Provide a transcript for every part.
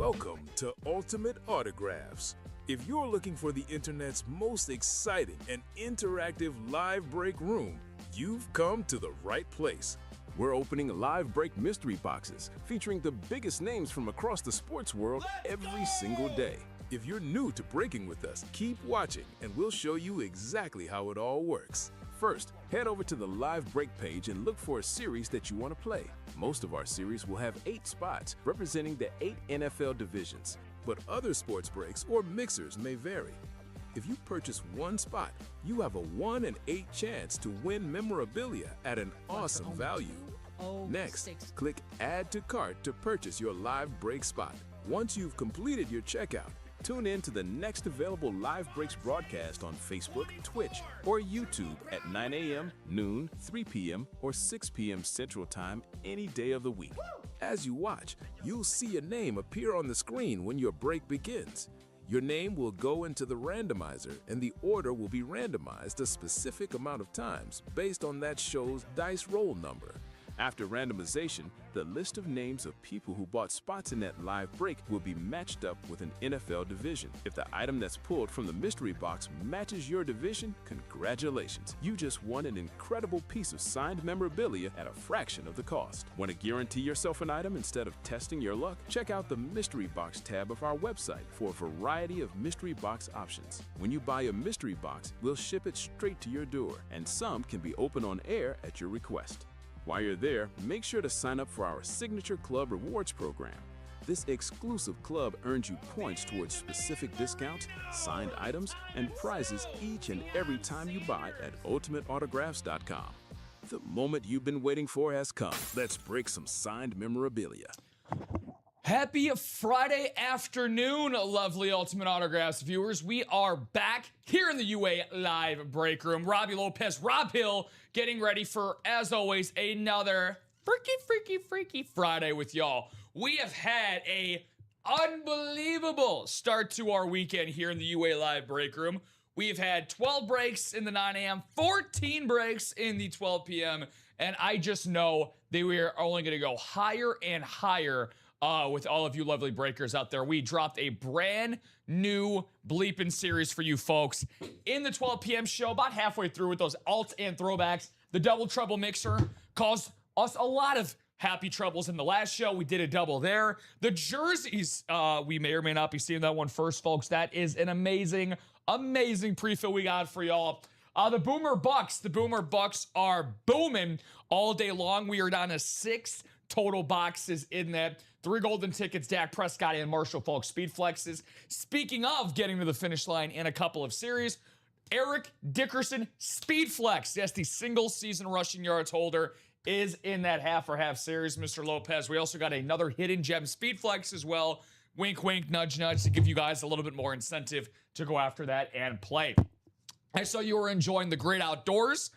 Welcome to Ultimate Autographs. If you're looking for the internet's most exciting and interactive live break room, you've come to the right place. We're opening live break mystery boxes featuring the biggest names from across the sports world every single day. If you're new to breaking with us, keep watching and we'll show you exactly how it all works. First, head over to the live break page and look for a series that you want to play. Most of our series will have 8 spots representing the 8 NFL divisions, but other sports breaks or mixers may vary. If you purchase one spot, you have a 1 in 8 chance to win memorabilia at an awesome value. Next, click Add to Cart to purchase your live break spot. Once you've completed your checkout, tune in to the next available Live Breaks broadcast on Facebook, Twitch, or YouTube at 9 a.m., noon, 3 p.m., or 6 p.m. Central Time any day of the week. As you watch, you'll see a name appear on the screen when your break begins. Your name will go into the randomizer, and the order will be randomized a specific amount of times based on that show's dice roll number. After randomization, the list of names of people who bought spots in that live break will be matched up with an NFL division. If the item that's pulled from the mystery box matches your division, congratulations. You just won an incredible piece of signed memorabilia at a fraction of the cost. Want to guarantee yourself an item instead of testing your luck? Check out the mystery box tab of our website for a variety of mystery box options. When you buy a mystery box, we'll ship it straight to your door, and some can be opened on air at your request. While you're there, make sure to sign up for our Signature Club Rewards program. This exclusive club earns you points towards specific discounts, signed items, and prizes each and every time you buy at UltimateAutographs.com. The moment you've been waiting for has come. Let's break some signed memorabilia. Happy Friday afternoon, lovely Ultimate Autographs viewers. We are back here in the UA Live Break Room. Robbie Lopez, Rob Hill, getting ready for, as always, another freaky Friday with y'all. We have had a unbelievable start to our weekend here in the UA Live Break Room. We've had 12 breaks in the 9 a.m., 14 breaks in the 12 p.m., and I just know that we are only going to go higher and higher with all of you lovely breakers out there. We dropped a brand new bleeping series for you folks in the 12 p.m. show, about halfway through with those alts and throwbacks. The Double Trouble Mixer caused us a lot of happy troubles in the last show. We did a double there. The jerseys, we may or may not be seeing that one first, folks. That is an amazing pre-fill we got for y'all. The Boomer Bucks are booming all day long. We are down to 6 total boxes in that. 3 golden tickets, Dak Prescott and Marshall Falk speed flexes. Speaking of getting to the finish line in a couple of series, Eric Dickerson speed flex. Yes, the single season rushing yards holder is in that half for half series, Mr. Lopez. We also got another hidden gem speed flex as well. Wink, wink, nudge, nudge to give you guys a little bit more incentive to go after that and play. I saw you were enjoying the great outdoors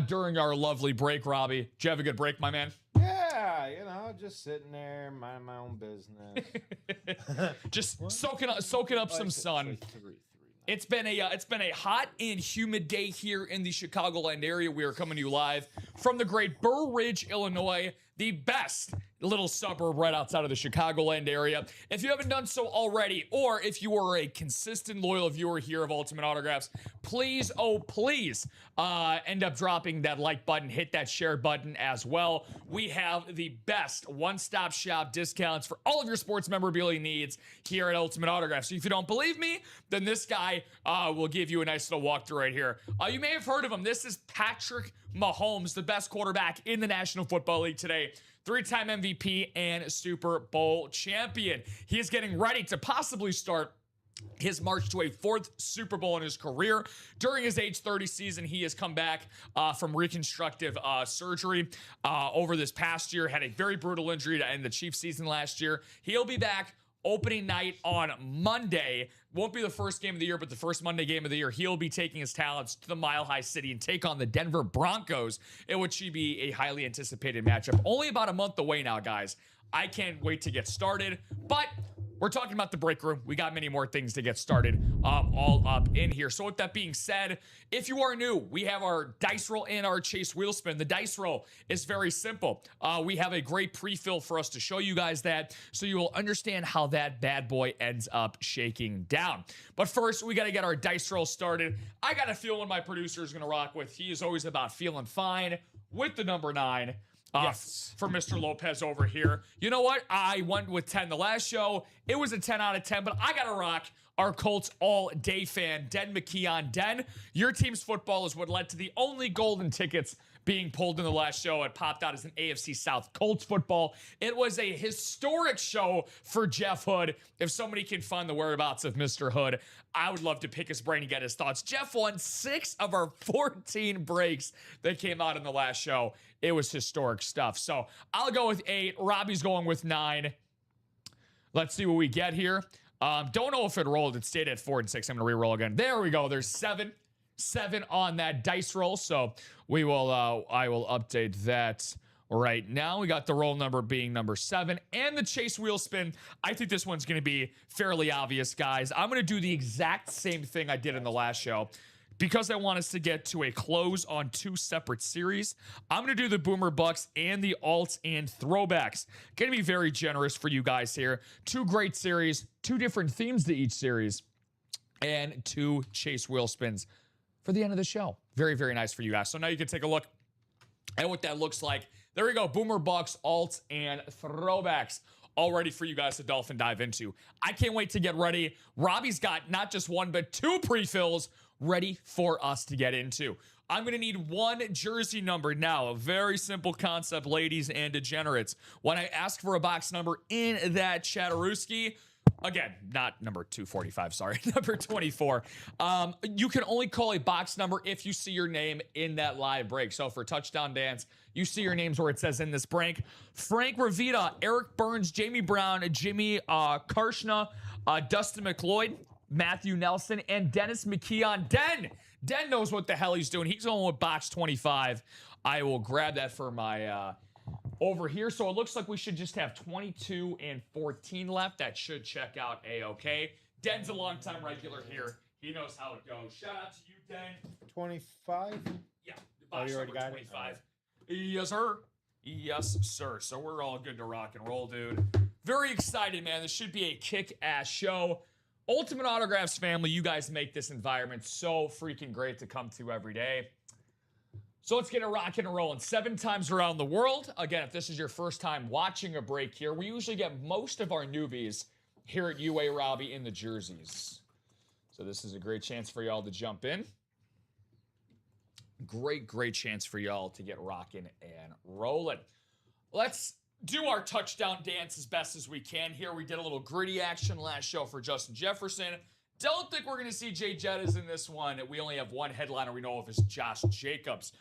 during our lovely break, Robbie. Did you have a good break, my man? Yeah, just sitting there, minding my own business. Just soaking up some sun. It's been a hot and humid day here in the Chicagoland area. We are coming to you live from the great Burr Ridge, Illinois, the best little suburb right outside of the Chicagoland area. If you haven't done so already, or if you are a consistent loyal viewer here of Ultimate Autographs, please, oh please, end up dropping that like button, hit that share button as well. We have the best one-stop shop discounts for all of your sports memorabilia needs here at Ultimate Autographs. So if you don't believe me, then this guy will give you a nice little walkthrough right here. You may have heard of him. This is Patrick Mahomes, the best quarterback in the National Football League today. 3-time MVP and Super Bowl champion. He is getting ready to possibly start his march to a 4th Super Bowl in his career. During his age 30 season, he has come back from reconstructive surgery over this past year. Had a very brutal injury to end the Chiefs season last year. He'll be back opening night on Monday. Won't be the first game of the year, but the first Monday game of the year. He'll be taking his talents to the Mile High City and take on the Denver Broncos, in which should be a highly anticipated matchup. Only about a month away now, guys. I can't wait to get started, but we're talking about the break room. We got many more things to get started all up in here. So with that being said, if you are new, we have our dice roll and our chase wheel spin. The dice roll is very simple. We have a great pre-fill for us to show you guys that, so you will understand how that bad boy ends up shaking down. But first, we got to get our dice roll started. I got a feeling my producer is going to rock with. He is always about feeling fine with the number 9. Yes. For Mr. Lopez over here. You know what? I went with 10 the last show. It was a 10 out of 10, but I got to rock our Colts all-day fan, Den McKeon. Den, your team's football is what led to the only golden tickets being pulled in the last show. It popped out as an AFC South Colts football. It was a historic show for Jeff Hood. If somebody can find the whereabouts of Mr. Hood, I would love to pick his brain and get his thoughts. Jeff won 6 of our 14 breaks that came out in the last show. It was historic stuff. So I'll go with 8. Robbie's going with 9. Let's see what we get here. Don't know if it rolled. It stayed at 4 and 6. I'm going to re-roll again. There we go. There's 7 on that dice roll. So we will, I will update that right now. We got the roll number being number 7 and the chase wheel spin. I think this one's going to be fairly obvious, guys. I'm going to do the exact same thing I did in the last show. Because I want us to get to a close on 2 separate series, I'm going to do the Boomer Bucks and the alts and throwbacks. Going to be very generous for you guys here. 2 great series, 2 different themes to each series, and 2 chase wheel spins for the end of the show. Very, very nice for you guys. So now you can take a look at what that looks like. There we go. Boomer Bucks, alts, and throwbacks. All ready for you guys to dolphin dive into. I can't wait to get ready. Robbie's got not just 1, but 2 pre-fills ready for us to get into. I'm going to need 1 jersey number now. A very simple concept, ladies and degenerates. When I ask for a box number in that Chatterooski, again, not number 245, sorry, number 24. You can only call a box number if you see your name in that live break. So for Touchdown Dance, you see your names where it says in this break. Frank Ravita, Eric Burns, Jamie Brown, Jimmy Karshna, Dustin McLeod, Matthew Nelson, and Dennis McKeon. Den knows what the hell he's doing. He's going with box 25. I will grab that for my over here. So it looks like we should just have 22 and 14 left. That should check out A-okay. Den's a longtime regular here. He knows how it goes. Shout out to you, Den. 25? Yeah, box you already number got 25. Yes, sir. Yes, sir. So we're all good to rock and roll, dude. Very excited, man. This should be a kick-ass show. Ultimate Autographs family, you guys make this environment so freaking great to come to every day. So let's get it rocking and rolling. 7 times around the world. Again, if this is your first time watching a break here, we usually get most of our newbies here at UA Robbie in the jerseys. So this is a great chance for y'all to jump in. Great chance for y'all to get rocking and rolling. Let's do our touchdown dance as best as we can here. We did a little gritty action last show for Justin Jefferson. Don't think we're going to see Jay Jettas in this one. We only have 1 headliner we know of is Josh Jacobs.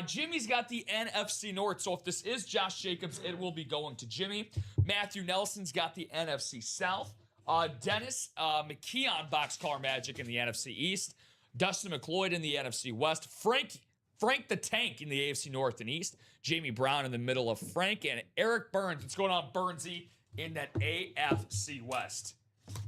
Jimmy's got the NFC North, so if this is Josh Jacobs, it will be going to Jimmy. Matthew Nelson's got the NFC South. Dennis McKeon boxcar magic in the NFC East. Dustin McLeod in the NFC West. Frank the Tank in the AFC North and East. Jamie Brown in the middle of Frank. And Eric Burns, what's going on, Burnsy, in that AFC West.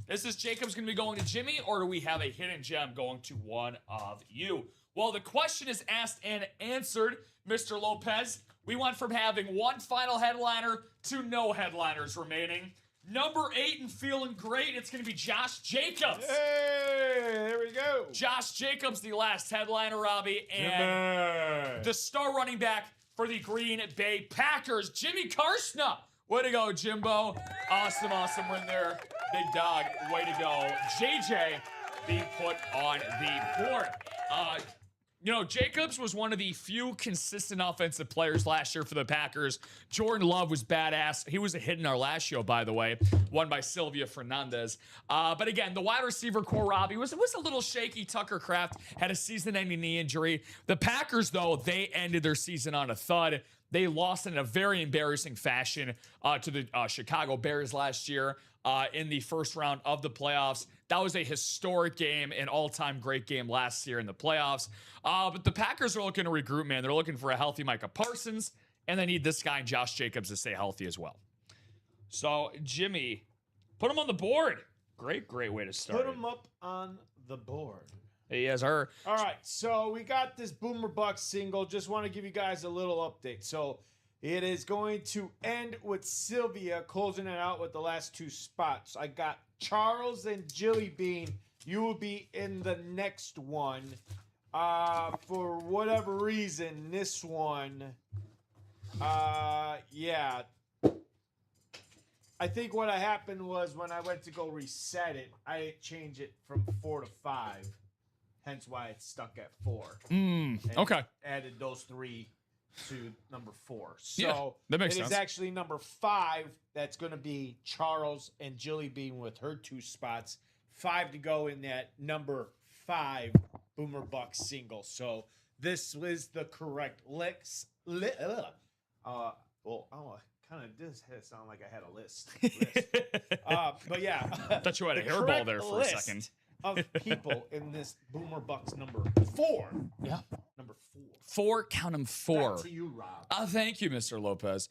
Is this Jacobs going to be going to Jimmy, or do we have a hidden gem going to one of you? Well, the question is asked and answered, Mr. Lopez. We went from having 1 final headliner to no headliners remaining. Number 8 and feeling great, it's going to be Josh Jacobs. Hey, there we go. Josh Jacobs, the last headliner, Robbie, and the star running back for the Green Bay Packers, Jimmy Karshna. Way to go, Jimbo. Awesome win there. Big dog, way to go. JJ being put on the board. You know, Jacobs was one of the few consistent offensive players last year for the Packers. Jordan Love was badass. He was a hit in our last show, by the way, won by Sylvia Fernandez. But again, the wide receiver core, Robbie, was a little shaky. Tucker Kraft had a season-ending knee injury. The Packers, though, they ended their season on a thud. They lost in a very embarrassing fashion to the Chicago Bears last year in the first round of the playoffs. That was a historic game, an all-time great game last year in the playoffs. But the Packers are looking to regroup, man. They're looking for a healthy Micah Parsons, and they need this guy, Josh Jacobs, to stay healthy as well. So Jimmy Put them on the board. Great way to start. Put them up on the board. Yes, sir. All right, so we got this Boomer Bucks single. Just want to give you guys a little update. So it is going to end with Sylvia closing it out with the last 2 spots. I got Charles and Jilly Bean. You will be in the next one. For whatever reason, this one, yeah. I think what happened was when I went to go reset it, I changed it from 4 to 5. Hence why it's stuck at 4. Okay. Added those 3 to number 4. So Yeah, that makes sense. It is actually number 5 that's going to be Charles and Jilly Bean with her 2 spots. 5 to go in that number 5 Boomer Bucks single. So this was the correct list. Kind of did sound like I had a list. But yeah. I thought you had a hairball there for a second. Of people in this Boomer Bucks number 4. Yeah. Number 4. 4, count them 4. Back to you, Rob. Thank you, Mr. Lopez.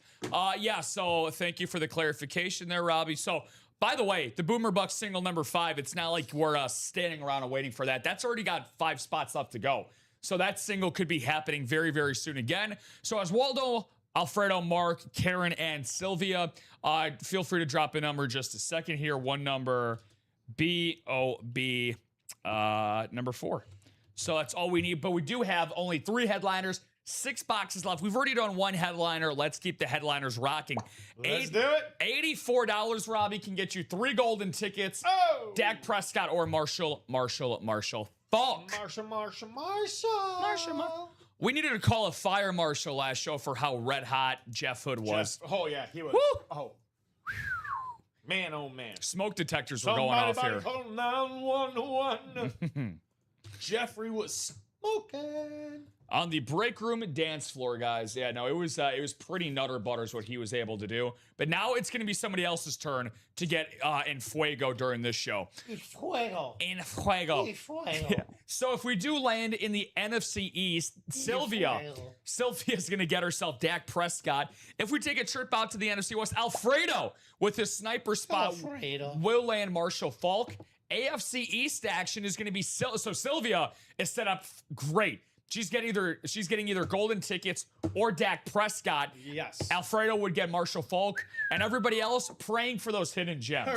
Yeah, so thank you for the clarification there, Robbie. So, by the way, the Boomer Bucks single number 5, it's not like we're standing around and waiting for that. That's already got 5 spots left to go. So that single could be happening very, very soon again. So Oswaldo, Alfredo, Mark, Karen, and Sylvia, feel free to drop a number just a second here. One number, BOB, number 4. So that's all we need. But we do have only 3 headliners, 6 boxes left. We've already done 1 headliner. Let's keep the headliners rocking. Let's do it. $84, Robbie, can get you 3 golden tickets. Oh! Dak Prescott or Marshall Faulk. Marshall. We needed to call a fire marshal last show for how red hot Jeff Hood was. Oh, yeah, he was. Woo! Oh. Man, oh, man. Smoke detectors were going off here. Call 911. Jeffrey was smoking. On the break room dance floor, guys. Yeah, no, it was pretty nutter butters what he was able to do. But now it's going to be somebody else's turn to get in fuego during this show. In fuego. Yeah. So if we do land in the NFC East, Sylvia's going to get herself Dak Prescott. If we take a trip out to the NFC West, Alfredo with his sniper spot will land Marshall Faulk. AFC East action is going to be so Sylvia is set up great. She's getting either golden tickets or Dak Prescott. Yes. Alfredo would get Marshall Faulk, and everybody else praying for those hidden gems.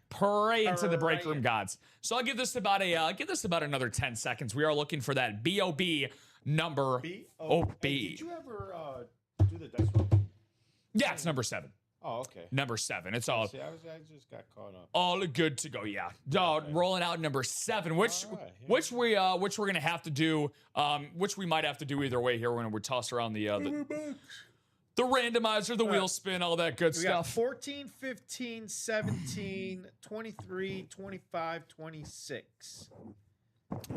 Praying to the break room gods. So I'll give this about another 10 seconds. We are looking for that BOB number. OB. Did you ever do the dice roll? Yeah, it's number 7. Oh, okay. Number 7. It's all. See, I just got caught up. All good to go. Yeah. Rolling out number 7, which we're gonna have to do. Which we might have to do either way here when we toss around the randomizer, the wheel spin, all that good we stuff. Got 14, 15, 17, 23, 25, 26.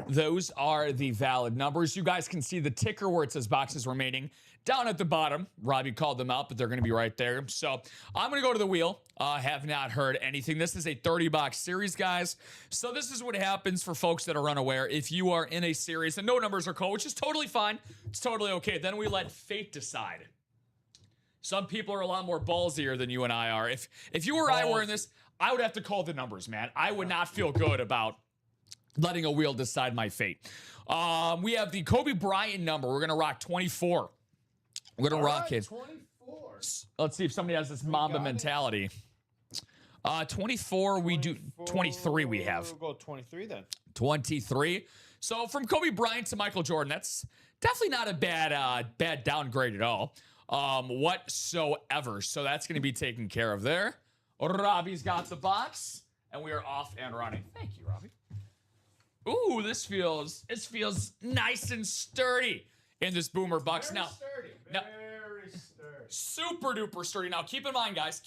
Those are the valid numbers. You guys can see the ticker where it says boxes remaining down at the bottom. Robbie called them out, but they're going to be right there. So I'm going to go to the wheel. Have not heard anything. This is a 30-box series, guys. So this is what happens for folks that are unaware. If you are in a series and no numbers are called, which is totally fine. It's totally okay. Then we let fate decide. Some people are a lot more ballsier than you and I are. If you or I were in this, I would have to call the numbers, man. I would not feel good about letting a wheel decide my fate. We have the Kobe Bryant number. We're going to rock 24. We're going to rock it. 24. Let's see if somebody has this Mamba mentality. 24, we do. 23 we have. We'll go 23 then. 23. So from Kobe Bryant to Michael Jordan, that's definitely not a bad downgrade at all. Whatsoever. So that's going to be taken care of there. Robbie's got the box, and we are off and running. Thank you, Robbie. Ooh, this feels nice and sturdy in this Boomer Bucks. Very sturdy. Super duper sturdy. Now, keep in mind, guys,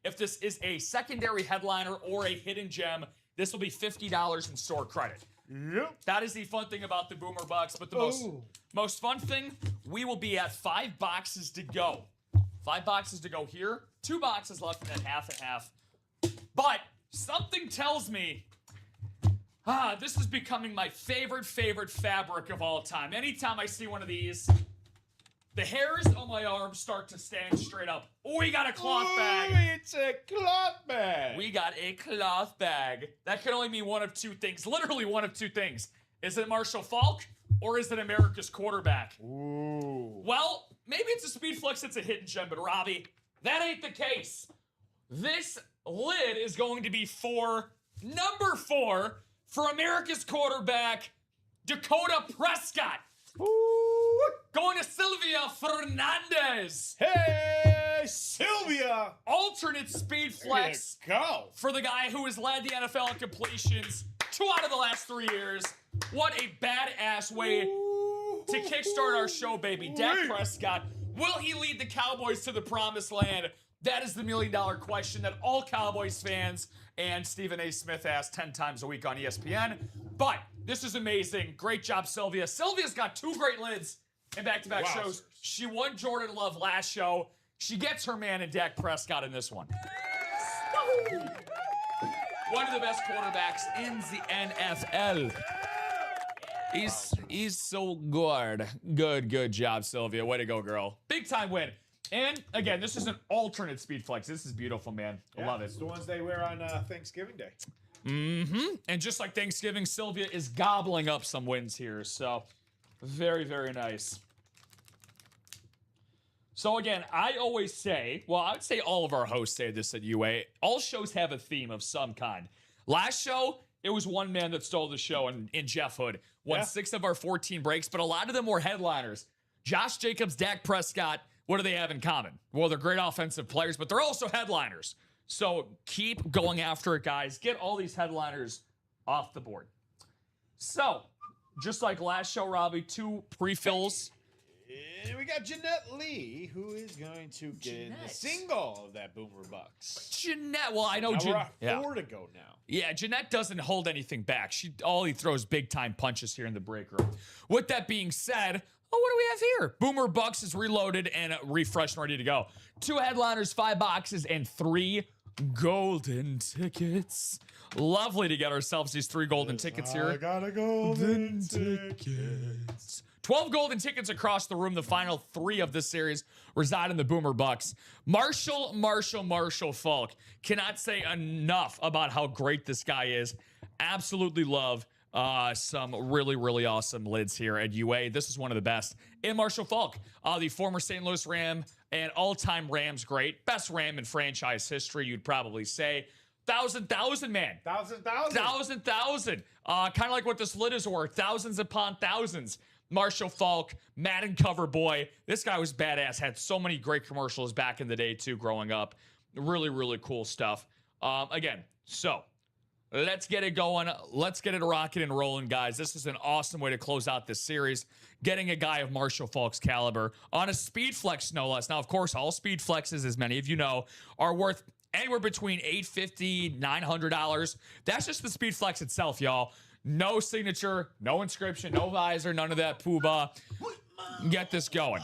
if this is a secondary headliner or a hidden gem, this will be $50 in store credit. Yep. That is the fun thing about the Boomer Bucks. But the most fun thing, we will be at 5 boxes to go. 5 boxes to go here. 2 boxes left and then half and half. But something tells me this is becoming my favorite fabric of all time. Anytime I see one of these, The hairs on my arms start to stand straight up. Oh, we got a cloth bag. It's a cloth bag. We got a cloth bag. That can only mean one of two things. Literally one of two things. Is it Marshall Faulk or is it America's quarterback? Ooh. Well, maybe it's a speed flex, it's a hidden gem, but Robbie, that ain't the case. This lid is going to be for number 4 for America's quarterback, Dakota Prescott. Ooh. Going to Sylvia Fernandez. Hey, Sylvia. Alternate speed flex Go. for the guy who has led the NFL in completions 2 out of the last 3 years. What a badass way to kickstart our show, baby. Dak Prescott, will he lead the Cowboys to the promised land? That is the $1 million question that all Cowboys fans and Stephen A. Smith ask 10 times a week on ESPN. But this is amazing. Great job, Sylvia. Sylvia's got 2 great lids in back-to-back shows. She won Jordan Love last show. She gets her man in Dak Prescott in this one. One of the best quarterbacks in the NFL. He's so good. Good job, Sylvia. Way to go, girl. Big time win. And again, this is an alternate speed flex. This is beautiful, man. I love it. It's the ones they wear on Thanksgiving Day. And just like Thanksgiving, Sylvia is gobbling up some wins here. So very, very nice. So again, I always say, well, I would say all of our hosts say this at UA. All shows have a theme of some kind. Last show, it was one man that stole the show in Jeff Hood. Won 6 of our 14 breaks, but a lot of them were headliners. Josh Jacobs, Dak Prescott, what do they have in common? Well, they're great offensive players, but they're also headliners. So keep going after it, guys. Get all these headliners off the board. So, just like last show, Robbie, 2 pre-fills. And we got Jeanette Lee, who is going to get the single of that Boomer Bucks. Jeanette, well, I know We're at 4 to go now. Yeah, Jeanette doesn't hold anything back. All he throws big-time punches here in the break room. With that being said, what do we have here? Boomer Bucks is reloaded and refreshed and ready to go. 2 headliners, 5 boxes, and 3 golden tickets. Lovely to get ourselves these 3 golden tickets here. I got a golden ticket. 12 golden tickets across the room. The final 3 of this series reside in the Boomer Bucks. Marshall Faulk. Cannot say enough about how great this guy is. Absolutely love some really awesome lids here at UA. This is one of the best. And Marshall Faulk, the former St. Louis Ram and all-time Rams great. Best Ram in franchise history, you'd probably say. Thousand, man. Thousand. Kind of like what this lid is worth. Thousands upon thousands. Marshall Faulk, Madden cover boy. This guy was badass. Had so many great commercials back in the day, too, growing up. Really cool stuff. Again, so let's get it going. Let's get it rocking and rolling, guys. This is an awesome way to close out this series. Getting a guy of Marshall Faulk's caliber on a speed flex, no less. Now, of course, all speed flexes, as many of you know, are worth anywhere between $850, $900. That's just the speed flex itself, y'all. No signature, no inscription, no visor, none of that poobah. Get this going.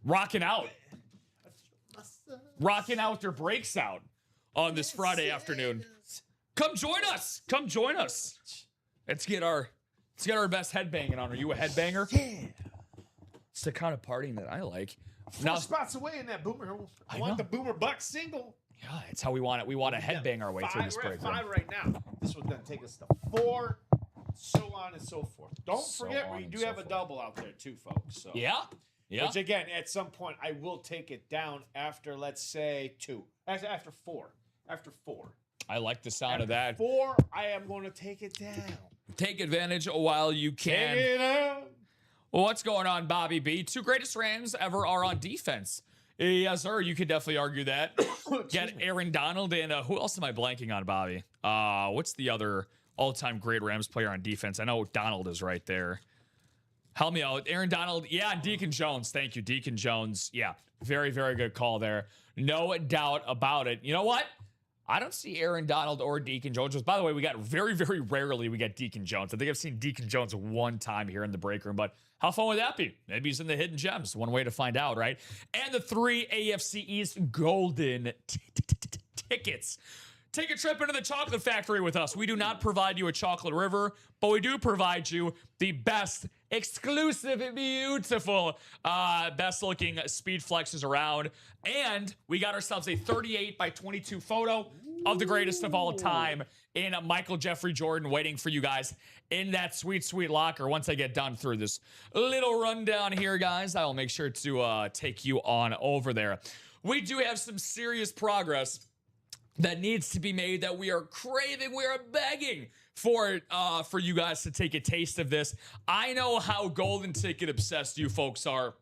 Rocking out with your brakes out on this Friday afternoon. Come join us. Let's get our best headbanging on. Are you a headbanger? Yeah. It's the kind of partying that I like. 4 spots away in that Boomer. I want the Boomer Bucks single. Yeah, it's how we want it. We want to headbang our way through this break. We're at 5 right now. This would then take us to 4, so on and so forth. Don't forget, we do have a double out there too, folks. So. Yeah. Which again, at some point, I will take it down after, let's say, 2. After 4. I like the sound of that. 4, I am going to take it down. Take advantage while you can. Take it out. Well, what's going on, Bobby B? 2 greatest Rams ever are on defense. Yes, sir. You could definitely argue that. Get Aaron Donald and who else am I blanking on, Bobby? What's the other all-time great Rams player on defense? I know Donald is right there. Help me out. Aaron Donald. Yeah, Deacon Jones. Thank you, Deacon Jones. Yeah, very good call there. No doubt about it. You know what? I don't see Aaron Donald or Deacon Jones. By the way, we got very rarely we get Deacon Jones. I think I've seen Deacon Jones 1 time here in the break room, but how fun would that be? Maybe he's in the hidden gems. One way to find out, right? And the 3 AFC East golden tickets. take a trip into the chocolate factory with us. We do not provide you a chocolate river, but we do provide you the best, exclusive, beautiful, best looking speed flexes around. And we got ourselves a 38 by 22 photo of the greatest of all time in Michael Jeffrey Jordan waiting for you guys in that sweet, sweet locker. Once I get done through this little rundown here, guys, I will make sure to take you on over there. We do have some serious progress that needs to be made, that we are craving, we are begging for you guys to take a taste of this. I know how golden ticket obsessed you folks are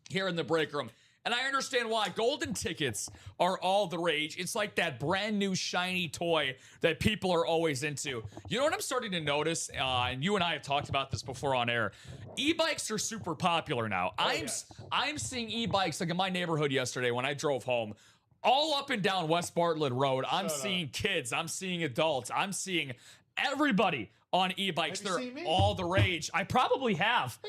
here in the break room, and I understand why. Golden tickets are all the rage. It's like that brand new shiny toy that people are always into. You know what I'm starting to notice, and you and I have talked about this before on air, e-bikes are super popular now. I'm seeing e-bikes like in my neighborhood yesterday when I drove home. All up and down West Bartlett Road, I'm seeing kids, I'm seeing adults, I'm seeing everybody on e-bikes. They're all the rage. I probably have,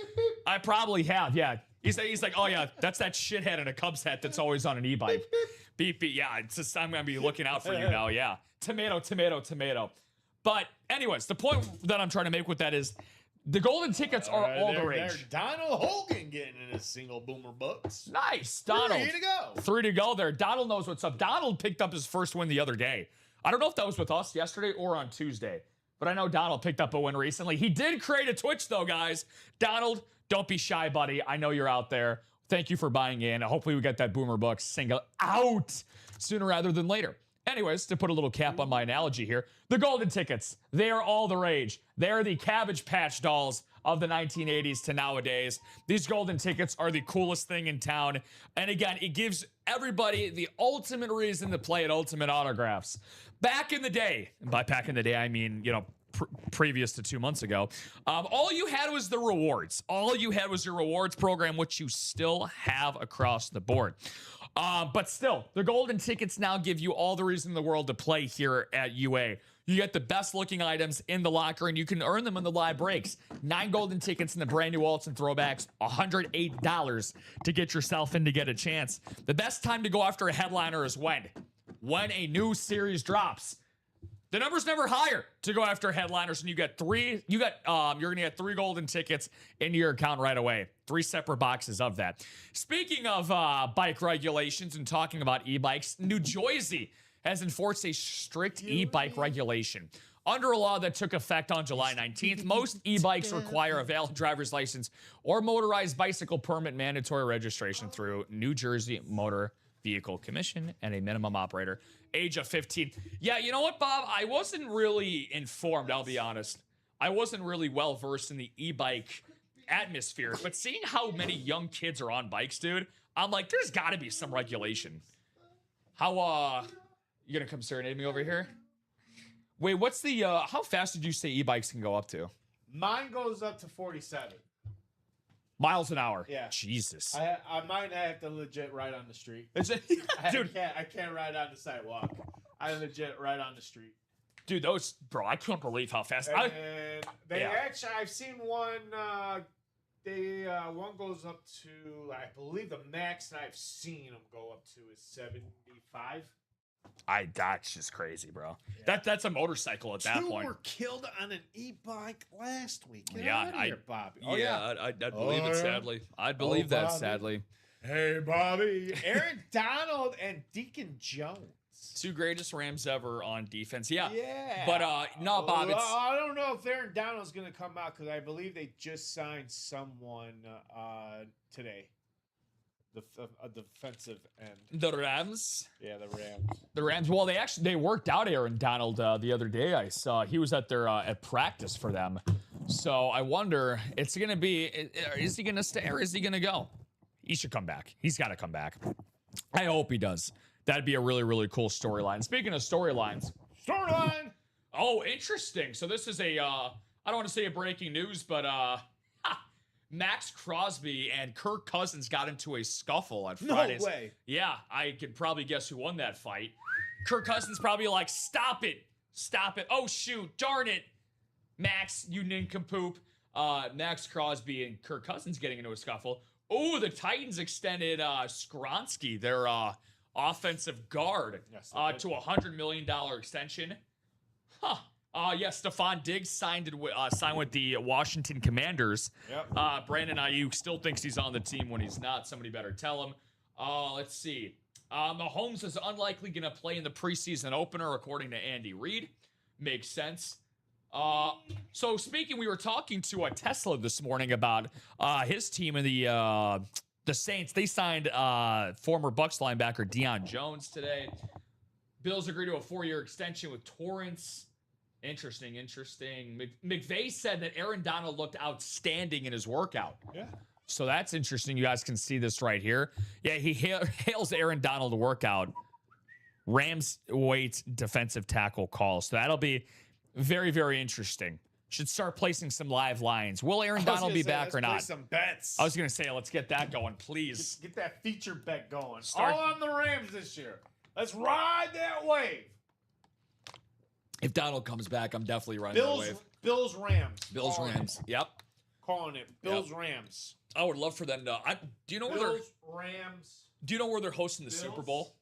yeah. He's like, oh yeah, that's that shithead in a Cubs hat that's always on an e-bike. Beep, beep, yeah, it's just, I'm gonna be looking out for you now, yeah. Tomato, tomato, tomato. But anyways, the point that I'm trying to make with that is, the golden tickets are all the rage. There's Donald Hogan getting in his single boomer bucks. Nice, Donald. 3 to go. 3 to go there. Donald knows what's up. Donald picked up his first win the other day. I don't know if that was with us yesterday or on Tuesday, but I know Donald picked up a win recently. He did create a Twitch though, guys. Donald, don't be shy, buddy. I know you're out there. Thank you for buying in. Hopefully we get that Boomer Bucks single out sooner rather than later. Anyways, to put a little cap on my analogy here, the golden tickets, they are all the rage. They are the Cabbage Patch dolls of the 1980s to nowadays. These golden tickets are the coolest thing in town. And again, it gives everybody the ultimate reason to play at Ultimate Autographs. Back in the day, and by back in the day, I mean, you know, previous to 2 months ago, all you had was the rewards. All you had was your rewards program, which you still have across the board. But still, the golden tickets now give you all the reason in the world to play here at UA. You get the best looking items in the locker, and you can earn them in the live breaks. 9 golden tickets in the brand new Ultimate Throwbacks, $108 to get yourself in to get a chance. The best time to go after a headliner is when a new series drops. The number's never higher to go after headliners, and you're gonna get 3 golden tickets into your account right away. 3 separate boxes of that. Speaking of bike regulations and talking about e-bikes, New Jersey has enforced a strict e-bike regulation. Under a law that took effect on July 19th, most e-bikes require a valid driver's license or motorized bicycle permit mandatory registration through New Jersey Motor Vehicle Commission and a minimum operator age of 15. Yeah, you know what, Bob? I wasn't really informed, I'll be honest. I wasn't really well versed in the e-bike atmosphere, but seeing how many young kids are on bikes, dude, I'm like, there's got to be some regulation. How you gonna come serenade me over here? Wait, what's the how fast did you say e-bikes can go up to? Mine goes up to 47 miles an hour. Yeah. Jesus. I might have to legit ride on the street. Dude, I can't ride on the sidewalk. I legit ride on the street. Dude, bro, I can't believe how fast. And actually, I've seen one. One goes up to, I believe the max that I've seen them go up to is 75. That's just crazy, bro. Yeah. That's a motorcycle at that point. 2 were killed on an e-bike last week. Get yeah, out of here, Bobby. Oh, yeah, I'd believe it, sadly. I'd believe that, Bobby. sadly. Hey, Bobby. Aaron Donald and Deacon Jones. 2 greatest Rams ever on defense. Yeah. Yeah. But, no, Bob, it's... I don't know if Aaron Donald's going to come out because I believe they just signed someone today. A defensive end. The Rams? Yeah, the Rams. The Rams. Well, they worked out Aaron Donald the other day. I saw he was at their at practice for them. So I wonder, it's going to be, is he going to stay or is he going to go? He should come back. He's got to come back. I hope he does. That'd be a really, really cool storyline. Speaking of storylines. Storyline! Oh, interesting. So this is I don't want to say a breaking news, but Max Crosby and Kirk Cousins got into a scuffle on Fridays. No way. Yeah, I could probably guess who won that fight. Kirk Cousins probably like, stop it. Oh, shoot. Darn it. Max, you nincompoop. Max Crosby and Kirk Cousins getting into a scuffle. Oh, the Titans extended Skronsky, their offensive guard to a $100 million extension. Yes, Stephon Diggs signed with the Washington Commanders. Yep. Brandon Ayuk still thinks he's on the team when he's not. Somebody better tell him. Let's see. Mahomes is unlikely going to play in the preseason opener, according to Andy Reid. Makes sense. So speaking, we were talking to Tesla this morning about his team and the Saints. They signed former Bucs linebacker Deion Jones today. Bills agreed to a 4-year extension with Torrance. Interesting. McVay said that Aaron Donald looked outstanding in his workout. Yeah. So that's interesting. You guys can see this right here. Yeah, he hails Aaron Donald workout. Rams waits defensive tackle call. So that'll be very, very interesting. Should start placing some live lines. Will Aaron Donald be back or not? Some bets. I was going to say, let's get that going, please. Get that feature bet going. All on the Rams this year. Let's ride that wave. If Donald comes back, I'm definitely riding that wave. Bills-Rams. Bills-Rams. Yep. Calling it. Bills-Rams. I would love for them to. Do you know where they're? Rams. Do you know where they're hosting the Super Bowl?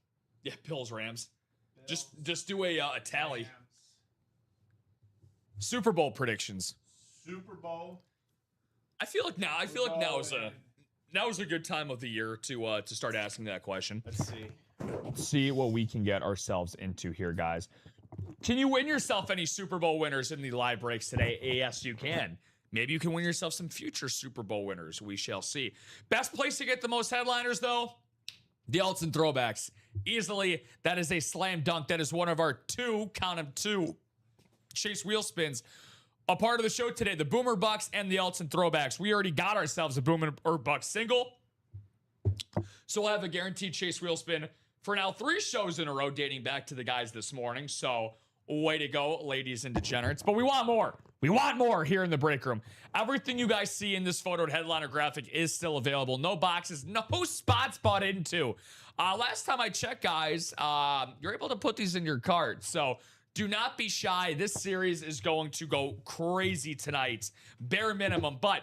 Yeah, Bills-Rams. Just do a tally. Rams. Super Bowl predictions. Super Bowl. I feel like now is a good time of the year to start asking that question. Let's see. Let's see what we can get ourselves into here, guys. Can you win yourself any Super Bowl winners in the live breaks today? Yes, you can. Maybe you can win yourself some future Super Bowl winners. We shall see. Best place to get the most headliners, though? The Alts and Throwbacks. Easily, that is a slam dunk. That is one of our two Chase Wheel Spins. A part of the show today, the Boomer Bucks and the Alts and Throwbacks. We already got ourselves a Boomer Bucks single. So we'll have a guaranteed Chase Wheel Spin for now 3 shows in a row dating back to the guys this morning. So way to go, ladies and degenerates. But we want more. We want more here in the break room. Everything you guys see in this photo headliner graphic is still available. No boxes, no spots bought into. Last time I checked, guys, you're able to put these in your cart. So do not be shy. This series is going to go crazy tonight, bare minimum. But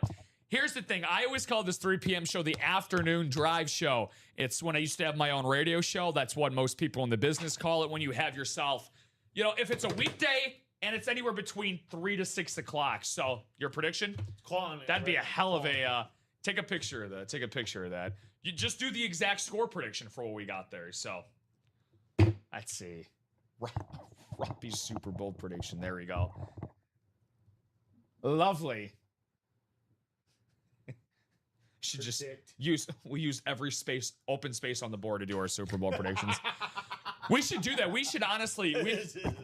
here's the thing. I always call this 3 p.m. show the afternoon drive show. It's when I used to have my own radio show. That's what most people in the business call it, when you have yourself, if it's a weekday and it's anywhere between 3 to 6 o'clock. So your prediction? That'd be a hell of a, take a picture of that. Take a picture of that. You just do the exact score prediction for what we got there. So let's see. Robbie's Super Bowl prediction. There we go. Lovely. Should just use every open space on the board to do our Super Bowl predictions. We should do that. We should honestly,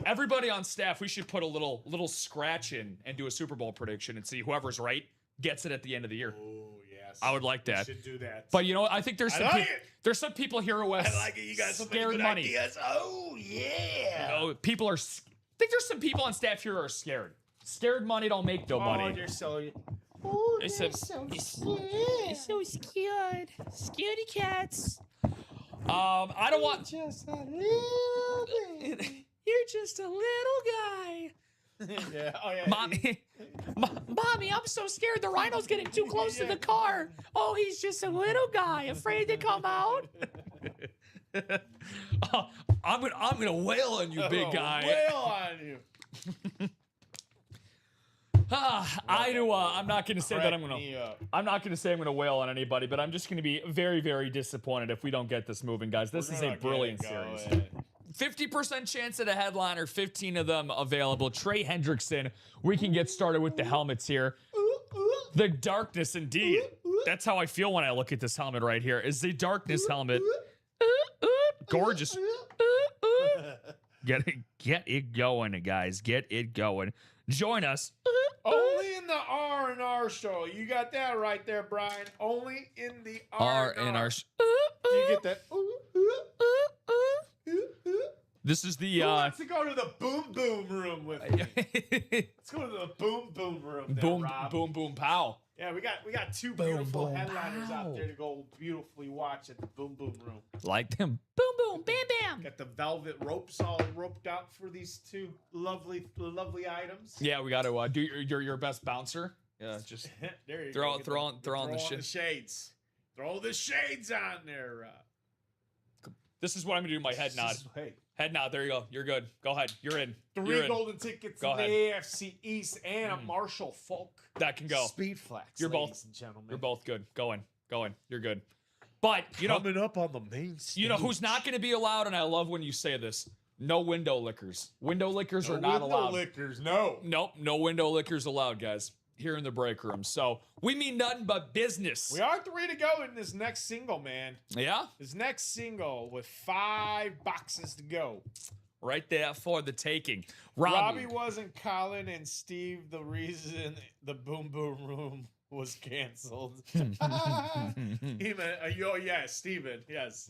everybody on staff, we should put a little scratch in and do a Super Bowl prediction and see whoever's right gets it at the end of the year. Oh, yes. I would like that. We should do that. But I think there's some people here who have You got some scared money. Ideas. Oh, yeah. People are. I think there's some people on staff here who are scared. Scared money don't make no money. They're so. Oh, they're so scared. They're so scared. Scaredy cats. I don't want. Just a little bit. You're just a little guy. Yeah. Oh, yeah. Mommy, I'm so scared. The rhino's getting too close to the car. Oh, he's just a little guy, afraid to come out. I'm gonna wail on you, big guy. Wail on you. I'm not gonna say that I'm not gonna say I'm gonna wail on anybody, but I'm just gonna be very, very disappointed if we don't get this moving, guys. This is a brilliant series. 50% chance at a headliner, 15 of them available. Trey Hendrickson. We can get started with the helmets here. The darkness, indeed. That's how I feel when I look at this helmet right here. Is the darkness helmet. Gorgeous. Get it going, guys. Get it going. Join us. Only in the R&R show. You got that right there, Brian. Only in the R&R. Do you get that? This is the. Who wants to go to the boom boom room with me? Let's go to the boom boom room. Boom Rob. boom boom pow. Yeah, we got 2 beautiful headliners out there to go beautifully watch at the boom boom room. Like them. Boom, boom, bam, bam. Got the velvet ropes all roped out for these 2 lovely items. Yeah, we got to do your best bouncer. Yeah, just there you throw go. on the shades. Throw the shades on there. This is what I'm going to do. My head nod. Hey, Head nod. There you go. You're good. Go ahead. You're in. 3 You're in. golden tickets Go in the ahead. AFC East and a Marshall Falk. That can go. Speed flex, You're ladies both- and gentlemen. You're both good. Going. You're good. But, you know, Coming up on the main stage. you know who's not going to be allowed, and I love when you say this, no window lickers. Window lickers are not allowed. lickers, no. Nope, no window lickers allowed, guys, here in the break room. So we mean nothing but business. We are 3 to go in this next single, man. Yeah, This next single with 5 boxes to go. right there for the taking. Robbie wasn't Colin and Steve the reason the Boom Boom Room was canceled. Yeah, Steven, yes.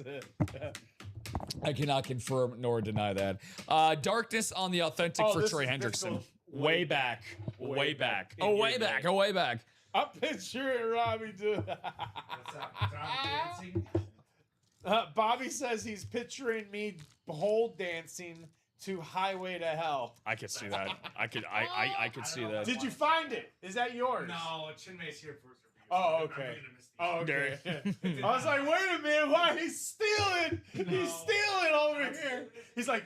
I cannot confirm nor deny that. Darkness on the authentic Oh, for this Trey is- this Hendrickson. goes Way back. Way back. Oh, in way your back. day. Oh, way back. I'm picturing Robbie do. Bobby says he's picturing me pole dancing to Highway to Hell. I could see that. I could see that. Did you find it? Is that yours? No, Chinmay's here for review. Oh, okay. Oh, okay. I was like, wait a minute, why he's stealing? He's stealing over here. He's like,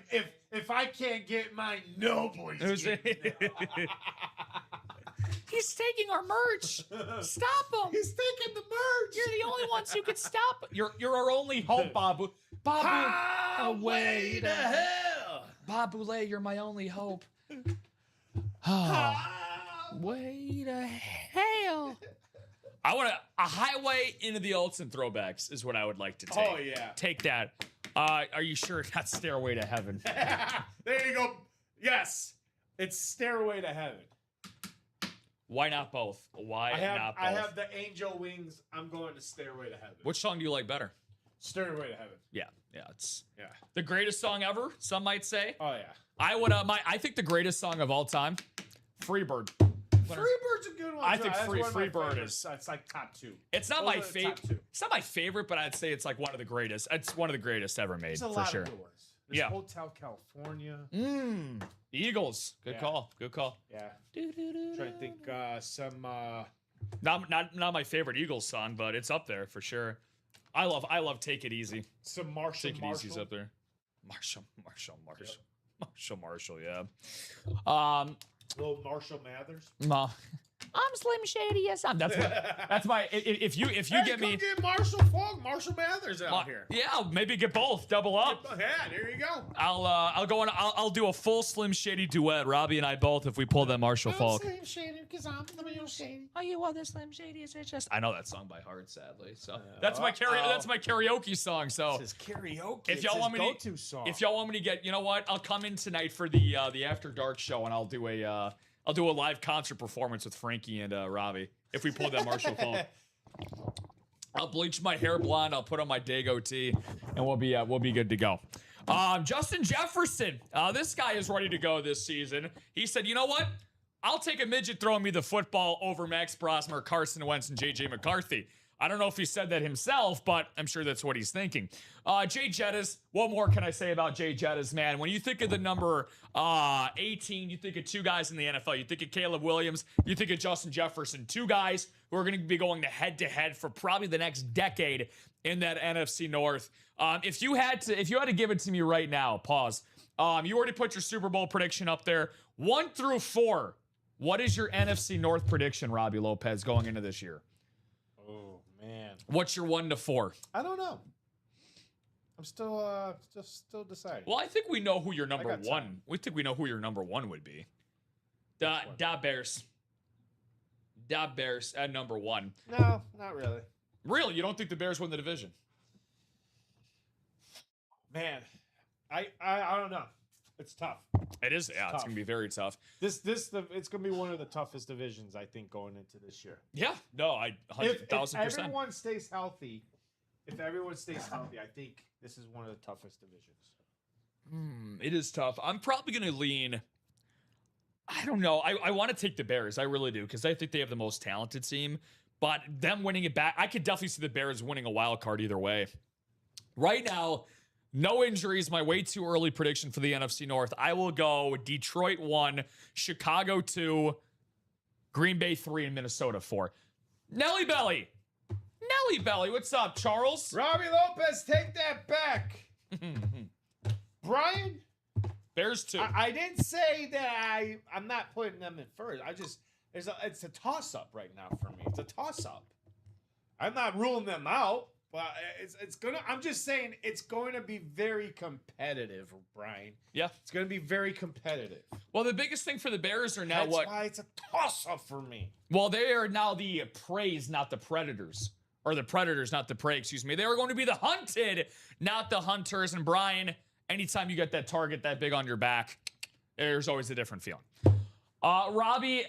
if I can't get mine, nobody's getting it. He's taking our merch. Stop him. He's taking the merch. You're the only ones who could stop. You're our only hope, Babu. Babu. Highway to hell. Babule, you're my only hope. Way to hell. I want a highway into the Olsen throwbacks is what I would like to take. Oh, yeah. Take that. Are you sure it's not Stairway to Heaven? There you go. Yes. It's Stairway to Heaven. Why not both? Why I not both? have the angel wings. I'm going to Stairway to Heaven. Which song do you like better? Stairway to Heaven. Yeah, it's Yeah. the greatest song ever. Some might say. Oh, yeah. I would. I think the greatest song of all time, Freebird. Freebird's a good one. I too. think That's one of my Freebird favorites. is- It's like top 2. It's not Those my are the top favorite. 2. It's not my favorite, but I'd say it's like one of the greatest. It's one of the greatest ever made There's a for lot sure. of good ones. There's Yeah. Hotel California. The Eagles. Good Yeah. call. Good call. Yeah. Trying to think some. Not my favorite Eagles song, but it's up there for sure. I love Take It Easy. Some Marshall. Take It Easy's up there. Marshall. Yeah. Little Marshall Mathers. I'm Slim Shady. Yes, I'm. That's my. If you get me. Get Marshall Falk, Marshall Mathers out here. Yeah, maybe get both. Double up. Yeah, there you go. I'll go on. I'll do a full Slim Shady duet. Robbie and I both if we pull that Marshall Falk. Slim Shady because I'm the real Shady. Are you other Slim Shady? Is it just? I know that song by heart, sadly. So that's my karaoke song. So This is karaoke. if y'all want me go-to song. if y'all want me to get, you know what? I'll come in tonight for the After Dark show and I'll do a live concert performance with Frankie and Robbie if we pull that Marshall Falk. I'll bleach my hair blonde. I'll put on my day goatee, and we'll be good to go. Justin Jefferson, this guy is ready to go this season. He said, "You know what? I'll take a midget throwing me the football over Max Brosmer, Carson Wentz, and JJ McCarthy." I don't know if he said that himself, but I'm sure that's what he's thinking. Jay Jettis, what more can I say about Jay Jettis, man? When you think of the number 18, you think of 2 guys in the NFL. You think of Caleb Williams. You think of Justin Jefferson. 2 guys who are going to be going head-to-head for probably the next decade in that NFC North. If you had to give it to me right now, pause. You already put your Super Bowl prediction up there. 1 through 4. What is your NFC North prediction, Robbie Lopez, going into this year? Oh man, What's your 1 to 4? I don't know. I'm still deciding. Well, I think we know who your number got 1. time. We think we know who your number 1 would be. Da Bears. Da Bears at number 1. No, not really. Really, you don't think the Bears win the division? Man, I don't know. It's tough. It is. Yeah, it's tough. gonna be very tough. It's gonna be one of the toughest divisions I think going into this year. Yeah. No, I If 100,000%. everyone stays healthy, I think this is one of the toughest divisions. It is tough. I'm probably gonna lean. I don't know. I want to take the Bears. I really do because I think they have the most talented team. But them winning it back, I could definitely see the Bears winning a wild card either way. Right now, no injuries. My way too early prediction for the NFC North. I will go Detroit 1, Chicago 2, Green Bay 3, and Minnesota 4. Nelly Belly. What's up, Charles? Robbie Lopez, take that back. Brian. Bears 2. I didn't say that I'm not putting them in first. It's a toss-up right now for me. It's a toss-up. I'm not ruling them out, but I'm just saying it's going to be very competitive, Brian. Yeah. It's going to be very competitive. Well, the biggest thing for the Bears are now That's why it's a toss-up for me. Well, they are now the preys, not the predators. Or the predators, not the prey, excuse me. They are going to be the hunted, not the hunters. And Brian, anytime you get that target that big on your back, there's always a different feeling. Robbie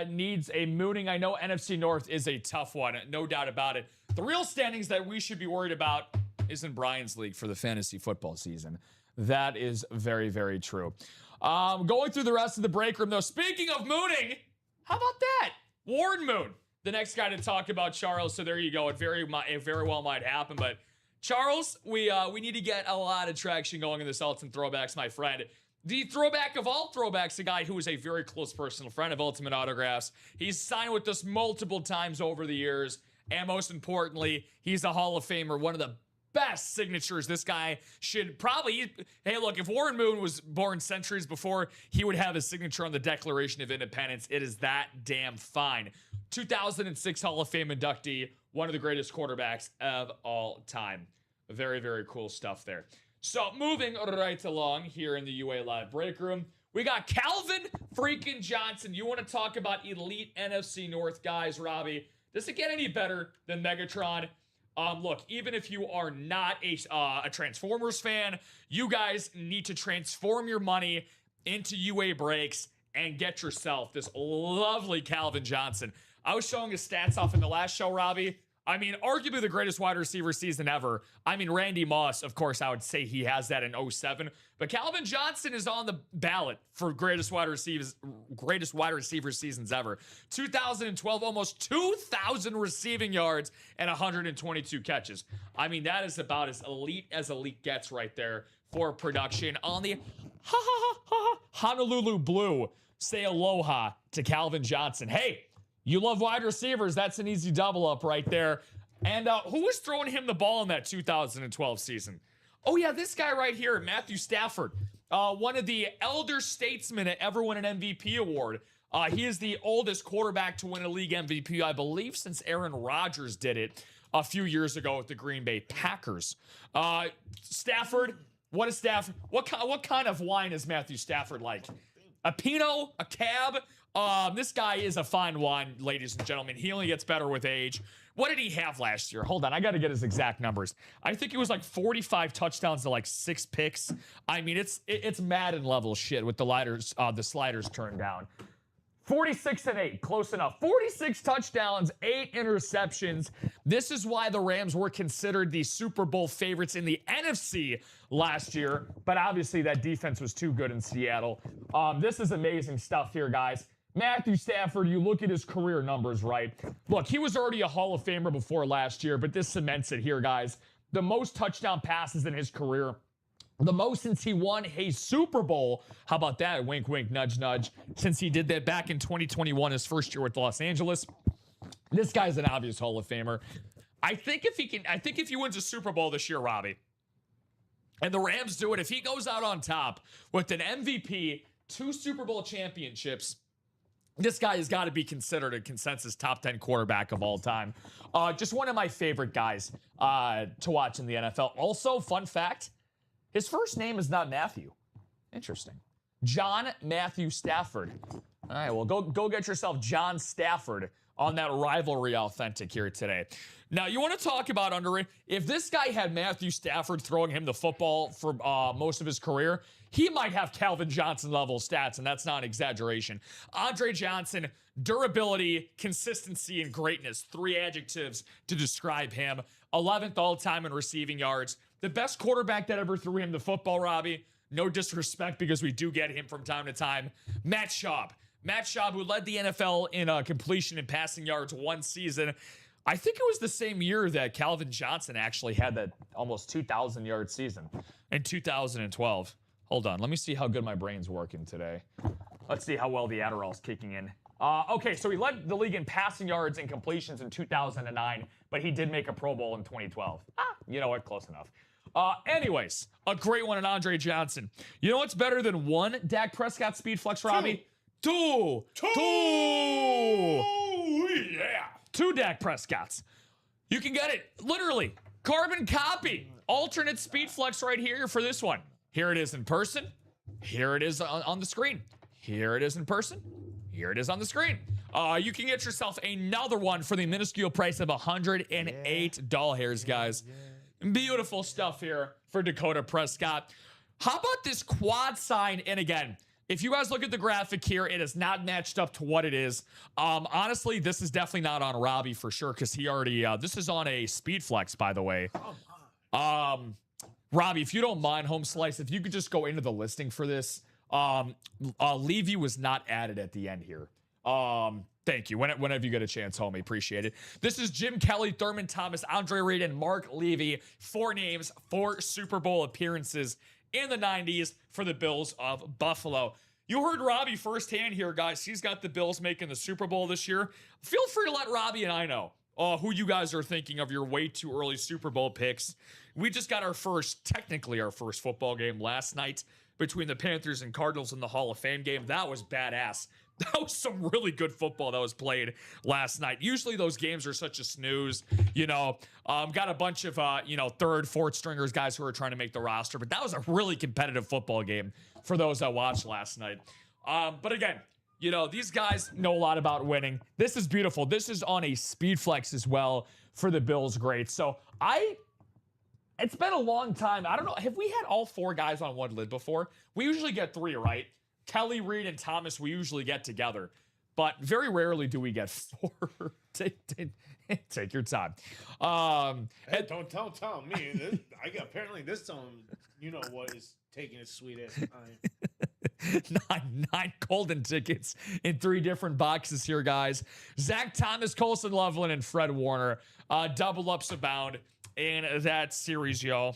needs a mooning. I know NFC North is a tough one, no doubt about it. The real standings that we should be worried about is in Brian's league for the fantasy football season. That is very, very true. Going through the rest of the break room, though, speaking of mooning, how about that? Warren Moon, the next guy to talk about, Charles. So there you go. It very well might happen. But Charles, we need to get a lot of traction going in this Ultimate Throwbacks, my friend. The throwback of all throwbacks, a guy who is a very close personal friend of Ultimate Autographs. He's signed with us multiple times over the years. And most importantly, he's a Hall of Famer, one of the best signatures. This guy should probably, hey, look, if Warren Moon was born centuries before, he would have his signature on the Declaration of Independence. It is that damn fine. 2006 Hall of Fame inductee, one of the greatest quarterbacks of all time. Very, very cool stuff there. So moving right along here in the UA Live break room, we got Calvin freaking Johnson. You want to talk about elite NFC North guys, Robbie? Does it get any better than Megatron? Look, even if you are not a Transformers fan, you guys need to transform your money into UA breaks and get yourself this lovely Calvin Johnson. I was showing his stats off in the last show, Robbie. I mean, arguably the greatest wide receiver season ever. I mean, Randy Moss, of course, I would say he has that in 07. But Calvin Johnson is on the ballot for greatest wide receiver seasons ever. 2012, almost 2,000 receiving yards and 122 catches. I mean, that is about as elite gets right there for production on the Honolulu Blue. Say aloha to Calvin Johnson. Hey, you love wide receivers. That's an easy double up right there. And who was throwing him the ball in that 2012 season? Oh, yeah, this guy right here, Matthew Stafford. One of the elder statesmen to ever win an MVP award. He is the oldest quarterback to win a league MVP, I believe, since Aaron Rodgers did it a few years ago with the Green Bay Packers. Stafford, what is Stafford? What kind of wine is Matthew Stafford like? A Pinot? A Cab? This guy is a fine wine, ladies and gentlemen. He only gets better with age. What did he have last year? Hold on, I got to get his exact numbers. I think it was like 45 touchdowns to like 6 picks. I mean, it's Madden level shit with the sliders turned down. 46-8, close enough. 46 touchdowns, 8 interceptions. This is why the Rams were considered the Super Bowl favorites in the NFC last year, but obviously that defense was too good in Seattle. This is amazing stuff here, guys. Matthew Stafford, you look at his career numbers, right? Look, he was already a Hall of Famer before last year, but this cements it here, guys. The most touchdown passes in his career. The most since he won a Super Bowl. How about that? Wink, wink, nudge, nudge. Since he did that back in 2021, his first year with Los Angeles. This guy's an obvious Hall of Famer. I think if he wins a Super Bowl this year, Robbie, and the Rams do it, if he goes out on top with an MVP, 2 Super Bowl championships, this guy has got to be considered a consensus top 10 quarterback of all time. Just one of my favorite guys to watch in the NFL. Also, fun fact, his first name is not Matthew. Interesting. John Matthew Stafford. All right, well, go get yourself John Stafford on that rivalry authentic here today. Now, you want to talk about underrated? If this guy had Matthew Stafford throwing him the football for most of his career, he might have Calvin Johnson level stats, and that's not an exaggeration. Andre Johnson, durability, consistency, and greatness. 3 adjectives to describe him. 11th all-time in receiving yards. The best quarterback that ever threw him the football, Robbie. No disrespect, because we do get him from time to time. Matt Schaub. Matt Schaub, who led the NFL in completion and passing yards one season. I think it was the same year that Calvin Johnson actually had that almost 2,000-yard season in 2012. Hold on. Let me see how good my brain's working today. Let's see how well the Adderall's kicking in. Okay, so he led the league in passing yards and completions in 2009, but he did make a Pro Bowl in 2012. You know what? Close enough. Anyways, a great one in Andre Johnson. You know what's better than one Dak Prescott speed flex, Robbie? Two. Yeah. 2 Dak Prescotts. You can get it literally carbon copy. Alternate speed flex right here for this one. Here it is in person. Here it is on the screen. Here it is in person. Here it is on the screen. You can get yourself another one for the minuscule price of $108, guys. Beautiful stuff here for Dakota Prescott. How about this quad sign? And again, if you guys look at the graphic here, it is not matched up to what it is. Honestly, this is definitely not on Robbie for sure because he already, this is on a speed flex, by the way. Robbie, if you don't mind, Home Slice, if you could just go into the listing for this. Levy was not added at the end here. Thank you. Whenever you get a chance, homie, appreciate it. This is Jim Kelly, Thurman Thomas, Andre Reed, and Mark Levy. 4 names, 4 Super Bowl appearances in the 90s for the Bills of Buffalo. You heard Robbie firsthand here, guys. He's got the Bills making the Super Bowl this year. Feel free to let Robbie and I know who you guys are thinking of your way too early Super Bowl picks. We just got technically our first football game last night between the Panthers and Cardinals in the Hall of Fame game. That was badass. That was some really good football that was played last night. Usually those games are such a snooze, got a bunch of, 3rd, 4th stringers, guys who are trying to make the roster, but that was a really competitive football game for those that watched last night. But again, these guys know a lot about winning. This is beautiful. This is on a speed flex as well for the Bills greats. So it's been a long time. I don't know. Have we had all 4 guys on one lid before? We usually get 3, right? Kelly, Reed, and Thomas, we usually get together. But very rarely do we get 4. Take your time. Hey, don't tell me. Apparently this song, what is taking a sweet ass time. 9 golden tickets in 3 different boxes here, guys. Zach Thomas, Colson Loveland, and Fred Warner. Double ups abound in that series, y'all.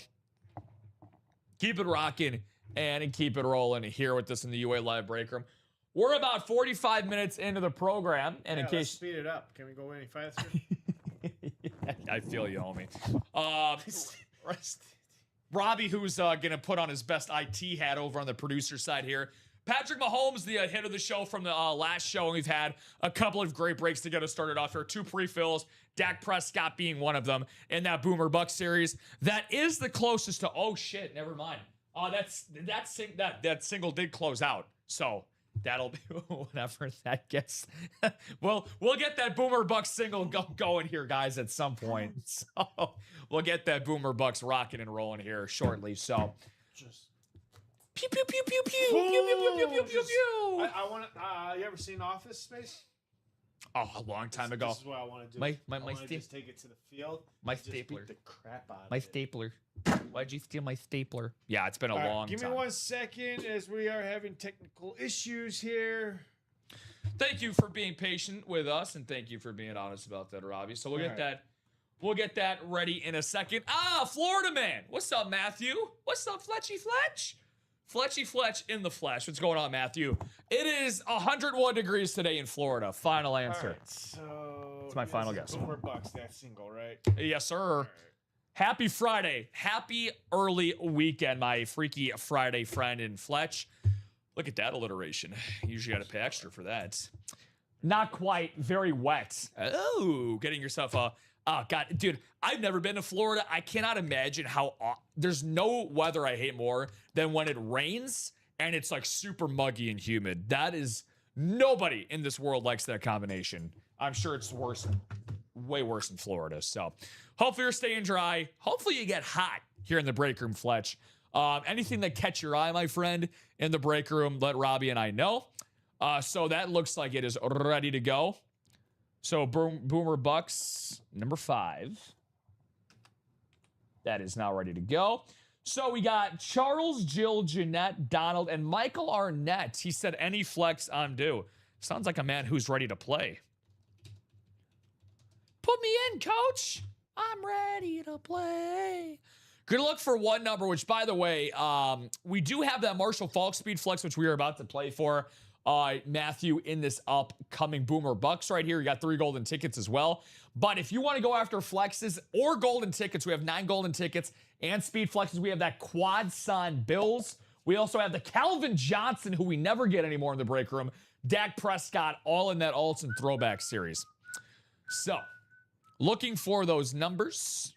Keep it rocking and keep it rolling here with us in the UA Live Break Room. We're about 45 minutes into the program, and in case let's speed it up. Can we go any faster? I feel you, homie. Robbie, who's gonna put on his best IT hat over on the producer side here. Patrick Mahomes, the hit of the show from the last show, and we've had a couple of great breaks to get us started off here. 2 pre-fills, Dak Prescott being one of them in that Boomer Buck series. That is the closest to. Oh shit! Never mind. That single did close out, so that'll be whatever that gets. We'll get that Boomer Bucks single going here, guys, at some point. So we'll get that Boomer Bucks rocking and rolling here shortly. So Just pew pew pew pew pew pew pew pew pew pew pew pew. I want to. You ever seen Office Space? Oh, a long time ago. This is what I want to do. My I want to just take it to the field. My and just stapler. beat the crap out of My it. stapler. Why'd you steal my stapler? Yeah, it's been a All right, long time. give me 1 second as we are having technical issues here. Thank you for being patient with us, and thank you for being honest about that, Robbie. So we'll get that. We'll get that ready in a second. Florida man. What's up, Matthew? What's up, Fletchy Fletch? Fletchy Fletch in the flesh. What's going on, Matthew? It is 101 degrees today in Florida. Final answer. All right, so it's my final guess. Boomer Bucks, that single, right? Yes, sir. Happy Friday. Happy early weekend, my freaky Friday friend in Fletch. Look at that alliteration. Usually got to pay extra for that. Not quite. Very wet. Oh, getting yourself a... Oh, God. Dude, I've never been to Florida. I cannot imagine how... There's no weather I hate more than when it rains and it's like super muggy and humid. That is... Nobody in this world likes that combination. I'm sure it's worse, way worse in Florida. So hopefully you're staying dry. Hopefully you get hot here in the break room, Fletch. Anything that catch your eye, my friend, in the break room, let Robbie and I know. So that looks like it is ready to go. So Boomer Bucks, number 5. That is now ready to go. So we got Charles, Jill, Jeanette, Donald, and Michael Arnett. He said, any flex I'm due. Sounds like a man who's ready to play. Put me in, coach. I'm ready to play. Good luck for one number, which, by the way, we do have that Marshall Falk speed flex, which we are about to play for. Matthew, in this upcoming Boomer Bucks right here. You got 3 golden tickets as well. But if you want to go after flexes or golden tickets, we have 9 golden tickets and speed flexes. We have that Quad Son Bills. We also have the Calvin Johnson, who we never get anymore in the break room. Dak Prescott, all in that Alts and Throwback series. So, looking for those numbers.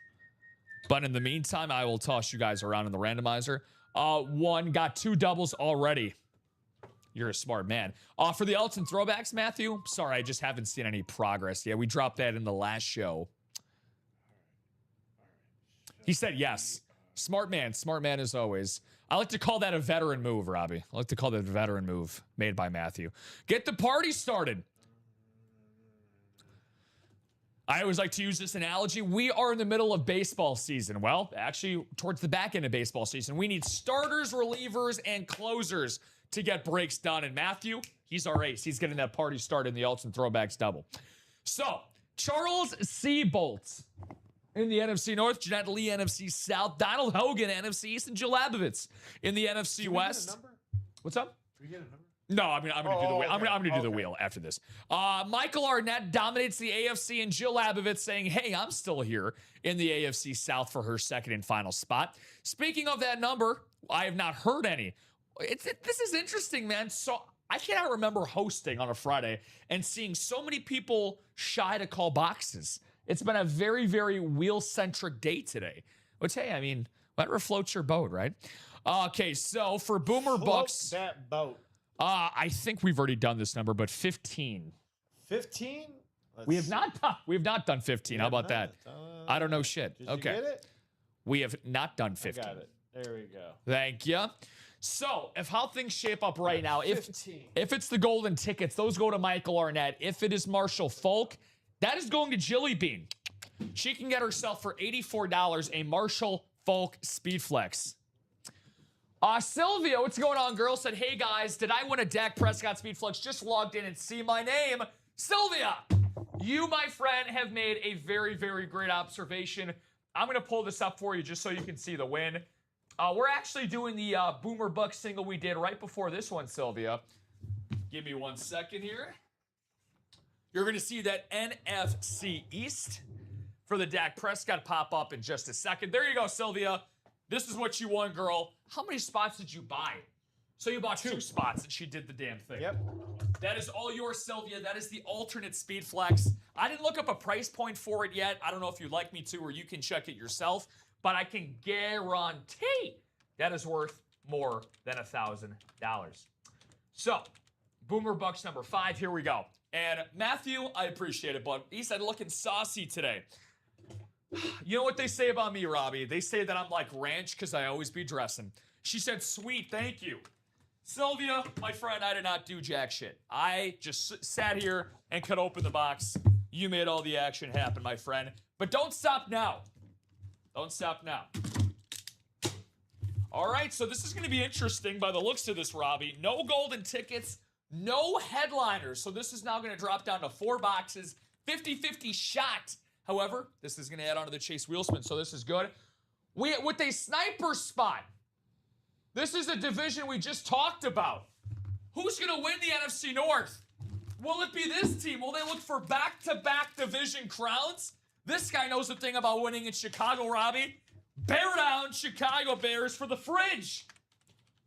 But in the meantime, I will toss you guys around in the randomizer. One got 2 doubles already. You're a smart man. For the Alts and Throwbacks, Matthew, sorry, I just haven't seen any progress yet. We dropped that in the last show. He said yes. Smart man as always. I like to call that a veteran move, Robbie. I like to call that a veteran move made by Matthew. Get the party started. I always like to use this analogy. We are in the middle of baseball season. Well, actually, towards the back end of baseball season. We need starters, relievers, and closers to get breaks done. And Matthew, he's our ace. He's getting that party started in the Alts and Throwbacks double. So, Charles Seabolt in the NFC North, Jeanette Lee, NFC South, Donald Hogan, NFC East, and Jill Labovitz in the NFC West. What's up? Do we get a number? No, I'm gonna do the wheel. I'm gonna do the wheel after this. Michael Arnett dominates the AFC, and Jill Labovitz saying, "Hey, I'm still here in the AFC South for her second and final spot." Speaking of that number, I have not heard any. This is interesting, man. So I cannot remember hosting on a Friday and seeing so many people shy to call boxes. It's been a very, very wheel-centric day today. Which, hey, I mean, whatever floats your boat, right? Okay, so for Boomer Bucks, that boat. I think we've already done this number, but 15. 15? We have not done 15. How about that? I don't know shit. Did Okay. you get it? We have not done 15. I got it. There we go. Thank you. So, if how things shape up right now, if 15. it's the golden tickets, those go to Michael Arnett. If it is Marshall Folk, that is going to Jilly Bean. She can get herself for $84 a Marshall Folk Speed Flex. Sylvia, what's going on, girl? Said, hey guys, did I win a Dak Prescott Speed Flex? Just logged in and see my name. Sylvia, you, my friend, have made a very, very great observation. I'm going to pull this up for you just so you can see the win. We're actually doing the Boomer Bucks single we did right before this one, Sylvia. Give me 1 second here. You're going to see that NFC East for the Dak Prescott pop up in just a second. There you go, Sylvia. This is what you won, girl. How many spots did you buy? So you bought 2 spots, and she did the damn thing. Yep. That is all yours, Sylvia. That is the alternate Speed Flex. I didn't look up a price point for it yet. I don't know if you'd like me to, or you can check it yourself. But I can guarantee that is worth more than $1,000. So, Boomer Bucks number 5. Here we go. And Matthew, I appreciate it, but he said looking saucy today. You know what they say about me, Robbie? They say that I'm like ranch because I always be dressing. She said, sweet, thank you. Sylvia, my friend, I did not do jack shit. I just sat here and cut open the box. You made all the action happen, my friend. But don't stop now. Don't stop now. All right, so this is going to be interesting by the looks of this, Robbie. No golden tickets, no headliners. So this is now going to drop down to 4 boxes, 50-50 shot. However, this is going to add on to the Chase Wheelspin, so this is good. With a sniper spot, this is a division we just talked about. Who's going to win the NFC North? Will it be this team? Will they look for back-to-back division crowns? This guy knows a thing about winning in Chicago, Robbie. Bear down, Chicago Bears for the fridge.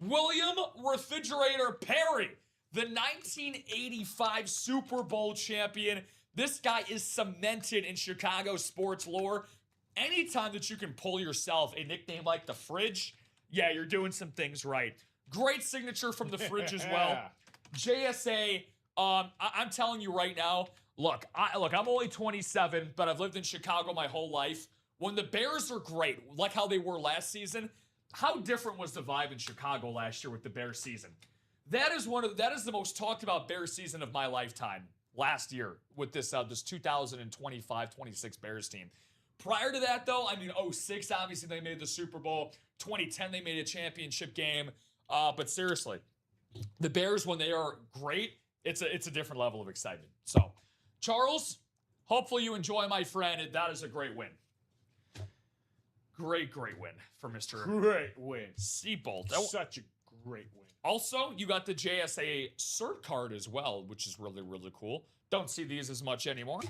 William Refrigerator Perry, the 1985 Super Bowl champion. This guy is cemented in Chicago sports lore. Anytime that you can pull yourself a nickname like the fridge, yeah, you're doing some things right. Great signature from the fridge as well. JSA, I'm telling you right now, Look, I'm only 27, but I've lived in Chicago my whole life. When the Bears are great, like how they were last season, how different was the vibe in Chicago last year with the Bears season? That is the most talked about Bears season of my lifetime last year with this 2025-26 Bears team. Prior to that, though, I mean, 06, obviously they made the Super Bowl. 2010, they made a championship game. But seriously, the Bears, when they are great, it's a different level of excitement. So, Charles, hopefully you enjoy, my friend. That is a great win. Great win for Mr. Great win. Seabolt. Such a great win. Also, you got the JSA cert card as well, which is really, really cool. Don't see these as much anymore.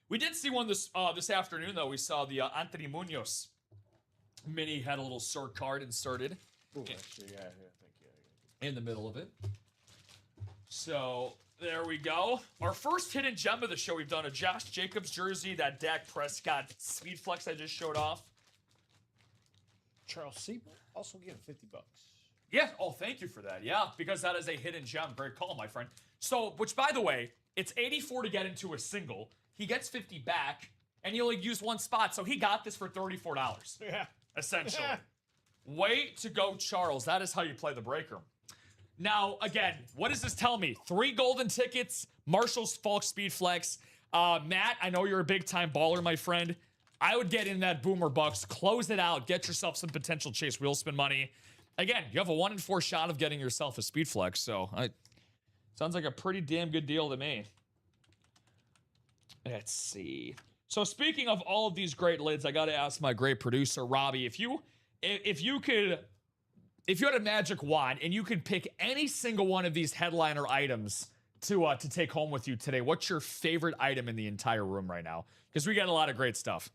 We did see one this afternoon, though. We saw the Anthony Munoz mini had a little cert card inserted. Ooh, actually, yeah, thank you. In the middle of it. So, there we go. Our first hidden gem of the show, we've done a Josh Jacobs jersey, that Dak Prescott speed flex I just showed off. Charles Siebel also getting $50. Yeah. Oh, thank you for that. Yeah, because that is a hidden gem. Great call, my friend. So, which, by the way, it's 84 to get into a single. He gets 50 back, and you only use one spot. So he got this for $34. Yeah. Essentially. Way to go, Charles. That is how you play the break room. Now, again, what does this tell me? 3 golden tickets, Marshall's Falk Speed Flex. Matt, I know you're a big-time baller, my friend. I would get in that Boomer Bucks, close it out, get yourself some potential Chase wheel spin money. Again, you have a 1 in 4 shot of getting yourself a Speed Flex, so sounds like a pretty damn good deal to me. Let's see. So speaking of all of these great lids, I got to ask my great producer, Robbie, if you had a magic wand and you could pick any single one of these headliner items to take home with you today, what's your favorite item in the entire room right now? Because we got a lot of great stuff.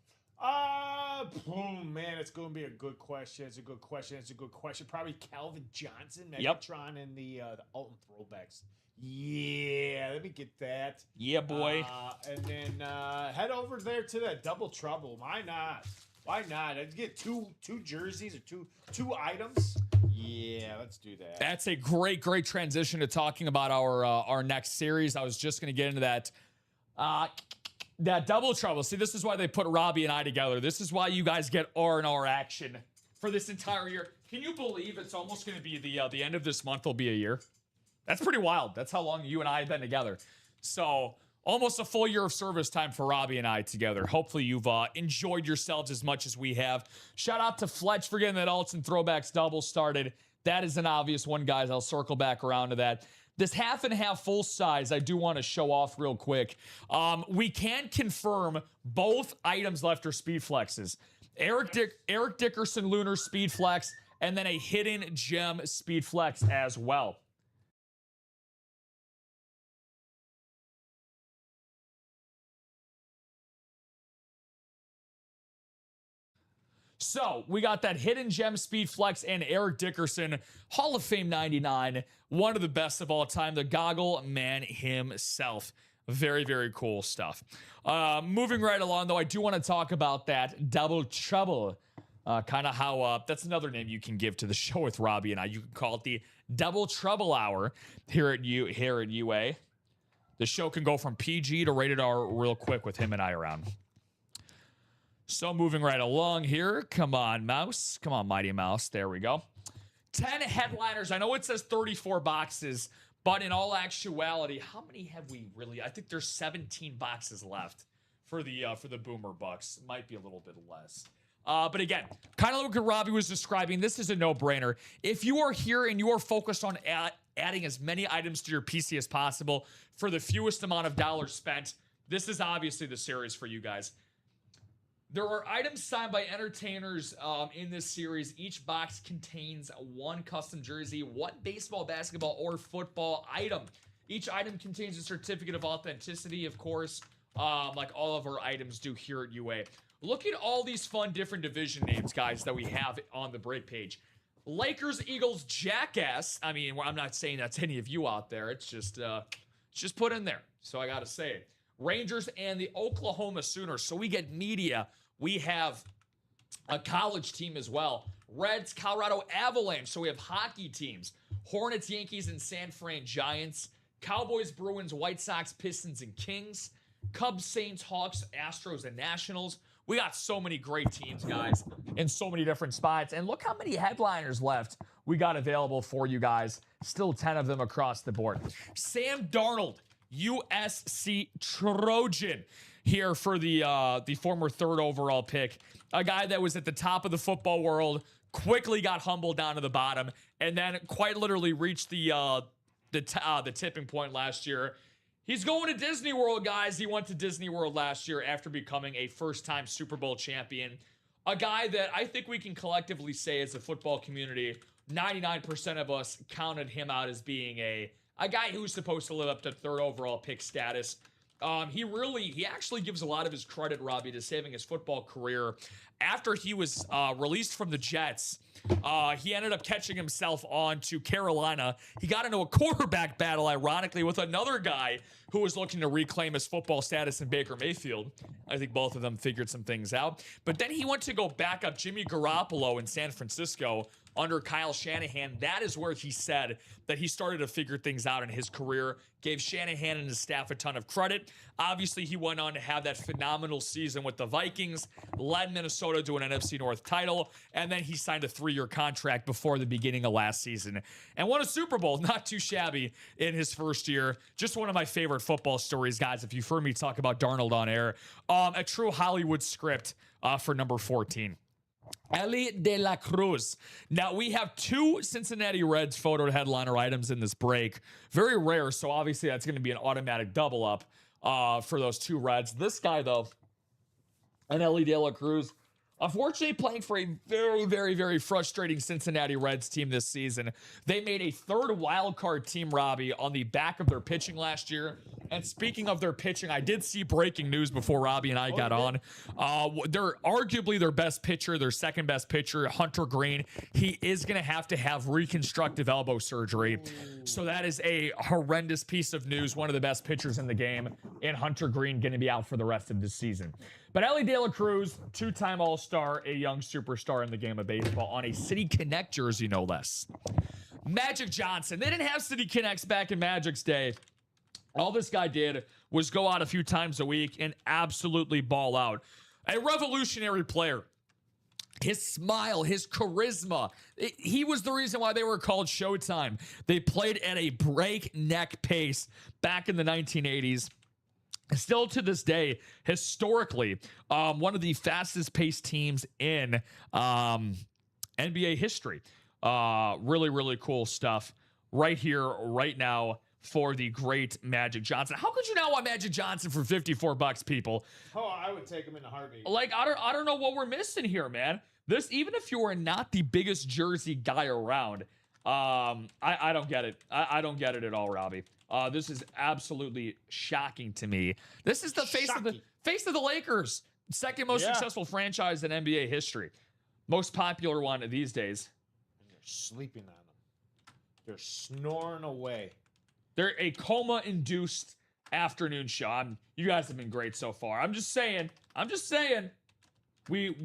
Man, it's going to be a good question. It's a good question. Probably Calvin Johnson, Yep. Megatron, and the Alton throwbacks. Yeah, let me get that. Yeah, boy. And then head over there to that Double Trouble. Why not? I'd get two jerseys or two items. Yeah, let's do that. That's a great transition to talking about our next series. I was just going to get into that. That Double Trouble. See, this is why they put Robbie and I together. This is why you guys get R&R action for this entire year. Can you believe it's almost going to be the end of this month will be a year? That's pretty wild. That's how long you and I have been together. So almost a full year of service time for Robbie and I together. Hopefully you've enjoyed yourselves as much as we have. Shout out to Fletch for getting that Alts and Throwbacks double started. That is an obvious one, guys. I'll circle back around to that. This half and half full size, I do want to show off real quick. We can confirm both items left are speed flexes. Eric Dickerson Lunar speed flex, and then a hidden gem speed flex as well. So we got that hidden gem speed flex and Eric Dickerson Hall of Fame 99, one of the best of all time, the goggle man himself. Very, very cool stuff. Moving right along, though, I do want to talk about that Double Trouble. Kind of how that's another name you can give to the show with Robbie and I. You can call it the Double Trouble Hour here at UA. The show can go from PG to rated R real quick with him and I around. So moving right along here. Come on, mouse. Come on, Mighty Mouse. There we go. 10 headliners. I know it says 34 boxes, but in all actuality, how many have we really? I think there's 17 boxes left for the Boomer Bucks. Might be a little bit less. But again, kind of like what Robbie was describing, this is a no-brainer. If you are here and you are focused on adding as many items to your PC as possible for the fewest amount of dollars spent, this is obviously the series for you guys. There are items signed by entertainers in this series. Each box contains one custom jersey, one baseball, basketball, or football item. Each item contains a certificate of authenticity, of course, like all of our items do here at UA. Look at all these fun different division names, guys, that we have on the break page. Lakers, Eagles, Jackass. I mean, I'm not saying that's any of you out there. It's just put in there. So I got to say it. Rangers and the Oklahoma Sooners. So we get media. We have a college team as well. Reds, Colorado Avalanche. So we have hockey teams. Hornets, Yankees, and San Fran Giants. Cowboys, Bruins, White Sox, Pistons, and Kings. Cubs, Saints, Hawks, Astros, and Nationals. We got so many great teams, guys, in so many different spots. And look how many headliners left we got available for you guys. Still 10 of them across the board. Sam Darnold, USC Trojan, here for the former 3rd overall pick. A guy that was at the top of the football world, quickly got humbled down to the bottom, and then quite literally reached the tipping point last year. He's going to Disney World, guys. He went to Disney World last year after becoming a first-time Super Bowl champion. A guy that I think we can collectively say as a football community 99% of us counted him out as being a guy who was supposed to live up to 3rd overall pick status. He actually gives a lot of his credit, Robbie, to saving his football career. After he was released from the Jets, he ended up catching himself on to Carolina. He got into a quarterback battle, ironically, with another guy who was looking to reclaim his football status in Baker Mayfield. I think both of them figured some things out. But then he went to go back up Jimmy Garoppolo in San Francisco under Kyle Shanahan. That is where he said that he started to figure things out in his career, gave Shanahan and his staff a ton of credit. Obviously, he went on to have that phenomenal season with the Vikings, led Minnesota to an NFC North title, and then he signed a 3-year contract before the beginning of last season and won a Super Bowl. Not too shabby in his first year. Just one of my favorite football stories, guys, if you've heard me talk about Darnold on air. A true Hollywood script for number 14. Ellie De La Cruz. Now, we have 2 Cincinnati Reds photo headliner items in this break. Very rare, so obviously that's going to be an automatic double up for those 2 Reds. This guy, though, and Ellie De La Cruz, unfortunately playing for a very, very, very frustrating Cincinnati Reds team this season. They made a 3rd wild card team, Robbie, on the back of their pitching last year. And speaking of their pitching, I did see breaking news before Robbie and I got on. They're arguably their best pitcher, their second best pitcher, Hunter Green. He is going to have reconstructive elbow surgery. So that is a horrendous piece of news. One of the best pitchers in the game, and Hunter Green going to be out for the rest of the season. But Ellie De La Cruz, 2-time All-Star, a young superstar in the game of baseball, on a City Connect jersey, no less. Magic Johnson. They didn't have City Connects back in Magic's day. All this guy did was go out a few times a week and absolutely ball out. A revolutionary player. His smile, his charisma, he was the reason why they were called Showtime. They played at a breakneck pace back in the 1980s. Still to this day, historically, one of the fastest paced teams in NBA history. Really, really cool stuff right here, right now, for the great Magic Johnson. How could you not want Magic Johnson for $54, people? Oh, I would take him in a heartbeat. Like, I don't know what we're missing here, man. This, even if you are not the biggest jersey guy around, I don't get it. I don't get it at all, Robbie. This is absolutely shocking to me. This is the face of the Lakers. Second most successful franchise in NBA history. Most popular one these days. And they're sleeping on them. They're snoring away. They're a coma-induced afternoon show. You guys have been great so far. I'm just saying. We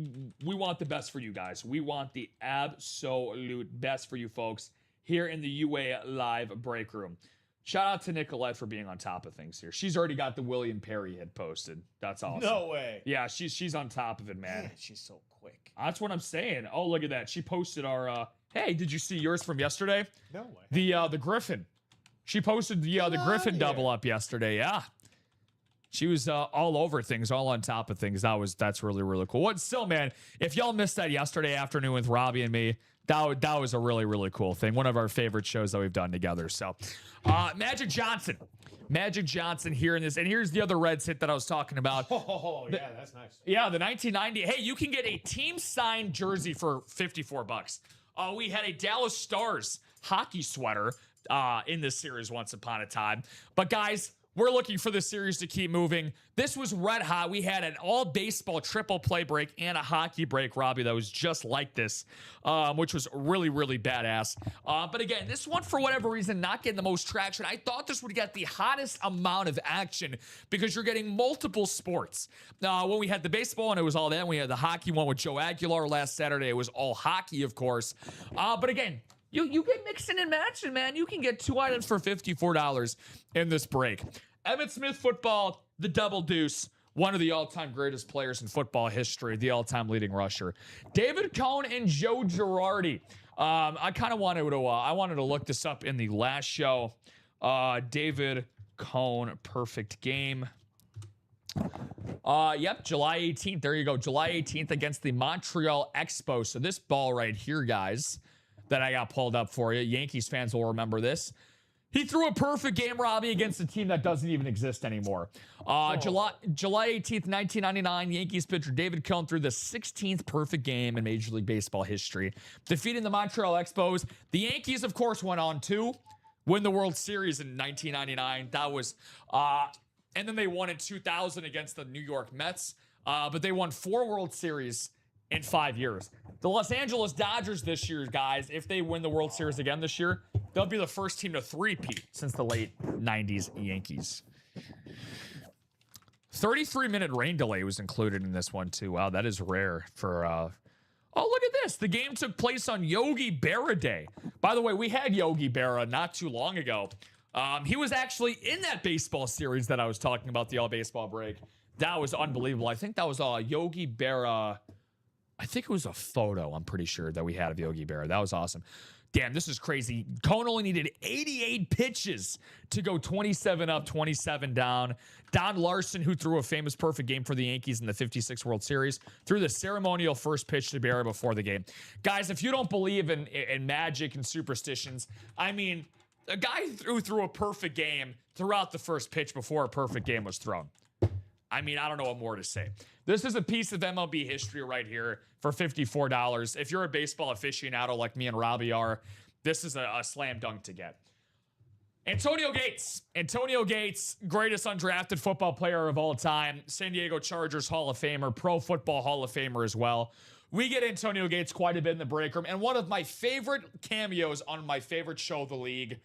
want the best for you guys. We want the absolute best for you folks here in the UA Live break room. Shout out to Nicolette for being on top of things here. She's already got the William Perry hit posted. That's awesome. No way. Yeah, she's on top of it, man. She's so quick. That's what I'm saying. Oh, look at that. She posted our hey, did you see yours from yesterday? No way. The Griffin. She posted the Griffin double up yesterday. Yeah. She was all over things, all on top of things. That's really, really cool. What still, man, if y'all missed that yesterday afternoon with Robbie and me, that was a really, really cool thing. One of our favorite shows that we've done together. So, Magic Johnson here in this. And here's the other Reds hit that I was talking about. Oh, yeah, that's nice. Yeah, the 1990. Hey, you can get a team signed jersey for $54. We had a Dallas Stars hockey sweater in this series once upon a time. But guys, we're looking for this series to keep moving. This was red hot. We had an all baseball triple play break and a hockey break, Robbie, that was just like this, which was really, really badass. But again, this one, for whatever reason, not getting the most traction. I thought this would get the hottest amount of action because you're getting multiple sports. When we had the baseball and it was all that, we had the hockey one with Joe Aguilar last Saturday. It was all hockey, of course. But again, you get mixing and matching, man. You can get 2 items for $54 in this break. Emmitt Smith football, the double deuce, one of the all-time greatest players in football history, the all-time leading rusher. David Cone and Joe Girardi. I kind of wanted to look this up in the last show. David Cone, perfect game. Yep, July 18th. There you go. July 18th against the Montreal Expos. So this ball right here, guys, that I got pulled up for you. Yankees fans will remember this. He threw a perfect game, Robbie, against a team that doesn't even exist anymore. July 18th, 1999, Yankees pitcher David Cone threw the 16th perfect game in Major League Baseball history, defeating the Montreal Expos. The Yankees, of course, went on to win the World Series in 1999. That was, and then they won in 2000 against the New York Mets. But they won 4 World Series in 5 years. The Los Angeles Dodgers this year, guys, if they win the World Series again this year, they'll be the first team to three-peat since the late 90s Yankees. 33-minute rain delay was included in this one, too. Wow, that is rare for... Oh, look at this. The game took place on Yogi Berra Day. By the way, we had Yogi Berra not too long ago. He was actually in that baseball series that I was talking about, the All Baseball Break. That was unbelievable. I think that was Yogi Berra. I think it was a photo, I'm pretty sure, that we had of Yogi Berra. That was awesome. Damn, this is crazy. Cone only needed 88 pitches to go 27 up, 27 down. Don Larson, who threw a famous perfect game for the Yankees in the 56 World Series, threw the ceremonial first pitch to Berra before the game. Guys, if you don't believe in magic and superstitions, I mean, a guy who threw a perfect game throughout the first pitch before a perfect game was thrown. I mean, I don't know what more to say. This is a piece of MLB history right here for $54. If you're a baseball aficionado like me and Robbie are, this is a slam dunk to get. Antonio Gates. Antonio Gates, greatest undrafted football player of all time. San Diego Chargers Hall of Famer, Pro Football Hall of Famer as well. We get Antonio Gates quite a bit in the break room. And one of my favorite cameos on my favorite show, The League,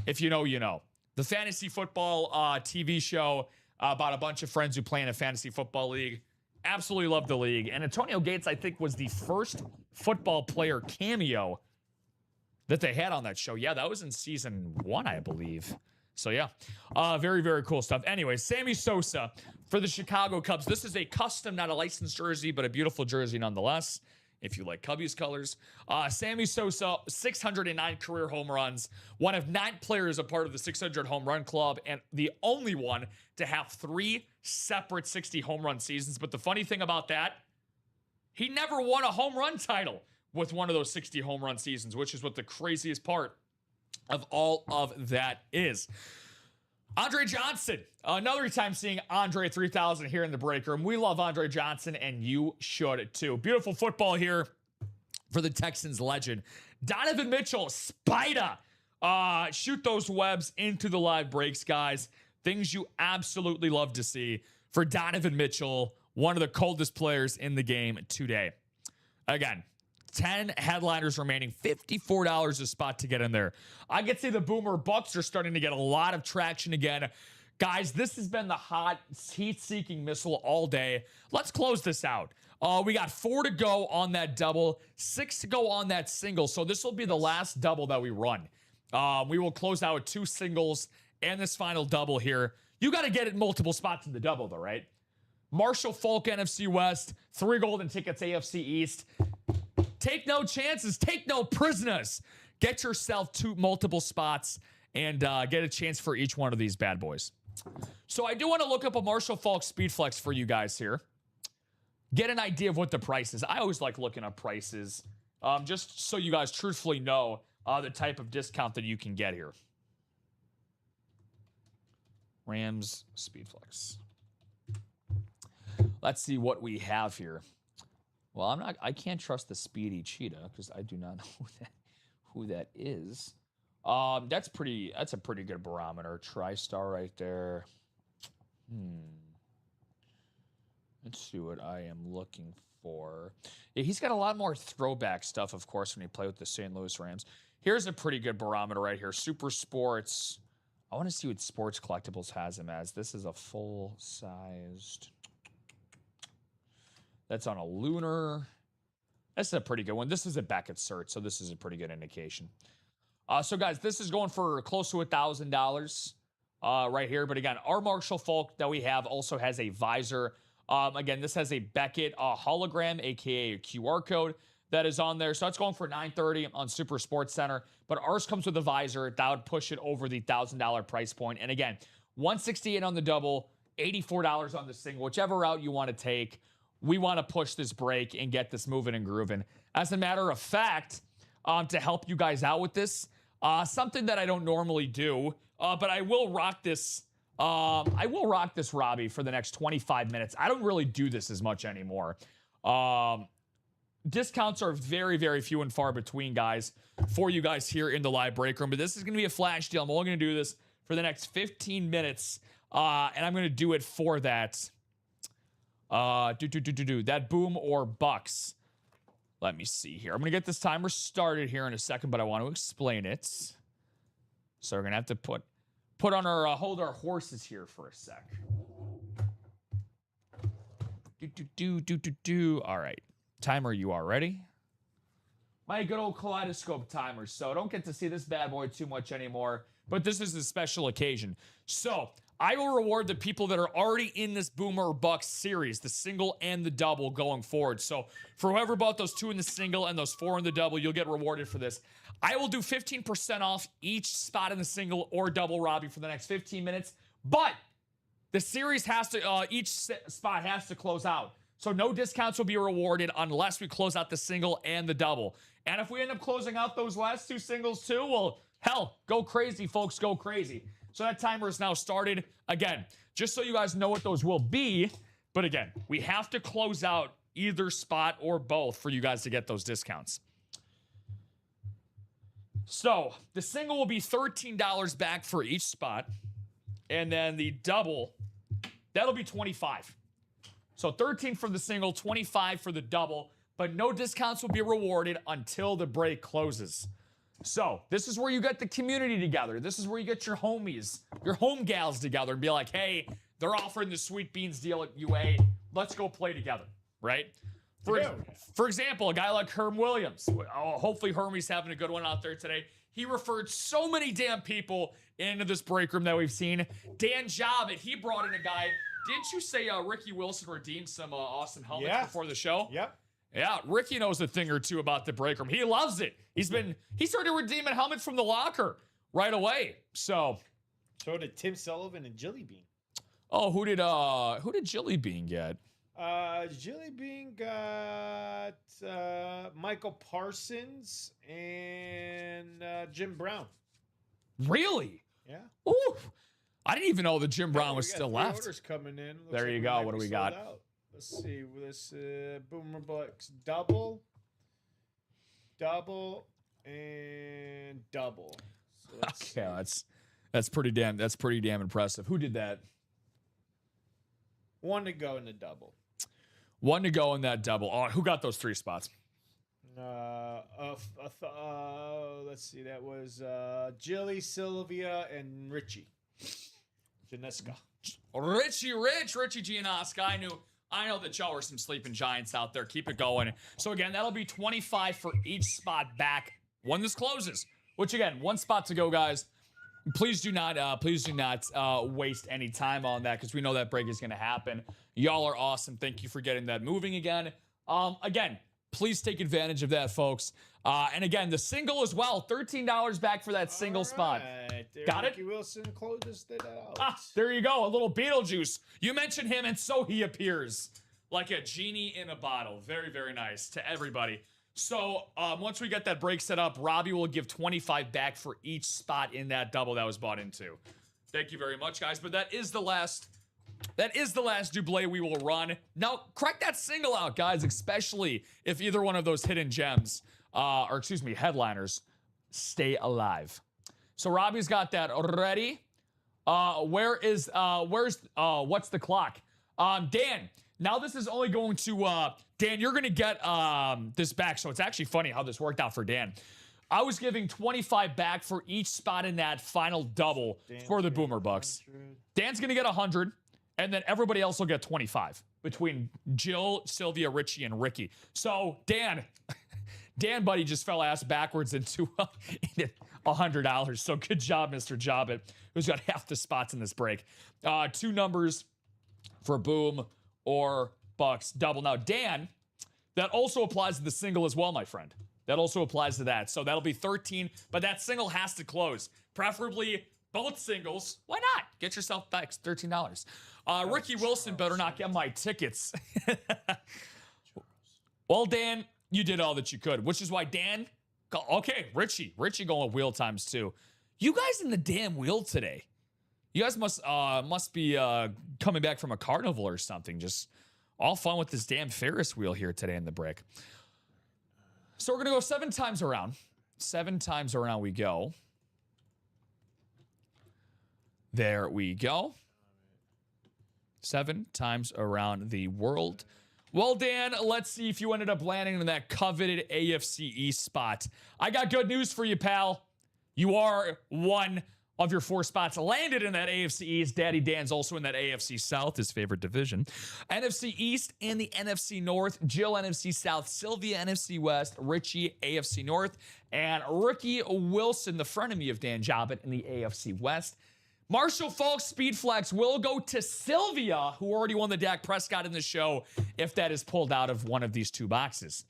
if you know, you know. The fantasy football TV show about a bunch of friends who play in a fantasy football league. Absolutely love The League. And Antonio Gates, I think, was the first football player cameo that they had on that show. Yeah, that was in season 1, I believe. So, yeah, very, very cool stuff. Anyway, Sammy Sosa for the Chicago Cubs. This is a custom, not a licensed jersey, but a beautiful jersey nonetheless, if you like Cubbies colors. Sammy Sosa, 609 career home runs, one of 9 players a part of the 600 home run club, and the only one to have 3 separate 60 home run seasons. But the funny thing about that, he never won a home run title with one of those 60 home run seasons, which is what the craziest part of all of that is. Andre Johnson, another time seeing Andre 3000 here in the break room. We love Andre Johnson, and you should too. Beautiful football here for the Texans legend. Donovan Mitchell, Spider. Shoot those webs into the live breaks, guys. Things you absolutely love to see for Donovan Mitchell, one of the coldest players in the game today. Again, 10 headliners remaining, $54 a spot to get in there. I could say the Boomer Bucks are starting to get a lot of traction again. Guys, this has been the hot heat-seeking missile all day. Let's close this out. We got 4 to go on that double, 6 to go on that single. So this will be the last double that we run. We will close out with 2 singles and this final double here. You got to get it multiple spots in the double, though, right? Marshall Falk, NFC West, 3 golden tickets, AFC East. Take no chances. Take no prisoners. Get yourself 2 multiple spots and get a chance for each one of these bad boys. So I do want to look up a Marshall Falk Speed Flex for you guys here. Get an idea of what the price is. I always like looking up prices just so you guys truthfully know the type of discount that you can get here. Rams Speed Flex. Let's see what we have here. Well, I can't trust the Speedy Cheetah because I do not know who that is. That's a pretty good barometer. TriStar right there. Let's see what I am looking for. Yeah, he's got a lot more throwback stuff, of course, when he played with the St. Louis Rams. Here's a pretty good barometer right here. Super Sports. I want to see what Sports Collectibles has him as. This is a full-sized. That's on a lunar. That's a pretty good one. This is a Beckett cert, so this is a pretty good indication. So, guys, this is going for close to $1,000 right here. But, again, our Marshall Falk that we have also has a visor. Again, this has a Beckett hologram, a.k.a. a QR code that is on there. So that's going for $930 on Super Sports Center. But ours comes with a visor. That would push it over the $1,000 price point. And, again, $168 on the double, $84 on the single, whichever route you want to take. We want to push this break and get this moving and grooving. As a matter of fact, to help you guys out with this, Something that I don't normally do, but I will rock this. I will rock this, Robbie, for the next 25 minutes. I don't really do this as much anymore. Discounts are very, very few and far between, guys, for you guys here in the live break room. But this is going to be a flash deal. I'm only going to do this for the next 15 minutes, and I'm going to do it for that. That boom or bucks. Let me see here. I'm going to get this timer started here in a second, but I want to explain it. So we're going to have to put on our, hold our horses here for a sec. All right. Timer, you are ready? My good old kaleidoscope timer. So don't get to see this bad boy too much anymore, but this is a special occasion. So I will reward the people that are already in this Boomer or Bucks series, the single and the double going forward. So for whoever bought those 2 in the single and those 4 in the double, you'll get rewarded for this. I will do 15% off each spot in the single or double, Robbie, for the next 15 minutes. But the series has to, each spot has to close out. So no discounts will be rewarded unless we close out the single and the double. And if we end up closing out those last 2 singles too, well, hell, go crazy, folks, go crazy. So that timer is now started. Again, just so you guys know what those will be. But again, we have to close out either spot or both for you guys to get those discounts. So the single will be $13 back for each spot. And then the double, that'll be $25. So 13 for the single, 25 for the double, but no discounts will be rewarded until the break closes. So this is where you get the community together. This is where you get your homies, your home gals together and be like, hey, they're offering the Sweet Beans deal at UA. Let's go play together, right? For example, a guy like Herm Williams. Hopefully Hermie's having a good one out there today. He referred so many damn people into this break room that we've seen. Dan Jobbett, he brought in a guy. Didn't you say Ricky Wilson redeemed some awesome helmets before the show? Yep. Yeah, Ricky knows a thing or two about the break room. He loves it. He started redeeming helmets from the locker right away. So did Tim Sullivan and Jilly Bean. Oh, who did Jilly Bean get? Jilly Bean got Michael Parsons and Jim Brown. Really? Yeah. Ooh. I didn't even know that Jim Brown was still left. Orders coming in. Looks there you go. What do we got? Out. Let's see. This Boomer Bucks double, and double. So okay, that's pretty damn impressive. Who did that? 1 to go in the double. 1 to go in that double. Oh, who got those 3 spots? Let's see. That was Jilly, Sylvia, and Richie Giannesca. Richie Giannesca. I know that y'all are some sleeping giants out there. Keep it going. So again, that'll be 25 for each spot back when this closes. Which again, 1 spot to go, guys. Please do not waste any time on that because we know that break is going to happen. Y'all are awesome. Thank you for getting that moving again. Again, please take advantage of that, folks. And again, the single as well. $13 back for that single spot. Got it? Ricky Wilson closes it out. There you go. A little Beetlejuice. You mentioned him, and so he appears like a genie in a bottle. Very, very nice to everybody. So once we get that break set up, Robbie will give 25 back for each spot in that double that was bought into. Thank you very much, guys. But that is the last double we will run. Now, crack that single out, guys, especially if either one of those hidden gems, headliners, stay alive. So Robbie's got that ready. Where's what's the clock? Dan, now this is only going to, Dan, you're going to get this back. So it's actually funny how this worked out for Dan. I was giving 25 back for each spot in that final double for the Boomer Bucks. Dan's going to get 100, and then everybody else will get 25 between Jill, Sylvia, Richie, and Ricky. So Dan, buddy, just fell ass backwards into $100. So good job, Mr. Jobbett, who's got half the spots in this break. 2 numbers for Boom or Bucks double. Now, Dan, that also applies to the single as well, my friend. That also applies to that. So that'll be 13, but that single has to close. Preferably both singles. Why not? Get yourself back $13. Ricky Wilson better not get my tickets. Well, Dan, you did all that you could, which is why, Dan, Okay, Richie going wheel times 2. You guys in the damn wheel today. You guys must be coming back from a carnival or something. Just all fun with this damn Ferris wheel here today in the break. So we're going to go 7 times around. 7 times around we go. There we go. 7 times around the world. Well, Dan, let's see if you ended up landing in that coveted AFC East spot. I got good news for you, pal. You are one of your 4 spots landed in that AFC East. Daddy Dan's also in that AFC South, his favorite division. NFC East and the NFC North. Jill, NFC South. Sylvia, NFC West. Richie, AFC North. And Ricky Wilson, the frenemy of Dan Jobbett, in the AFC West. Marshall Falk Speed Flex will go to Sylvia, who already won the Dak Prescott in the show, if that is pulled out of one of these 2 boxes.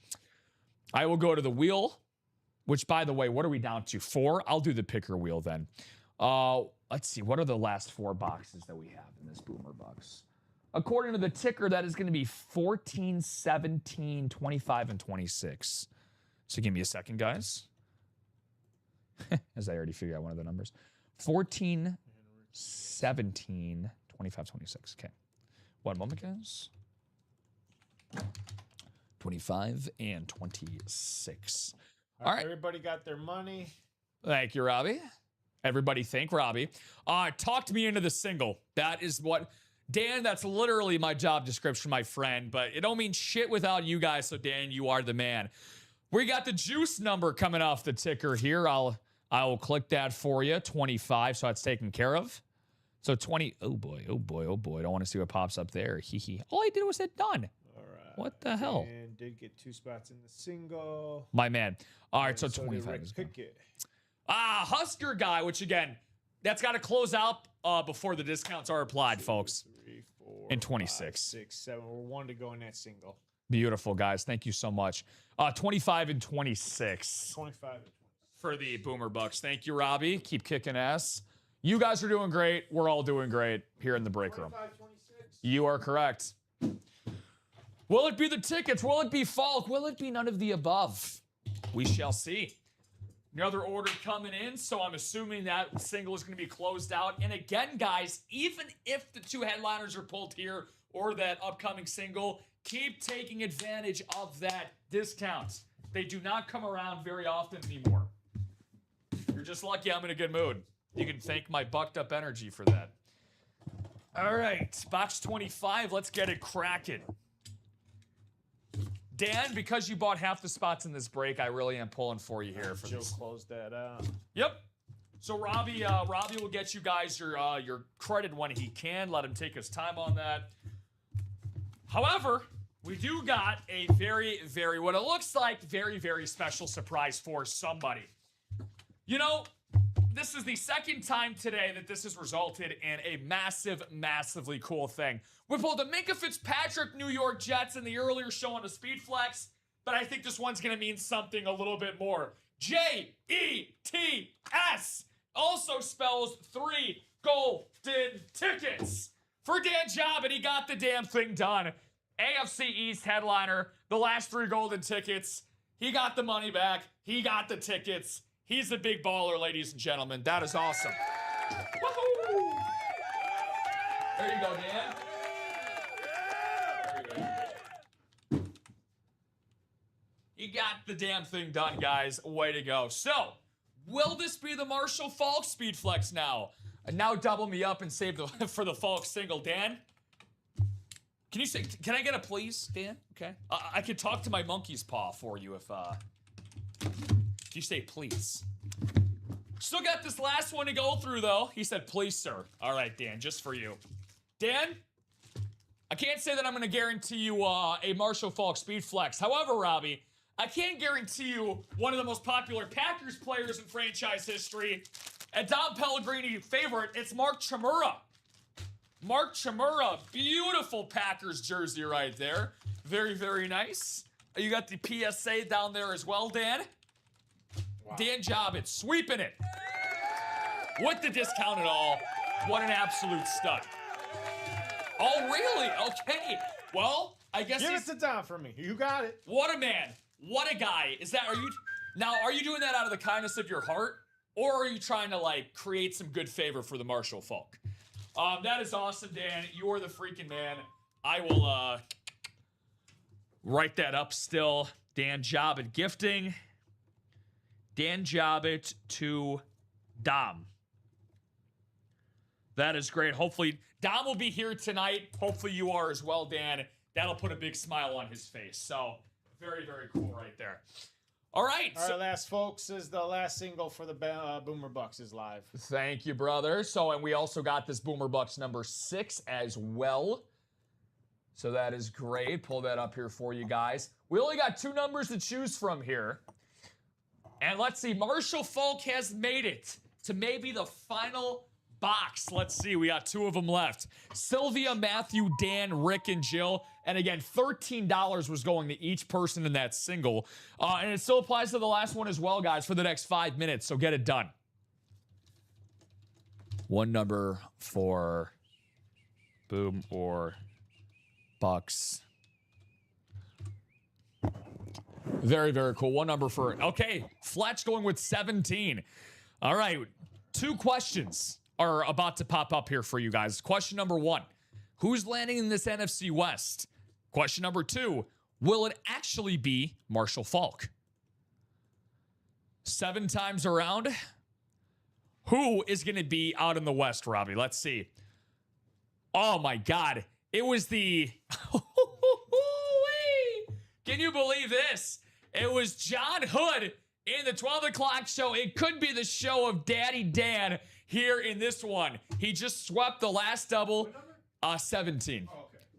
I will go to the wheel, which, by the way, what are we down to? 4? I'll do the picker wheel then. Let's see. What are the last 4 boxes that we have in this Boomer box? According to the ticker, that is going to be 14, 17, 25, and 26. So give me a second, guys. As I already figured out one of the numbers. 14, 17, 25, 26. Okay. One moment, guys. 25 and 26. All right. Everybody got their money. Thank you, Robbie. Everybody thank Robbie. Talked me into the single. That is what... Dan, that's literally my job description, my friend. But it don't mean shit without you guys, so Dan, you are the man. We got the juice number coming off the ticker here. I will click that for you. 25, so that's taken care of. So 20... Oh, boy. Oh, boy. Oh, boy. I don't want to see what pops up there. Hee hee. All I did was hit done. All right. What the hell? And did get 2 spots in the single. My man. All right, so did 25 Rick is good. Pickett. Husker guy, which again, that's got to close out before the discounts are applied, folks. 3, 4, And 26. 5, 6, 7. We're 1 to go in that single. Beautiful, guys. Thank you so much. 25 and 26 25 and 20. for the Boomer Bucks. Thank you, Robbie. Keep kicking ass. You guys are doing great. We're all doing great here in the break room. 25, 26. You are correct. Will it be the tickets? Will it be Falk? Will it be none of the above? We shall see. Another order coming in, so I'm assuming that single is going to be closed out. And again, guys, even if the 2 headliners are pulled here or that upcoming single, keep taking advantage of that discount. They do not come around very often anymore. You're just lucky I'm in a good mood. You can thank my bucked up energy for that. All right, box 25, let's get it cracking. Dan, because you bought half the spots in this break, I really am pulling for you here for Joe this. closed that out. Yep. So Robbie will get you guys your credit when he can. Let him take his time on that. However, we do got a very, very, what it looks like, very, very special surprise for somebody. You know, this is the second time today that this has resulted in a massive, massively cool thing. We pulled the Minka Fitzpatrick New York Jets in the earlier show on the Speed Flex, but I think this one's going to mean something a little bit more. Jets also spells 3 golden tickets for Dan Job, and he got the damn thing done. AFC East headliner, the last 3 golden tickets. He got the money back. He got the tickets. He's a big baller, ladies and gentlemen. That is awesome. Woohoo! There you go, Dan. You got the damn thing done, guys. Way to go. So, will this be the Marshall Falk Speed Flex now? Now double me up and save for the Falk single. Dan? Can I get a please, Dan? Okay. I could talk to my monkey's paw for you if you say please. Still got this last one to go through, though. He said, please, sir. All right, Dan, just for you. Dan, I can't say that I'm going to guarantee you a Marshall Falk Speed Flex. However, Robbie, I can guarantee you one of the most popular Packers players in franchise history, a Dom Pellegrini favorite, it's Mark Chmura. Mark Chmura, beautiful Packers jersey right there. Very, very nice. You got the PSA down there as well, Dan. Wow. Dan Jobbett, sweeping it. With the discount and all, what an absolute stud. Oh, really? Okay. Well, I guess Give it to Dom for me. You got it. What a man. What a guy. Are you Now, are you doing that out of the kindness of your heart, or are you trying to, like, create some good favor for the Marshall folk? That is awesome, Dan. You are the freaking man. I will write that up still. Dan Jobbit gifting. Dan Jobbit to Dom. That is great. Hopefully, Dom will be here tonight. Hopefully you are as well, Dan. That'll put a big smile on his face. So, very, very cool right there. All right. Our last, folks, is the last single for the Boomer Bucks is live. Thank you, brother. So, and we also got this Boomer Bucks number 6 as well. So that is great. Pull that up here for you guys. We only got 2 numbers to choose from here. And let's see. Marshall Folk has made it to maybe the final box. Let's see. We got 2 of them left. Sylvia, Matthew, Dan, Rick, and Jill. And again, $13 was going to each person in that single. And it still applies to the last one as well, guys, for the next 5 minutes. So get it done. 1 number for Boom or Bucks. Very, very cool. 1 number for... Okay, Fletch going with 17. All right, 2 questions are about to pop up here for you guys. Question number 1, who's landing in this NFC West? Question number 2, will it actually be Marshall Faulk? 7 times around, who is going to be out in the West, Robbie? Let's see. Oh, my God. It was the... Can you believe this? It was John Hood in the 12 o'clock show. It could be the show of Daddy Dan here in this one. He just swept the last double, 17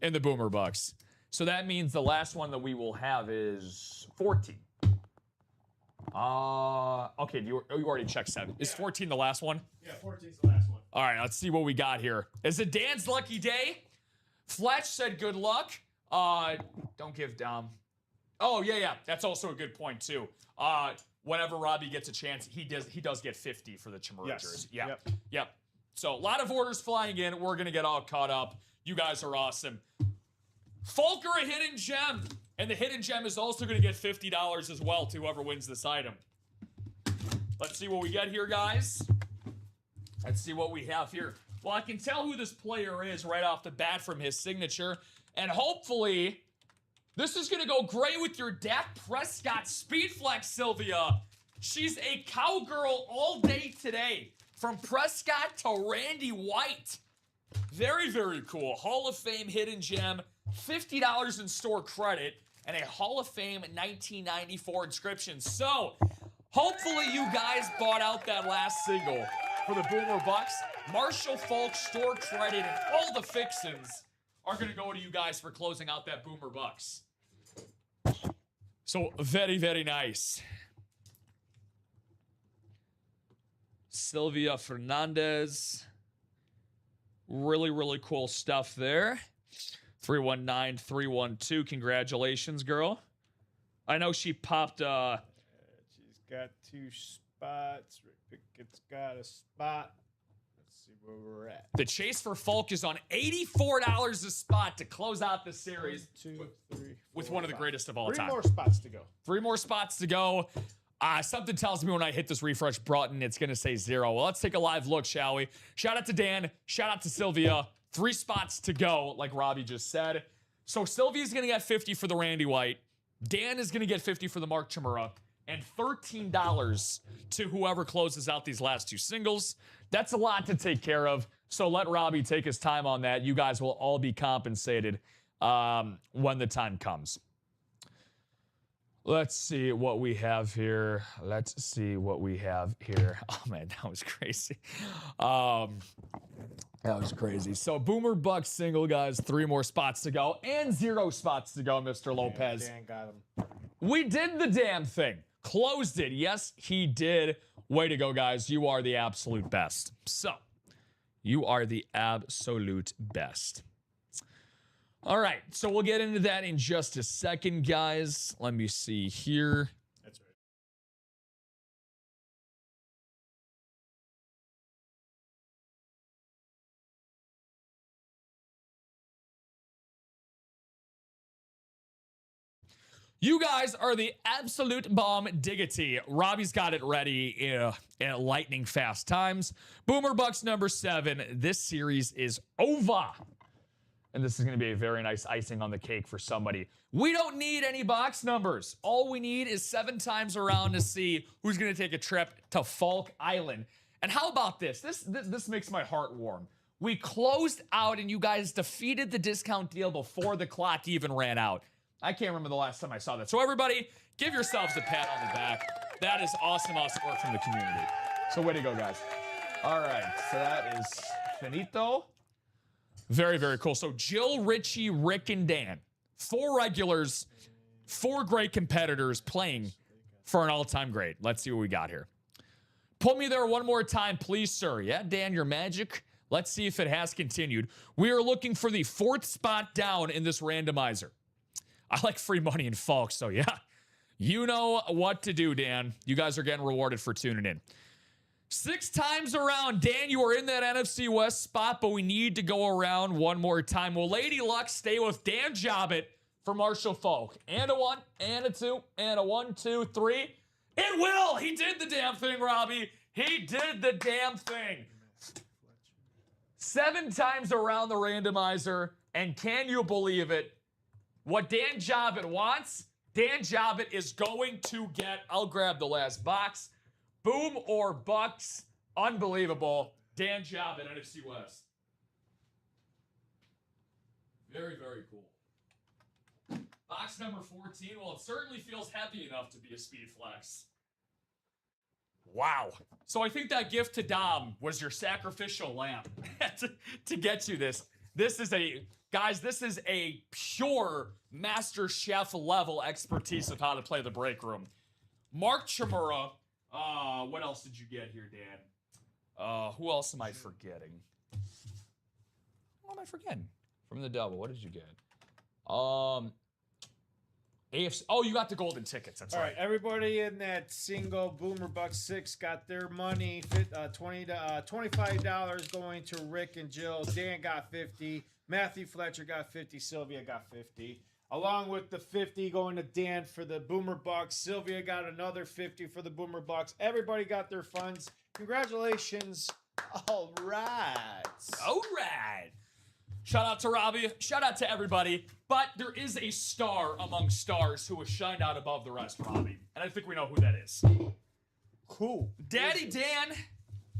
in the Boomer Bucks. So that means the last one that we will have is 14. Okay, you already checked 7. Is 14 the last one? Yeah, 14's the last one. All right, let's see what we got here. Is it Dan's lucky day? Fletch said good luck. Don't give Dom. Oh, yeah. That's also a good point, too. Whenever Robbie gets a chance, he does get 50 for the Chimera jersey. Yeah. Yep. So a lot of orders flying in. We're going to get all caught up. You guys are awesome. Falker, a hidden gem. And the hidden gem is also going to get $50 as well to whoever wins this item. Let's see what we get here, guys. Let's see what we have here. Well, I can tell who this player is right off the bat from his signature. And hopefully, this is going to go great with your Dak Prescott Speed Flex, Sylvia. She's a cowgirl all day today. From Prescott to Randy White. Very, very cool. Hall of Fame hidden gem. $50 in store credit. And a Hall of Fame 1994 inscription. So, hopefully you guys bought out that last single for the Boomer Bucks. Marshall Folk store credit and all the fixins are going to go to you guys for closing out that Boomer Bucks. So, very, very nice. Sylvia Fernandez. Really, really cool stuff there. 319312. Congratulations, girl. I know she popped... She's got 2 spots. Rick Pickett's got a spot. Let's see where we're at. The chase for Folk is on $84 a spot to close out the series. 1, 2, 3, 4, with one of the greatest of all 3 time. 3 more spots to go. 3 more spots to go. Something tells me when I hit this refresh button, it's going to say 0. Well, let's take a live look, shall we? Shout out to Dan. Shout out to Sylvia. 3 spots to go, like Robbie just said. So Sylvia's going to get 50 for the Randy White. Dan is going to get 50 for the Mark Chimura. And $13 to whoever closes out these last 2 singles. That's a lot to take care of. So let Robbie take his time on that. You guys will all be compensated when the time comes. Let's see what we have here. Oh, man, that was crazy. That was crazy. So Boomer Bucks single, guys. 3 more spots to go. And 0 spots to go, Mr. Lopez. Dan got him. We did the damn thing. Closed it. Yes, he did. Way to go, guys. You are the absolute best. So, you are the absolute best. All right, so we'll get into that in just a second, guys. Let me see here. That's right. You guys are the absolute bomb diggity. Robbie's got it ready at lightning fast times. Boomer Bucks number 7. This series is over. And this is going to be a very nice icing on the cake for somebody. We don't need any box numbers. All we need is 7 times around to see who's going to take a trip to Falk Island. And how about this? This makes my heart warm. We closed out and you guys defeated the discount deal before the clock even ran out. I can't remember the last time I saw that. So everybody, give yourselves a pat on the back. That is awesome work from the community. So way to go, guys. All right, so that is finito. Very, very cool. So Jill, Richie, Rick, and Dan. 4 regulars, 4 great competitors playing for an all-time great. Let's see what we got here. Pull me there one more time, please, sir. Yeah, Dan, your magic. Let's see if it has continued. We are looking for the 4th spot down in this randomizer. I like free money in Falk, so yeah. You know what to do, Dan. You guys are getting rewarded for tuning in. 6 times around. Dan, you are in that NFC West spot, but we need to go around one more time. Will Lady Luck stay with Dan Jobbit for Marshall Falk? And a 1, and a 2, and a 1, 2, 3. It will! He did the damn thing, Robbie. He did the damn thing. 7 times around the randomizer, and can you believe it? What Dan Jobbit wants, Dan Jobbit is going to get. I'll grab the last box. Boom or Bucks. Unbelievable. Dan Jobbit, NFC West. Very, very cool. Box number 14. Well, it certainly feels heavy enough to be a speed flex. Wow. So I think that gift to Dom was your sacrificial lamb to get you this. This is a pure Master Chef level expertise of how to play the break room. Mark Chimura. What else did you get here, Dan? Who else am I forgetting? What am I forgetting? From the double, what did you get? AFC. Oh, you got the golden tickets. That's right. All right, everybody in that single Boomer Buck 6 got their money. $25 going to Rick and Jill. Dan got 50. Matthew Fletcher got 50. Sylvia got 50. Along with the 50 going to Dan for the Boomer Bucks. Sylvia got another 50 for the Boomer Bucks. Everybody got their funds. Congratulations. All right. All right. Shout out to Robbie. Shout out to everybody. But there is a star among stars who has shined out above the rest, Robbie. And I think we know who that is. Cool. Daddy Dan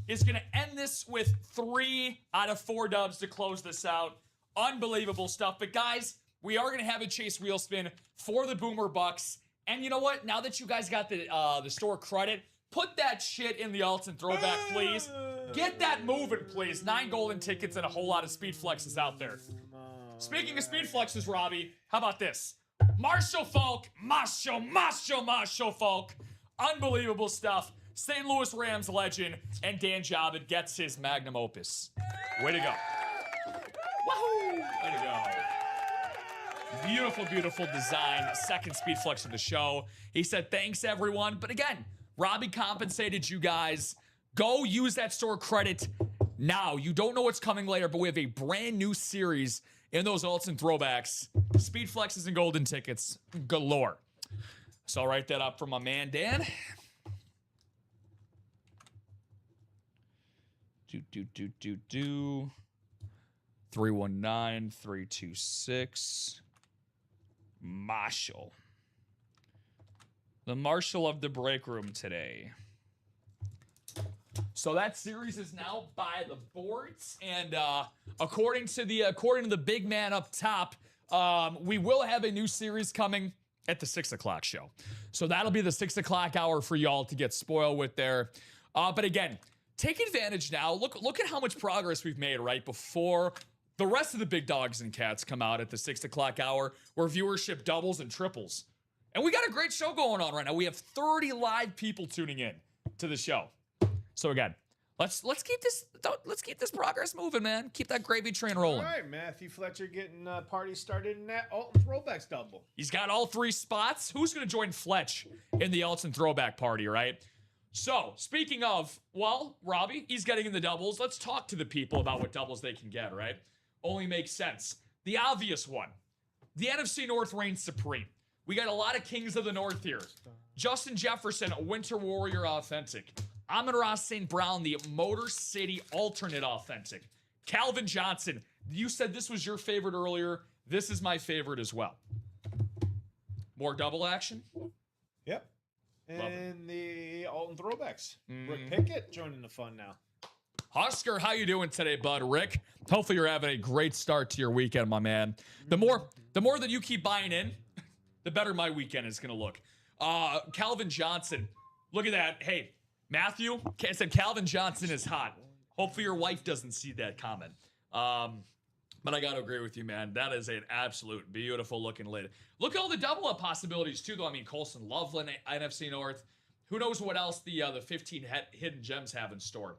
is going to end this with 3 out of 4 dubs to close this out. Unbelievable stuff. But guys, we are going to have a chase wheel spin for the Boomer Bucks. And you know what? Now that you guys got the store credit, put that shit in the alt and throwback, please. Get that moving, please. 9 golden tickets and a whole lot of speed flexes out there. Speaking of speed flexes, Robbie, how about this? Marshall Falk, Marshall Falk. Unbelievable stuff. St. Louis Rams legend, and Dan Jobbit gets his magnum opus. Way to go. Woohoo! Way to go. Beautiful, beautiful design. Second speed flex of the show. He said, thanks, everyone. But again, Robbie compensated you guys. Go use that store credit now. You don't know what's coming later, but we have a brand new series in those alts and throwbacks. Speed flexes and golden tickets galore. So I'll write that up for my man, Dan. 319326. Marshall. The Marshall of the break room today. So that series is now by the boards, and according to the big man up top, we will have a new series coming at the 6 o'clock show. So that'll be the 6 o'clock hour for y'all to get spoiled with there. But again, take advantage now. Look at how much progress we've made right before the rest of the big dogs and cats come out at the 6 o'clock hour, where viewership doubles and triples. And we got a great show going on right now. We have 30 live people tuning in to the show. So again, let's keep this progress moving, man. Keep that gravy train rolling. All right, Matthew Fletcher getting party started in that alt and throwbacks double. He's got all 3 spots. Who's going to join Fletch in the alts and throwback party, right? So, speaking of, well, Robbie, he's getting in the doubles. Let's talk to the people about what doubles they can get, right? Only makes sense. The obvious one. The NFC North reigns supreme. We got a lot of Kings of the North here. Justin Jefferson, Winter Warrior authentic. Amon-Ra St. Brown, the Motor City alternate authentic. Calvin Johnson, you said this was your favorite earlier. This is my favorite as well. More double action? Yep. And the Alton throwbacks. Rick Pickett joining the fun now. Husker, how you doing today, bud? Rick, hopefully you're having a great start to your weekend, my man. The more that you keep buying in, the better my weekend is going to look. Calvin Johnson, look at that. Hey, Matthew said Calvin Johnson is hot. Hopefully your wife doesn't see that comment. But I got to agree with you, man. That is an absolute beautiful looking lid. Look at all the double up possibilities, too, though. I mean, Colson Loveland, NFC North. Who knows what else the 15 hidden gems have in store.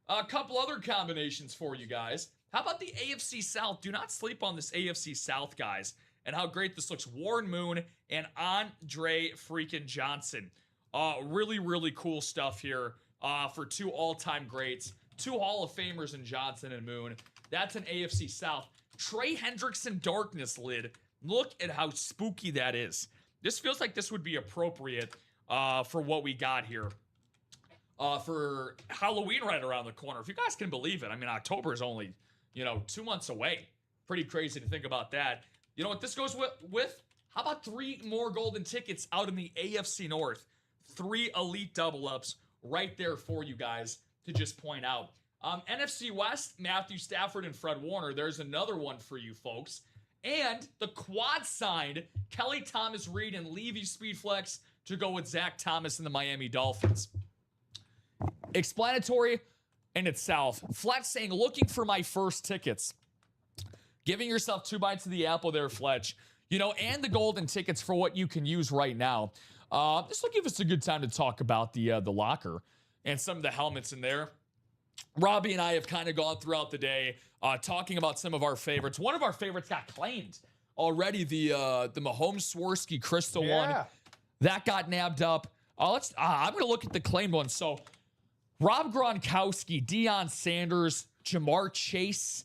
A couple other combinations for you guys. How about the AFC South? Do not sleep on this AFC South, guys, and how great this looks. Warren Moon and Andre freaking Johnson. Really, really cool stuff here for two all-time greats. Two Hall of Famers in Johnson and Moon. That's an AFC South. Trey Hendrickson Darkness lid. Look at how spooky that is. This feels like this would be appropriate for what we got here. For Halloween right around the corner. If you guys can believe it. I mean, October is only, 2 months away. Pretty crazy to think about that. You know what this goes with? How about 3 more golden tickets out in the AFC North? 3 elite double ups right there for you guys to just point out. NFC West, Matthew Stafford and Fred Warner. There's another one for you folks. And the quad signed Kelly Thomas Reed and Levy Speedflex to go with Zach Thomas and the Miami Dolphins. Explanatory in itself. Fletch saying, looking for my first tickets. Giving yourself 2 bites of the apple there, Fletch. And the golden tickets for what you can use right now. This will give us a good time to talk about the locker and some of the helmets in there. Robbie and I have kind of gone throughout the day talking about some of our favorites. One of our favorites got claimed already, the Mahomes Swarovski Crystal one. That got nabbed up. I'm going to look at the claimed ones. So, Rob Gronkowski, Deion Sanders, Jamar Chase.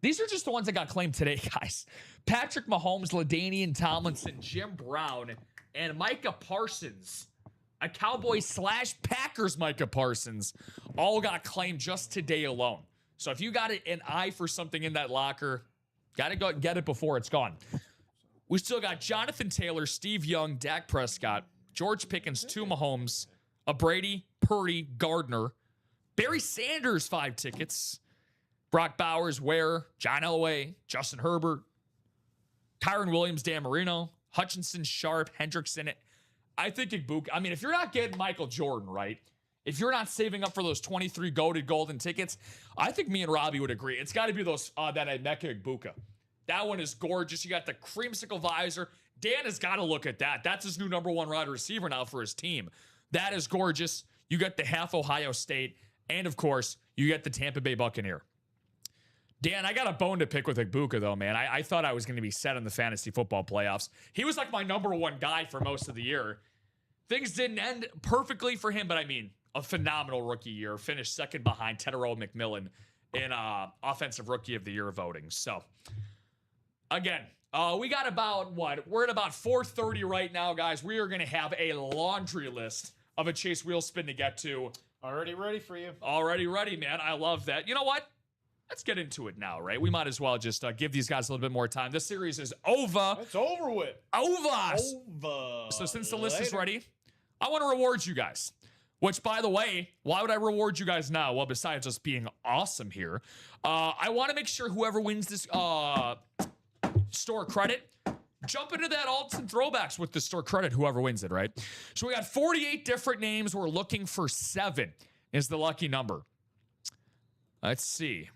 These are just the ones that got claimed today, guys. Patrick Mahomes, LaDainian Tomlinson, Jim Brown, and Micah Parsons. A Cowboys/Packers Micah Parsons all got claimed just today alone. So if you got an eye for something in that locker, got to go get it before it's gone. We still got Jonathan Taylor, Steve Young, Dak Prescott, George Pickens, 2 Mahomes, a Brady, Purdy, Gardner, Barry Sanders, 5 tickets, Brock Bowers, Ware, John Elway, Justin Herbert, Kyron Williams, Dan Marino, Hutchinson, Sharp, Hendrickson. I think Igbuka. I mean, if you're not getting Michael Jordan, right? If you're not saving up for those 23 goated golden tickets, I think me and Robbie would agree. It's got to be those that Emeka Igbuka. That one is gorgeous. You got the creamsicle visor. Dan has got to look at that. That's his new number 1 wide receiver now for his team. That is gorgeous. You got the half Ohio State, and of course, you get the Tampa Bay Buccaneer. Dan, I got a bone to pick with Igbuka, though, man. I thought I was going to be set in the fantasy football playoffs. He was like my number 1 guy for most of the year. Things didn't end perfectly for him, but I mean, a phenomenal rookie year. Finished second behind Tedero McMillan in Offensive Rookie of the Year voting. So, again, we got about, we're at about 4:30 right now, guys. We are going to have a laundry list of a Chase Wheel Spin to get to. Already ready for you. Already ready, man. I love that. You know what? Let's get into it now, right? We might as well just give these guys a little bit more time. This series is over. It's over with. Over. So since the list is ready, I want to reward you guys. Which, by the way, why would I reward you guys now? Well, besides just being awesome here, I want to make sure whoever wins this store credit, jump into that alts and throwbacks with the store credit, whoever wins it, right? So we got 48 different names. We're looking for 7 is the lucky number. Let's see.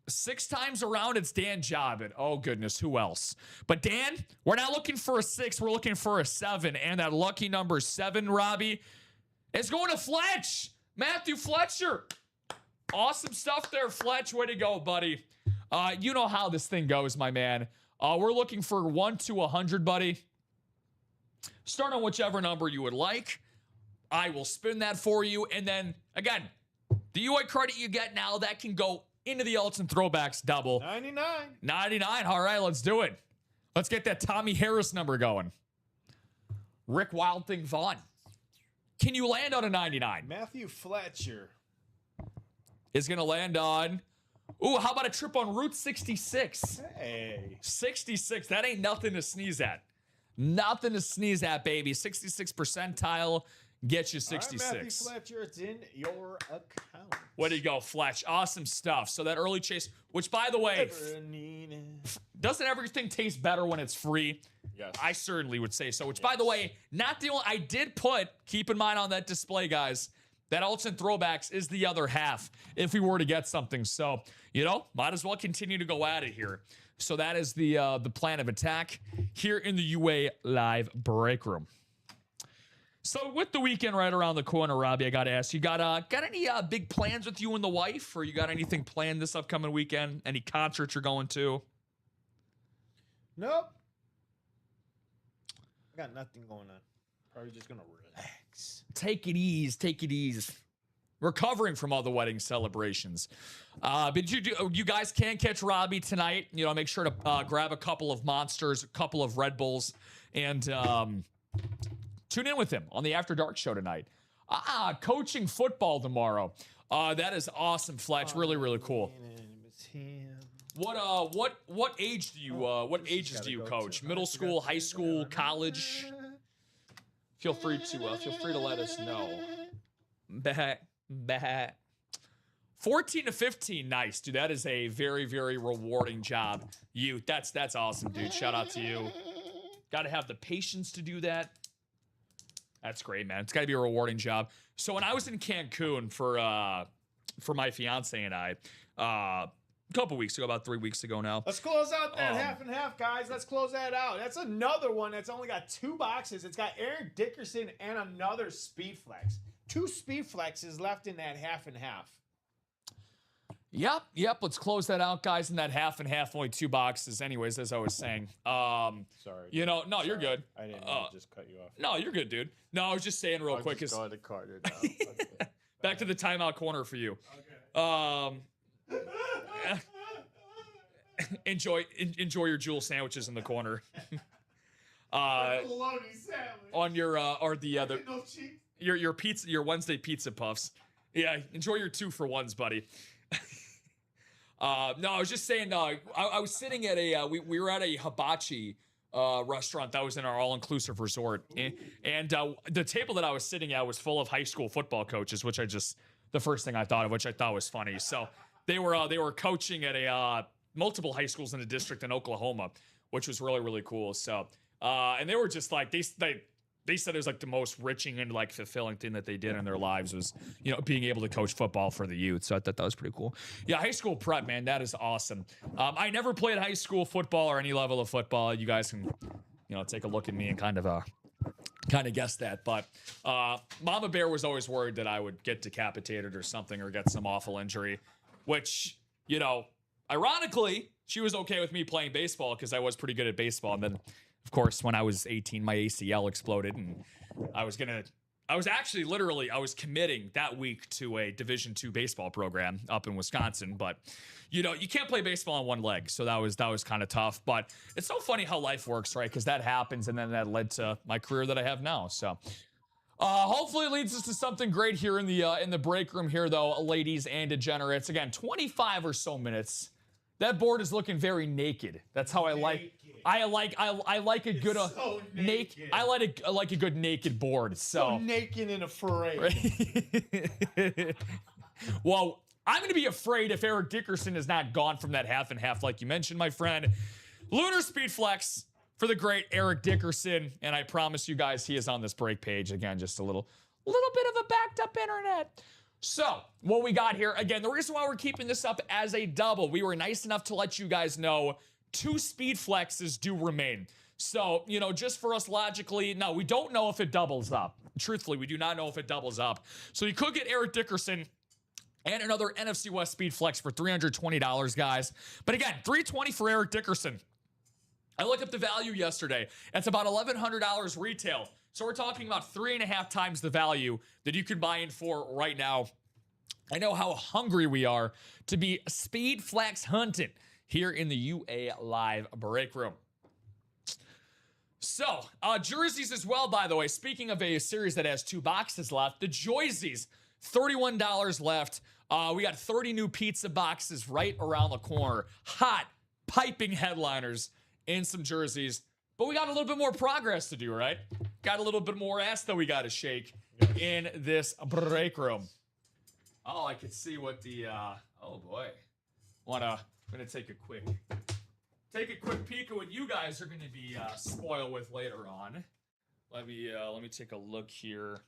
6 times around, it's Dan Jobin. Oh, goodness, who else? But Dan, we're not looking for a 6. We're looking for a 7. And that lucky number 7, Robbie, is going to Fletch. Matthew Fletcher. Awesome stuff there, Fletch. Way to go, buddy. You know how this thing goes, my man. We're looking for 1 to 100, buddy. Start on whichever number you would like. I will spin that for you. And then, again, the UI credit you get now, that can go into the alts and throwbacks double. 99. 99. All right, let's do it. Let's get that Tommy Harris number going. Rick Wild Thing Vaughn. Can you land on a 99? Matthew Fletcher is going to land on... Ooh, how about a trip on Route 66? Hey. 66. That ain't nothing to sneeze at. Nothing to sneeze at, baby. 66 percentile gets you 66. All right, Matthew Fletcher, it's in your account. Way to go, Fletch. Awesome stuff. So that early chase, which, by the way, doesn't everything taste better when it's free? Yes. I certainly would say so. Which, by the way, not the only... I did put, keep in mind on that display, guys, that alternate throwbacks is the other half if we were to get something. So, might as well continue to go at it here. So that is the plan of attack here in the UA Live Break Room. So with the weekend right around the corner, Robbie, I got to ask you, got any big plans with you and the wife? Or you got anything planned this upcoming weekend? Any concerts you're going to? Nope. I got nothing going on. Probably just going to relax. Take it easy. Take it easy. Recovering from all the wedding celebrations. But you guys can catch Robbie tonight. Make sure to grab a couple of Monsters, a couple of Red Bulls, and tune in with him on the After Dark show tonight. Coaching football tomorrow. That is awesome, Fletch. Really, really cool. What age do you ages do you coach? Middle school, high school, college? Feel free to let us know. 14 to 15, nice, dude. That is a very, very rewarding job. That's awesome, dude. Shout out to you. Got to have the patience to do that. That's great, man. It's got to be a rewarding job. So when I was in Cancun for my fiance and I, a couple weeks ago, about 3 weeks ago now. Let's close out that half and half, guys. Let's close that out. That's another one that's only got 2 boxes. It's got Eric Dickerson and another Speed Flex. 2 Speed Flexes left in that half and half. Yep. Let's close that out, guys. In that half and half, only 2 boxes. Anyways, as I was saying, sorry. No, sorry. You're good. I didn't mean to just cut you off. No, you're good, dude. No, I was just saying real quick. Just go to Carter now. Okay. Back to the timeout corner for you. Okay. Enjoy your jewel sandwiches in the corner. Bologna sandwich. On your or the other No cheese. your pizza, your Wednesday pizza puffs. Yeah, enjoy your 2-for-1s, buddy. No, I was just saying. I was sitting at we were at a hibachi restaurant that was in our all-inclusive resort, and the table that I was sitting at was full of high school football coaches, which the first thing I thought of, which I thought was funny. So they were coaching at a multiple high schools in the district in Oklahoma, which was really, really cool. So and they were just like they said it was like the most enriching and like fulfilling thing that they did in their lives was, being able to coach football for the youth. So I thought that was pretty cool. Yeah, high school prep, man, that is awesome. I never played high school football or any level of football. You guys can, take a look at me and kind of guess that. But Mama Bear was always worried that I would get decapitated or something or get some awful injury, which, ironically, she was okay with me playing baseball because I was pretty good at baseball. And then, of course, when I was 18, my ACL exploded, and I was committing that week to a Division II baseball program up in Wisconsin. But, you can't play baseball on one leg, so that was kind of tough. But it's so funny how life works, right? Because that happens, and then that led to my career that I have now. So hopefully it leads us to something great here in the break room here, though, ladies and degenerates. Again, 25 or so minutes. That board is looking very naked. That's how I like. I like a good so naked. I like a good naked board. So naked and afraid. Right? Well, I'm going to be afraid if Eric Dickerson is not gone from that half and half, like you mentioned, my friend. Lunar Speed Flex for the great Eric Dickerson, and I promise you guys he is on this break page again. Just a little bit of a backed up internet. So, what we got here, again, the reason why we're keeping this up as a double, we were nice enough to let you guys know 2 Speed Flexes do remain. So, just for us logically, no, we don't know if it doubles up. Truthfully, we do not know if it doubles up. So, you could get Eric Dickerson and another NFC West Speed Flex for $320, guys. But again, $320 for Eric Dickerson. I looked up the value yesterday. It's about $1,100 retail. So we're talking about 3.5 times the value that you can buy in for right now. I know how hungry we are to be Speed Flex hunting here in the UA Live Break Room. So, jerseys as well, by the way. Speaking of a series that has 2 boxes left, the Joysies, $31 left. We got 30 new pizza boxes right around the corner. Hot, piping headliners in some jerseys. But we got a little bit more progress to do, right? Got a little bit more ass that we got to shake in this break room. Oh, I can see what the, oh boy. I'm gonna take a quick peek at what you guys are gonna be spoiled with later on. Let me take a look here.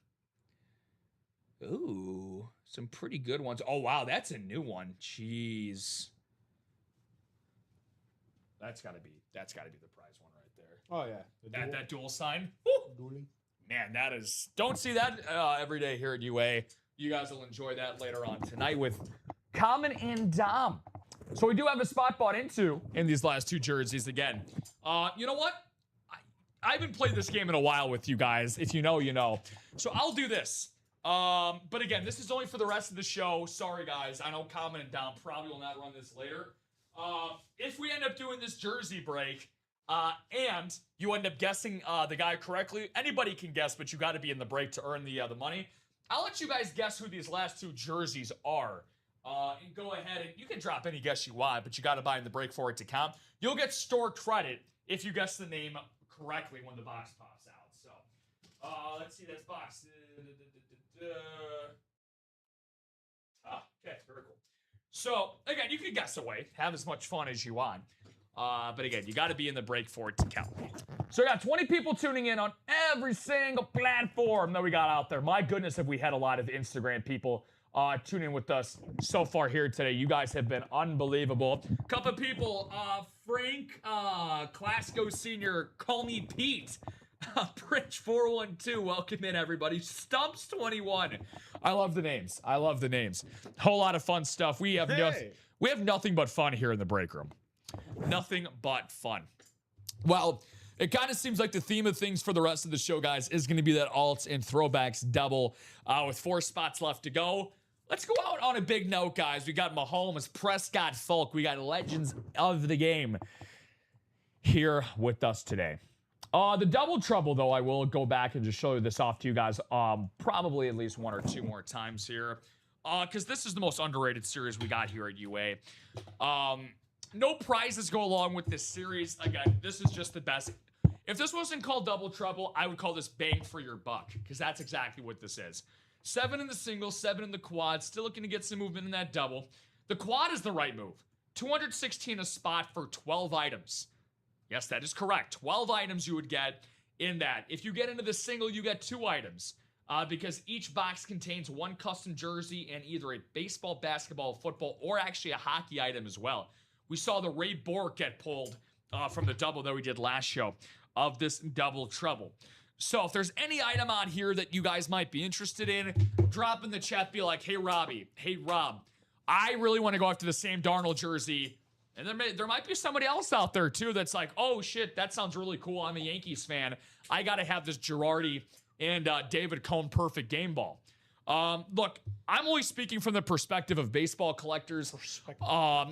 Ooh, some pretty good ones. Oh wow, that's a new one. Jeez. That's gotta be the prize one right there. Oh yeah. That dual sign. Woo! Man, that is, don't see that every day here at UA. You guys will enjoy that later on tonight with Common and Dom. So we do have a spot bought into in these last 2 jerseys again. You know what? I haven't played this game in a while with you guys. If you know, you know. So I'll do this. But again, this is only for the rest of the show. Sorry, guys. I know Common and Dom probably will not run this later. If we end up doing this jersey break, and you end up guessing the guy correctly, anybody can guess, but you got to be in the break to earn the money. I'll let you guys guess who these last 2 jerseys are. And go ahead and you can drop any guess you want, but you got to buy in the break for it to count. You'll get store credit if you guess the name correctly when the box pops out. So, let's see, that's box. Okay, very cool. So, again, you can guess away. Have as much fun as you want. But again, you got to be in the break for it to count. So we got 20 people tuning in on every single platform that we got out there. My goodness, have we had a lot of Instagram people tuning in with us so far here today. You guys have been unbelievable. Couple people, Frank, Clasco Senior, Call Me Pete, Bridge 412, welcome in everybody. Stumps 21. I love the names. Whole lot of fun stuff. We have nothing but fun here in the break room. Nothing but fun. Well, it kind of seems like the theme of things for the rest of the show, guys, is going to be that alts and throwbacks double with 4 spots left to go. Let's go out on a big note, guys. We got Mahomes, Prescott, Folk. We got legends of the game here with us today. The double trouble, though, I will go back and just show this off to you guys probably at least 1 or 2 more times here because this is the most underrated series we got here at UA. No prizes go along with this series. Again, this is just the best. If this wasn't called double trouble, I would call this bang for your buck because that's exactly what this is. 7 in the single, 7 in the quad. Still looking to get some movement in that double. The quad is the right move. 216 a spot for 12 items. Yes, that is correct. 12 items you would get in that. If you get into the single, you get 2 items because each box contains 1 custom jersey and either a baseball, basketball, football, or actually a hockey item as well. We saw the Ray Bork get pulled from the double that we did last show of this double trouble. So if there's any item on here that you guys might be interested in, drop in the chat, be like, hey, Robbie, hey, Rob, I really want to go after the Sam Darnold jersey. And there might be somebody else out there, too, that's like, oh, shit, that sounds really cool. I'm a Yankees fan. I got to have this Girardi and David Cone perfect game ball. Look, I'm only speaking from the perspective of baseball collectors.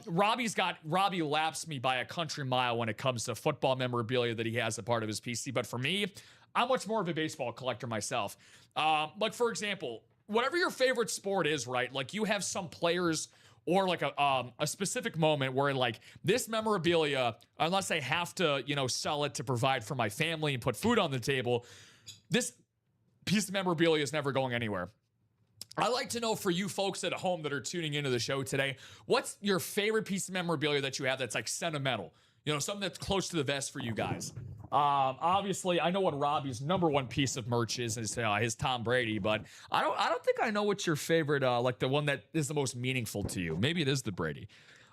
Robbie laps me by a country mile when it comes to football memorabilia that he has a part of his PC. But for me, I'm much more of a baseball collector myself. Like, for example, whatever your favorite sport is, right? Like, you have some players or like a specific moment where like this memorabilia, unless I have to, sell it to provide for my family and put food on the table, this piece of memorabilia is never going anywhere. I'd like to know for you folks at home that are tuning into the show today, what's your favorite piece of memorabilia that you have that's like sentimental? Something that's close to the vest for you guys. Obviously, I know what Robbie's number 1 piece of merch is his Tom Brady, but I don't think I know what's your favorite, like the one that is the most meaningful to you. Maybe it is the Brady.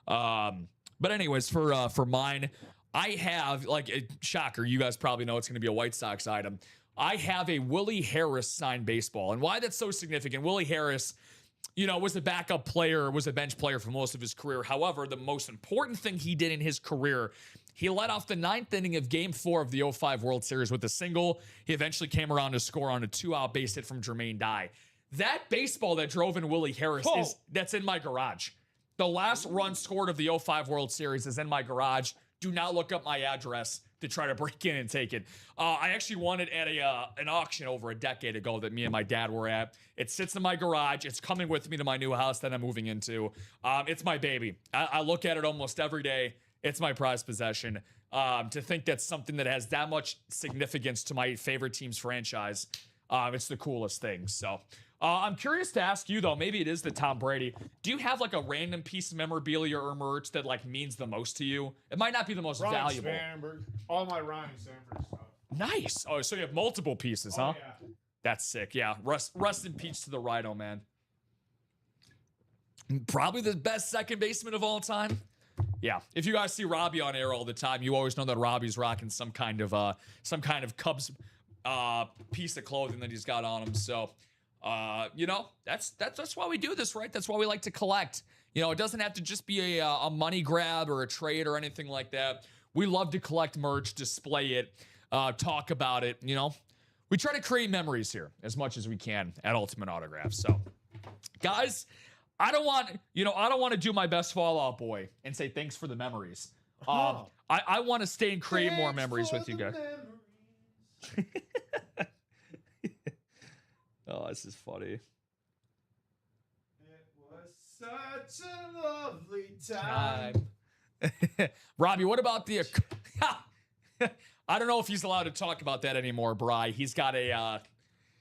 But anyways, for mine, I have like a shocker. You guys probably know it's going to be a White Sox item. I have a Willie Harris signed baseball. And why that's so significant, Willie Harris, was a backup player, was a bench player for most of his career. However, the most important thing he did in his career, he led off the 9th inning of Game 4 of the 05 World Series with a single. He eventually came around to score on a 2-out base hit from Jermaine Dye. That baseball that drove in Willie Harris, that's in my garage. The last run scored of the 05 World Series is in my garage. do not look up my address to try to break in and take it. I actually won it at an auction over a decade ago that me and my dad were at. It sits in my garage. It's coming with me to my new house that I'm moving into. It's my baby. I look at it almost every day. It's my prized possession. To think that's something that has that much significance to my favorite team's franchise, it's the coolest thing. So I'm curious to ask you, though, maybe it is the Tom Brady. Do you have like a random piece of memorabilia or merch that like means the most to you? It might not be the most valuable. All my Ryan Sandberg stuff. Nice. Oh, so you have multiple pieces, huh? Yeah. That's sick. Yeah. Rest in peace to the Rhino, man. Probably the best second baseman of all time. Yeah. If you guys see Robbie on air all the time, you always know that Robbie's rocking some kind of Cubs piece of clothing that he's got on him. So, that's why we do this, right? That's why we like to collect. It doesn't have to just be a money grab or a trade or anything like that. We love to collect merch, display it, talk about it. We try to create memories here as much as we can at Ultimate Autographs. So, guys, I don't want to do my best Fallout Boy and say thanks for the memories. I want to stay and create more memories with you guys. Oh, this is funny. It was such a lovely time. Robbie, what about the... I don't know if he's allowed to talk about that anymore, Bri. He's got a...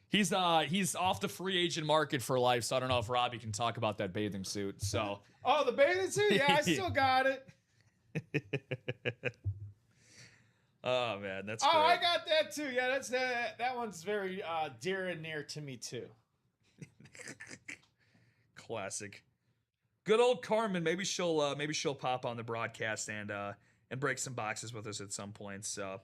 He's off the free agent market for life, so I don't know if Robbie can talk about that bathing suit. So... Oh, the bathing suit? Yeah, I still got it. Oh, man, that's great. Oh, I got that too. Yeah, that one's very dear and near to me too. Classic. Good old Carmen. Maybe she'll pop on the broadcast and break some boxes with us at some point. So,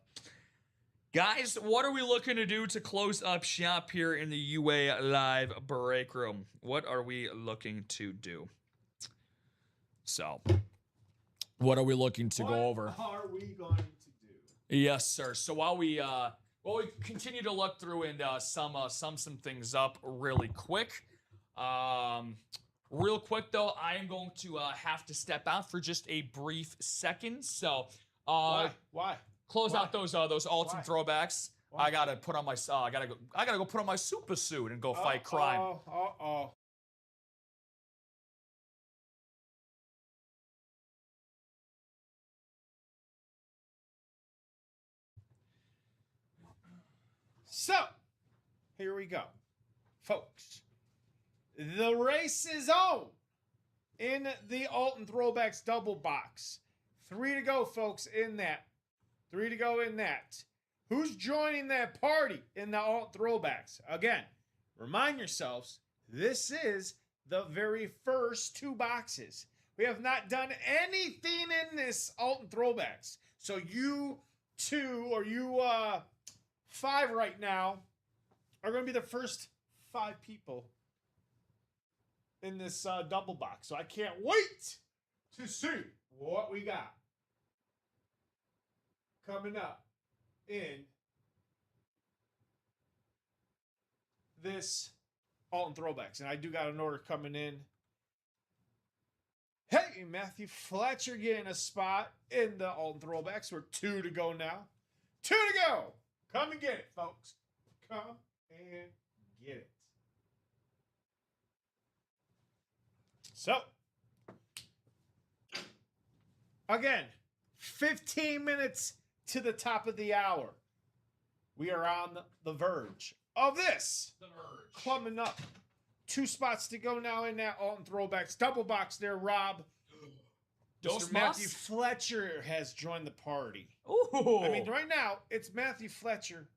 guys, what are we looking to do to close up shop here in the UA Live break room? What are we looking to do? So, what are we looking to go over? What are we going to do? Yes, sir. So while we continue to look through and sum some things up really quick. Real quick though, I am going to have to step out for just a brief second. So Why? close out those alts and throwbacks. Why? I gotta put on my I gotta go put on my super suit and go fight crime. Uh-oh. So, here we go. Folks, the race is on in the Alton Throwbacks double box. 3 to go, folks, in that. 3 to go in that. Who's joining that party in the Alton Throwbacks? Again, remind yourselves, this is the very first 2 boxes. We have not done anything in this Alton Throwbacks. So you 2 or you 5 right now are going to be the first 5 people in this double box. So I can't wait to see what we got coming up in this Alton Throwbacks. And I do got an order coming in. Hey, Matthew Fletcher getting a spot in the Alton Throwbacks. We're 2 to go now. 2 to go. Come and get it, folks. Come and get it. So, again, 15 minutes to the top of the hour. We are on the verge of this. The merge. Coming up. 2 spots to go now in that Alton Throwbacks. Double box there, Rob. Mr. Matthew Fletcher has joined the party. Ooh. I mean, right now, it's Matthew Fletcher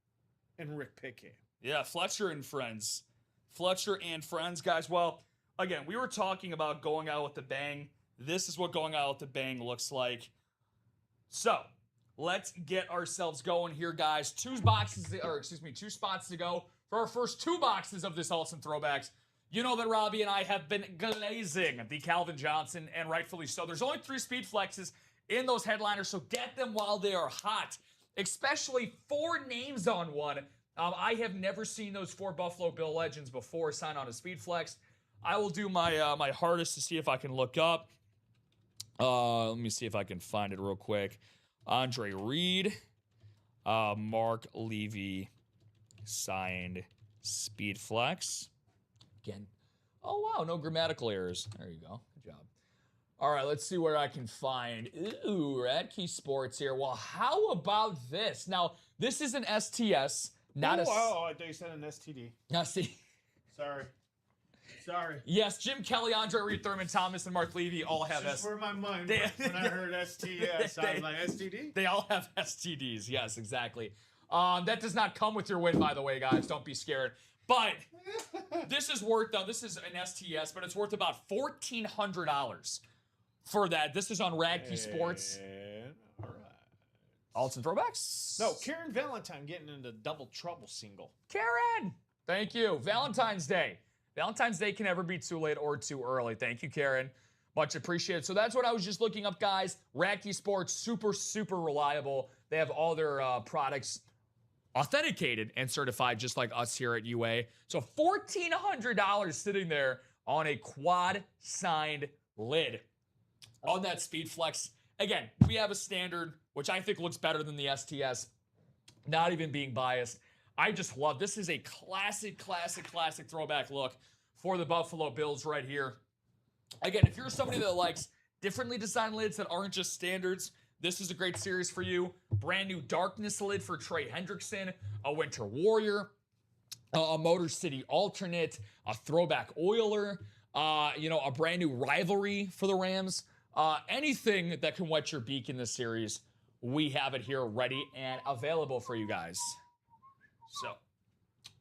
and Rick Pickett. Yeah, Fletcher and friends. Fletcher and friends, guys. Well, again, we were talking about going out with the bang. This is what going out with the bang looks like. So, let's get ourselves going here, guys. 2 spots to go for our first 2 boxes of this Alton Throwbacks. You know that Robbie and I have been glazing the Calvin Johnson, and rightfully so. There's only 3 speed flexes in those headliners, so get them while they are hot. Especially 4 names on one. I have never seen those 4 Buffalo Bill legends before sign on a speed flex. I will do my my hardest to see if I can look up. Let me see if I can find it real quick. Andre Reed, Mark Levy signed Speed Flex. Again, oh wow, no grammatical errors. There you go. Good job. All right, let's see where I can find. Ooh, Radkey Sports here. Well, how about this? Now, this is an STS, not a. Oh, I thought you said an STD. Now, see. Sorry. Yes, Jim Kelly, Andre Reed, Thurman Thomas, and Mark Levy all have Just where my mind went when I heard STS. I was like, STD? They all have STDs. Yes, exactly. That does not come with your win, by the way, guys. Don't be scared. But this is worth, though. This is an STS, but it's worth about $1,400 for that. This is on Radkey Sports. All right. Alts and throwbacks? No, Karen Valentine getting into double trouble single. Karen! Thank you. Valentine's Day. Valentine's Day can never be too late or too early. Thank you, Karen. Much appreciated. So that's what I was just looking up, guys. Radkey Sports, super, super reliable. They have all their products authenticated and certified, just like us here at UA. So $1,400 sitting there on a quad signed lid on that Speed Flex. Again, we have a standard, which I think looks better than the STS. Not even being biased. I just love, this is a classic throwback look for the Buffalo Bills right here. Again, if you're somebody that likes differently designed lids that aren't just standards, this is a great series for you. Brand new Darkness lid for Trey Hendrickson, a Winter Warrior, a Motor City alternate, a throwback Oiler, a brand new rivalry for the Rams. Anything that can wet your beak in this series, we have it here ready and available for you guys. So,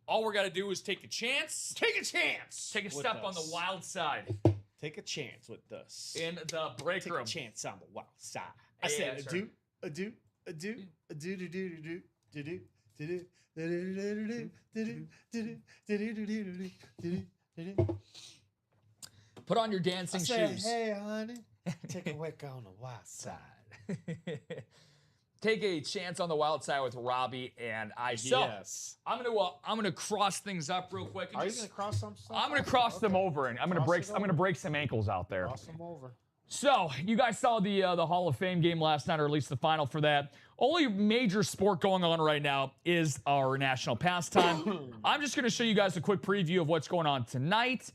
all we're got to do is take a chance. Take a chance. Take a step on the wild side. Take a chance with us. In the break room. Take a chance on the wild side. I said adieu. Put on your dancing shoes. Hey, honey, take a wick on the wild side. Take a chance on the wild side with Robbie and I. Yes. I'm gonna cross things up real quick. Are you gonna cross some stuff? I'm gonna cross them over, and I'm gonna break some ankles out there. Cross them over. So you guys saw the Hall of Fame game last night, or at least the final for that. Only major sport going on right now is our national pastime. I'm just gonna show you guys a quick preview of what's going on tonight.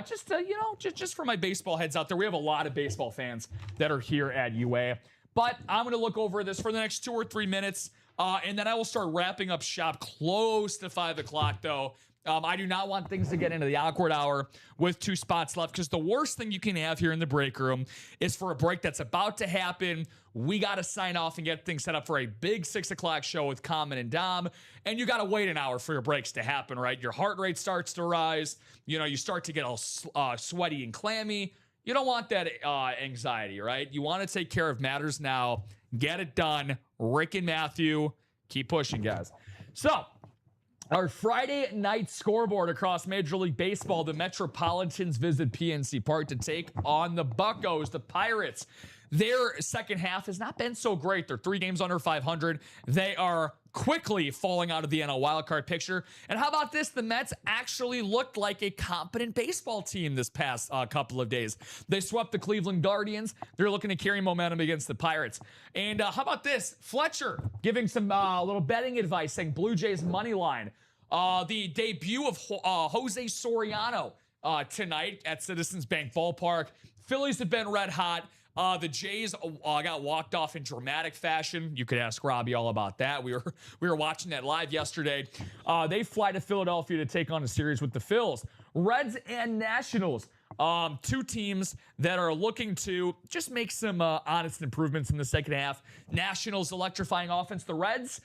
Just for my baseball heads out there, we have a lot of baseball fans that are here at UA. But I'm going to look over this for the next 2 or 3 minutes, and then I will start wrapping up shop close to 5 o'clock, though. I do not want things to get into the awkward hour with 2 spots left, because the worst thing you can have here in the break room is for a break that's about to happen. We got to sign off and get things set up for a big 6 o'clock show with Common and Dom, and you got to wait an hour for your breaks to happen, right? Your heart rate starts to rise. You start to get all sweaty and clammy. You don't want that anxiety, right? You want to take care of matters now. Get it done. Rick and Matthew, keep pushing, guys. So, our Friday night scoreboard across Major League Baseball, the Metropolitans visit PNC Park to take on the Buccos, the Pirates. Their second half has not been so great. They're 3 games under 500. They are quickly falling out of the NL wildcard picture. And how about this? The Mets actually looked like a competent baseball team this past couple of days. They swept the Cleveland Guardians. They're looking to carry momentum against the Pirates. And how about this? Fletcher giving some little betting advice, saying Blue Jays money line. The debut of Jose Soriano tonight at Citizens Bank Ballpark. Phillies have been red hot. The Jays got walked off in dramatic fashion. You could ask Robbie all about that. We were watching that live yesterday. They fly to Philadelphia to take on a series with the Phils. Reds and Nationals, 2 teams that are looking to just make some honest improvements in the second half. Nationals electrifying offense. The Reds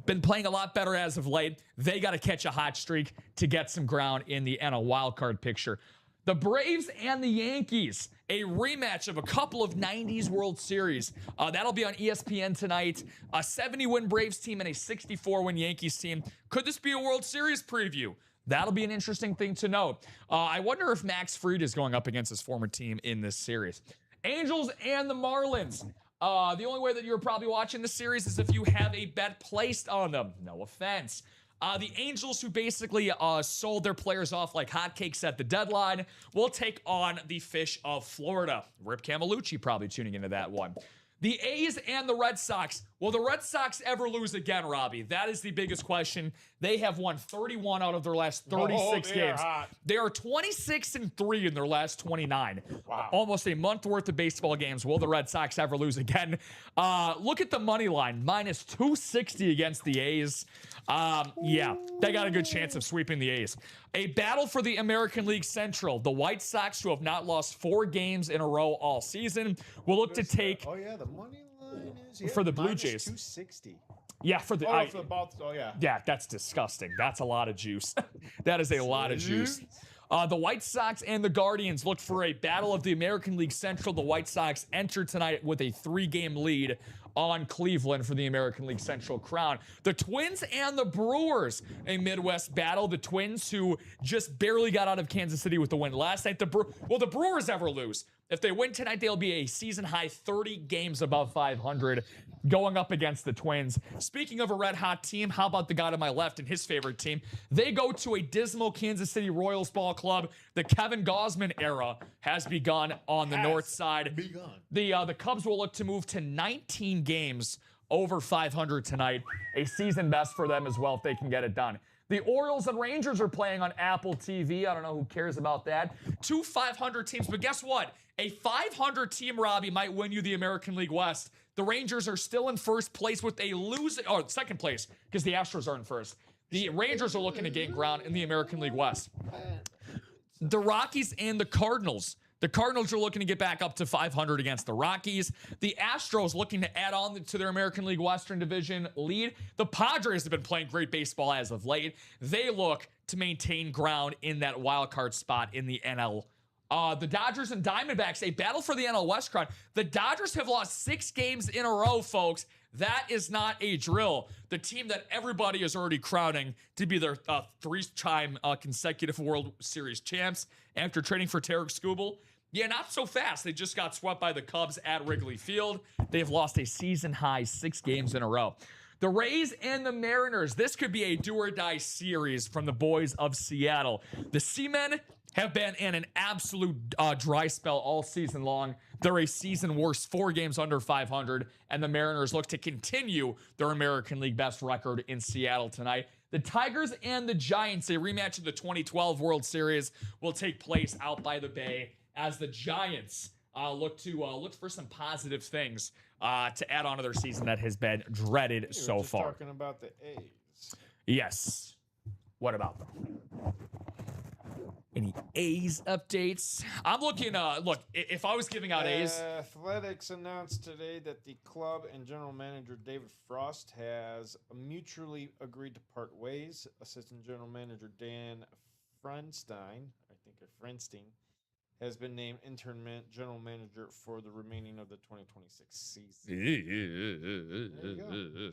been playing a lot better as of late. They got to catch a hot streak to get some ground in the NL wildcard picture. The Braves and the Yankees, a rematch of a couple of 90s World Series. That'll be on ESPN tonight. A 70-win Braves team and a 64-win Yankees team. Could this be a World Series preview? That'll be an interesting thing to note. I wonder if Max Fried is going up against his former team in this series. Angels and the Marlins. The only way that you're probably watching this series is if you have a bet placed on them. No offense. The Angels, who basically sold their players off like hotcakes at the deadline, will take on the Fish of Florida. Rip Camelucci probably tuning into that one. The A's and the Red Sox. Will the Red Sox ever lose again, Robbie? That is the biggest question. They have won 31 out of their last 36 games. They are 26-3 in their last 29. Wow. Almost a month worth of baseball games. Will the Red Sox ever lose again? Look at the money line. Minus 260 against the A's. Yeah, they got a good chance of sweeping the A's. A battle for the American League Central. The White Sox, who have not lost 4 games in a row all season, will look to take... Oh, yeah, the money line is... For the Blue Jays. 260. Yeah, for the... For the Baltimore. Oh, yeah. Yeah, that's disgusting. That's a lot of juice. That is a lot of juice. The White Sox and the Guardians look for a battle of the American League Central. The White Sox enter tonight with a 3-game lead on Cleveland for the American League Central crown. The Twins and the Brewers, a Midwest battle. The Twins, who just barely got out of Kansas City with the win last night. Will the Brewers ever lose? If they win tonight, they'll be a season-high 30 games above 500 going up against the Twins. Speaking of a red-hot team, how about the guy to my left and his favorite team? They go to a dismal Kansas City Royals ball club. The Kevin Gausman era has begun on the north side. The Cubs will look to move to 19 games over 500 tonight. A season best for them as well if they can get it done. The Orioles and Rangers are playing on Apple TV. I don't know who cares about that. 2 500 teams, but guess what? A 500 team, Robbie, might win you the American League West. The Rangers are still in first place with a losing, or second place, because the Astros are in first. The Rangers are looking to gain ground in the American League West. The Rockies and the Cardinals. The Cardinals are looking to get back up to 500 against the Rockies. The Astros looking to add on to their American League Western Division lead. The Padres have been playing great baseball as of late. They look to maintain ground in that wild card spot in the NL. The Dodgers and Diamondbacks, a battle for the NL West crown. The Dodgers have lost 6 games in a row, folks. That is not a drill. The team that everybody is already crowning to be their 3-time consecutive World Series champs after trading for Tarek Skubal. Yeah, not so fast. They just got swept by the Cubs at Wrigley Field. They've lost a season-high 6 games in a row. The Rays and the Mariners. This could be a do-or-die series from the boys of Seattle. The Seamen have been in an absolute dry spell all season long. They're a season worst, 4 games under 500, and the Mariners look to continue their American League best record in Seattle tonight. The Tigers and the Giants, a rematch of the 2012 World Series, will take place out by the Bay as the Giants look for some positive things to add on to their season that has been dreaded so far. Talking about the A's. Yes. What about them? Any A's updates? I'm looking, look, if I was giving out A's. Athletics announced today that the club and general manager David Frost has mutually agreed to part ways. Assistant general manager Dan Frenstein, has been named interim general manager for the remaining of the 2026 season. There you go.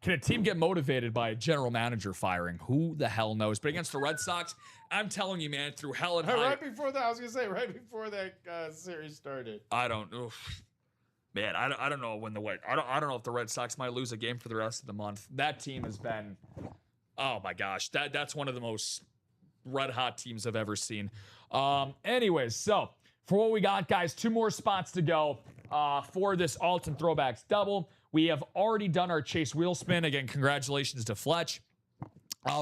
Can a team get motivated by a general manager firing? Who the hell knows? But against the Red Sox, I'm telling you, man, through hell and high. Right before that series started. I don't know. Man, I don't know when I don't know if the Red Sox might lose a game for the rest of the month. That team has been, oh my gosh, that's one of the most red hot teams I've ever seen. Anyways, so for what we got, guys, 2 more spots to go for this Alton Throwbacks double. We have already done our Chase wheel spin. Again, congratulations to Fletch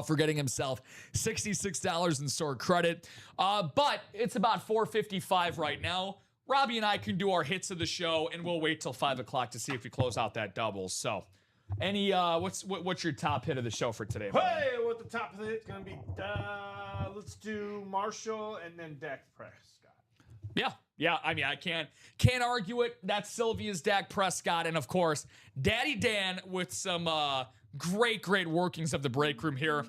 for getting himself $66 in store credit. But it's about $4.55 right now. Robbie and I can do our hits of the show, and we'll wait till 5 o'clock to see if we close out that double. So, what's your top hit of the show for today? Hey, what the top of the hit's gonna be? Let's do Marshall and then Dak Prescott. Yeah. I mean, I can't argue it. That's Sylvia's Dak Prescott, and of course, Daddy Dan with some great workings of the break room here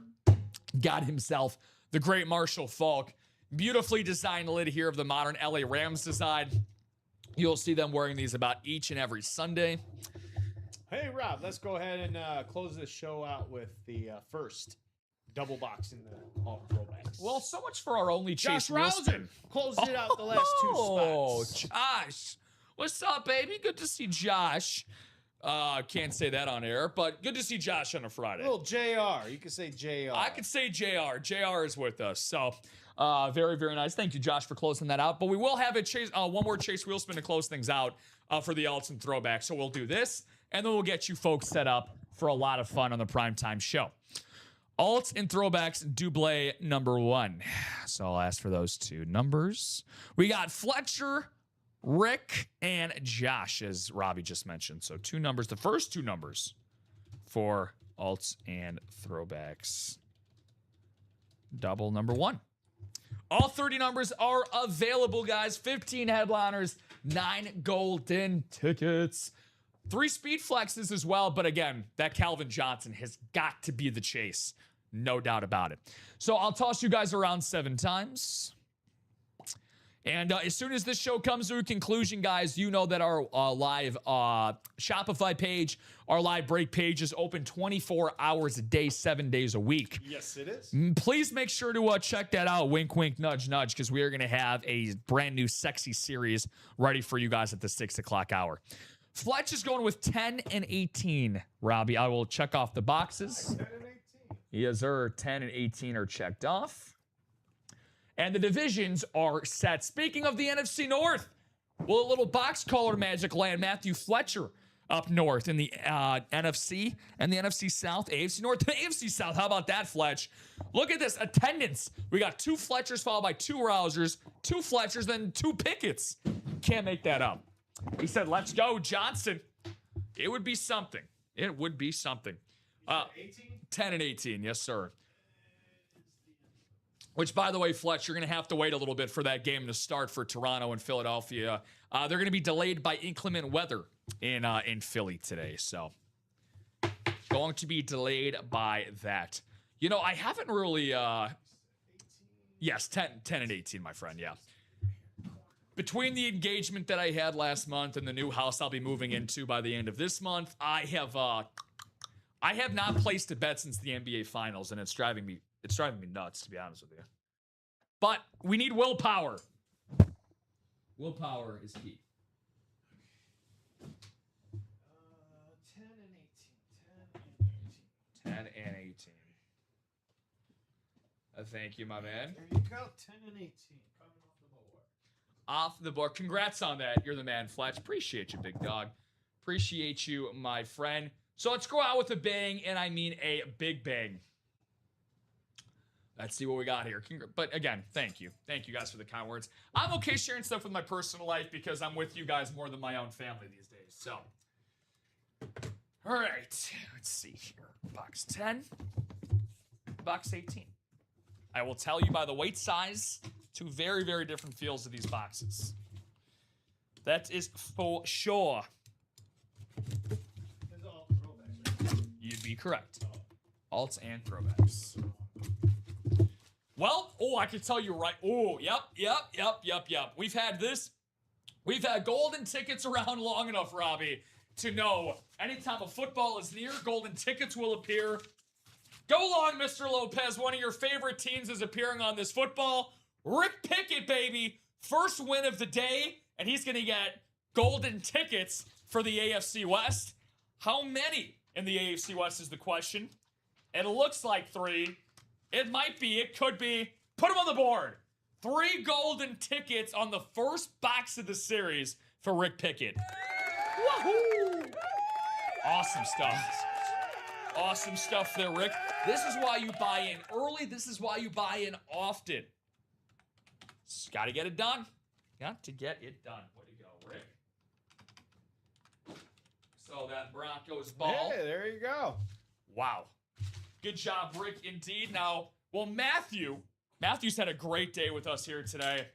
got himself the great Marshall Falk. Beautifully designed lid here of the modern LA Rams design. You'll see them wearing these about each and every Sunday. Hey, Rob, let's go ahead and close this show out with the first double box in the all throwbacks. Well, so much for our only Chase Josh Rosen closed it out the last 2 spots. Josh. What's up, baby? Good to see Josh. Can't say that on air, but good to see Josh on a Friday. Little JR. You can say JR. I could say JR. JR is with us. So, Very, very nice. Thank you, Josh, for closing that out. But we will have one more Chase wheel spin to close things out for the alts and throwbacks. So we'll do this, and then we'll get you folks set up for a lot of fun on the primetime show. Alts and throwbacks, double number 1. So I'll ask for those 2 numbers. We got Fletcher, Rick, and Josh, as Robbie just mentioned. So 2 numbers, the first 2 numbers for alts and throwbacks. Double number 1. All 30 numbers are available, guys. 15 headliners, 9 golden tickets. 3 speed flexes as well, but again, that Calvin Johnson has got to be the chase. No doubt about it. So I'll toss you guys around 7 times. And as soon as this show comes to a conclusion, guys, you know that our live Shopify page, our live break page is open 24 hours a day, 7 days a week. Yes, it is. Please make sure to check that out. Wink, wink, nudge, nudge, because we are going to have a brand new sexy series ready for you guys at the 6 o'clock hour. Fletch is going with 10 and 18. Robbie, I will check off the boxes. 10 and 18. Yes, sir. 10 and 18 are checked off. And the divisions are set. Speaking of the NFC North, well, a little box color magic land. Matthew Fletcher up north in the NFC and the NFC South, AFC North to AFC South. How about that, Fletch? Look at this attendance. We got 2 Fletchers followed by 2 Rousers, 2 Fletchers, then 2 Picketts. Can't make that up. He said, let's go, Johnson. It would be something. It would be something. 10 and 18, yes, sir. Which, by the way, Fletch, you're going to have to wait a little bit for that game to start for Toronto and Philadelphia. They're going to be delayed by inclement weather in Philly today. So, going to be delayed by that. You know, I haven't really... yes, 10 and 18, my friend, yeah. Between the engagement that I had last month and the new house I'll be moving into by the end of this month, I have not placed a bet since the NBA Finals, and it's driving me nuts, to be honest with you. But we need willpower. Willpower is key. 10 and 18. 10 and 18. Thank you, my man. There you go. 10 and 18. Coming off the board. Off the board. Congrats on that. You're the man, Fletch. Appreciate you, big dog. Appreciate you, my friend. So let's go out with a bang, and I mean a big bang. Let's see what we got here. But again, thank you. Thank you guys for the kind words. I'm okay sharing stuff with my personal life because I'm with you guys more than my own family these days. So, all right. Let's see here. Box 10. Box 18. I will tell you by the weight size, 2 very, very different feels of these boxes. That is for sure. You'd be correct. Alts and throwbacks. Well, I can tell you right. Yep. We've had this. We've had golden tickets around long enough, Robbie, to know anytime a football is near, golden tickets will appear. Go long, Mr. Lopez. One of your favorite teams is appearing on this football. Rick Pickett, baby. First win of the day, and he's going to get golden tickets for the AFC West. How many in the AFC West is the question. It looks like 3. It might be. It could be. Put them on the board. 3 golden tickets on the first box of the series for Rick Pickett. Woohoo! Awesome stuff. Awesome stuff there, Rick. This is why you buy in early. This is why you buy in often. Got to get it done. Got to get it done. Way to go, Rick. So that Broncos ball. Hey, there you go. Wow. Good job, Rick, indeed. Now, well, Matthew's had a great day with us here today.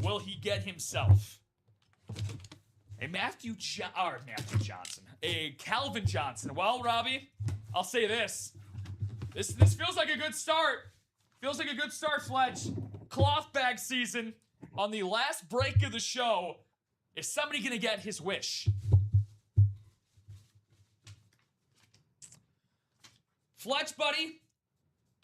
Will he get himself a Calvin Johnson? Well, Robbie, I'll say this. This feels like a good start. Feels like a good start, Fletch. Cloth bag season on the last break of the show. Is somebody going to get his wish? Fletch, buddy,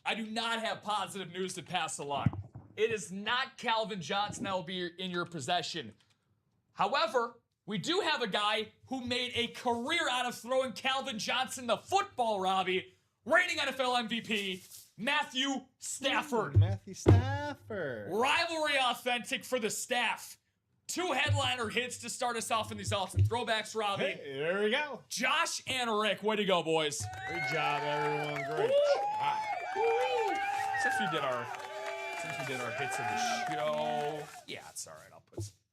I do not have positive news to pass along. It is not Calvin Johnson that will be in your possession. However, we do have a guy who made a career out of throwing Calvin Johnson the football, Robbie. Reigning NFL MVP, Matthew Stafford. Matthew Stafford. Rivalry authentic for the staff. 2 headliner hits to start us off in these awesome throwbacks, Robbie. Hey, there we go. Josh and Rick, way to go, boys. Great job, everyone. Great job. Since we did our hits of the show, yeah, it's all right.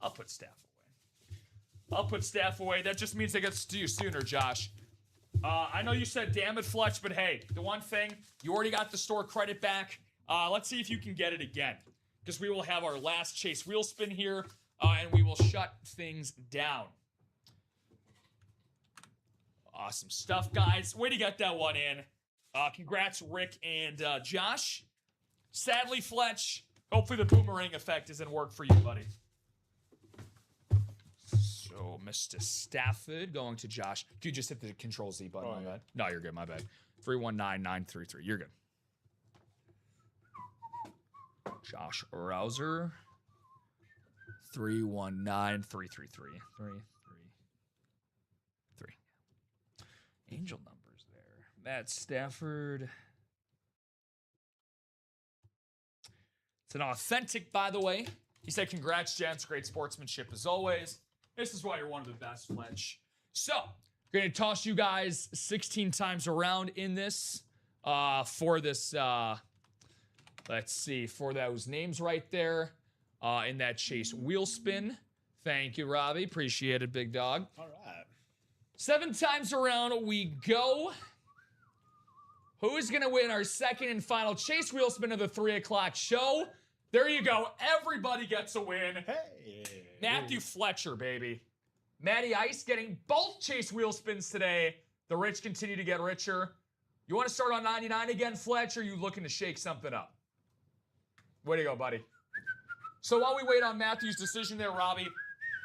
I'll put Staff away. I'll put Staff away. That just means I get to you sooner, Josh. I know you said damn it, Fletch, but hey, the one thing, you already got the store credit back. Let's see if you can get it again, because we will have our last Chase wheel spin here, and we will shut things down. Awesome stuff, guys. Way to get that one in. Congrats, Rick and Josh. Sadly, Fletch, hopefully the boomerang effect doesn't work for you, buddy. So, Mr. Stafford going to Josh. Dude, just hit the Control-Z button, my bad. No, you're good, my bad. 319933. You're good. Josh Rouser. 319333. 333. Angel numbers there. Matt Stafford. It's an authentic, by the way. He said, congrats, gents. Great sportsmanship as always. This is why you're one of the best, Fletch. So, we're going to toss you guys 16 times around in this. For this, let's see, for those names right there. In that Chase wheel spin. Thank you, Robbie. Appreciate it, big dog. All right. 7 times around we go. Who is going to win our second and final Chase wheel spin of the 3 o'clock show? There you go. Everybody gets a win. Hey. Matthew Fletcher, baby. Matty Ice getting both Chase wheel spins today. The rich continue to get richer. You want to start on 99 again, Fletcher? Or are you looking to shake something up? Way to go, buddy. So while we wait on Matthew's decision there, Robbie,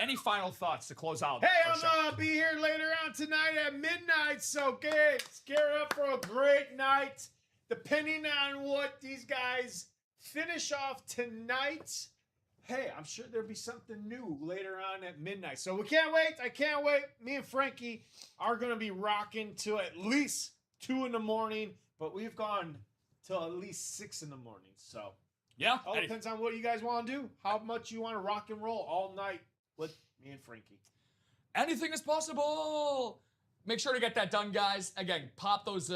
any final thoughts to close out? Hey, our I'm show? gonna be here later on tonight at midnight, so get up for a great night. Depending on what these guys finish off tonight, hey, I'm sure there'll be something new later on at midnight. So we can't wait. I can't wait. Me and Frankie are gonna be rocking till at least 2 in the morning, but we've gone till at least 6 in the morning. So Yeah. all depends on what you guys want to do. How much you want to rock and roll all night with me and Frankie. Anything is possible. Make sure to get that done, guys. Again, pop those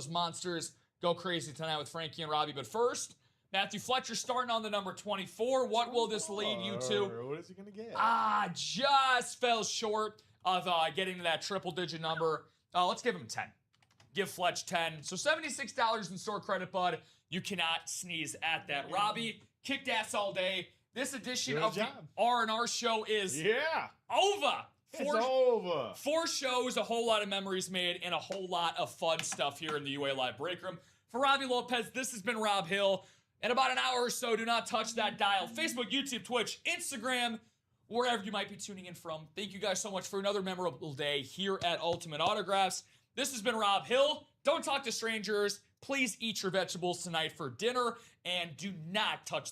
monsters. Go crazy tonight with Frankie and Robbie. But first, Matthew Fletcher starting on the number 24. What will this lead you to? What is he going to get? Just fell short of getting to that triple-digit number. Let's give him 10. Give Fletch 10. So $76 in store credit, bud. You cannot sneeze at that. Robbie, kicked ass all day. This edition Good of job. the R&R show is Yeah. over. It's over. 4 shows, a whole lot of memories made, and a whole lot of fun stuff here in the UA Live Break Room. For Robbie Lopez, this has been Rob Hill. In about an hour or so, do not touch that dial. Facebook, YouTube, Twitch, Instagram, wherever you might be tuning in from. Thank you guys so much for another memorable day here at Ultimate Autographs. This has been Rob Hill. Don't talk to strangers. Please eat your vegetables tonight for dinner, and do not touch that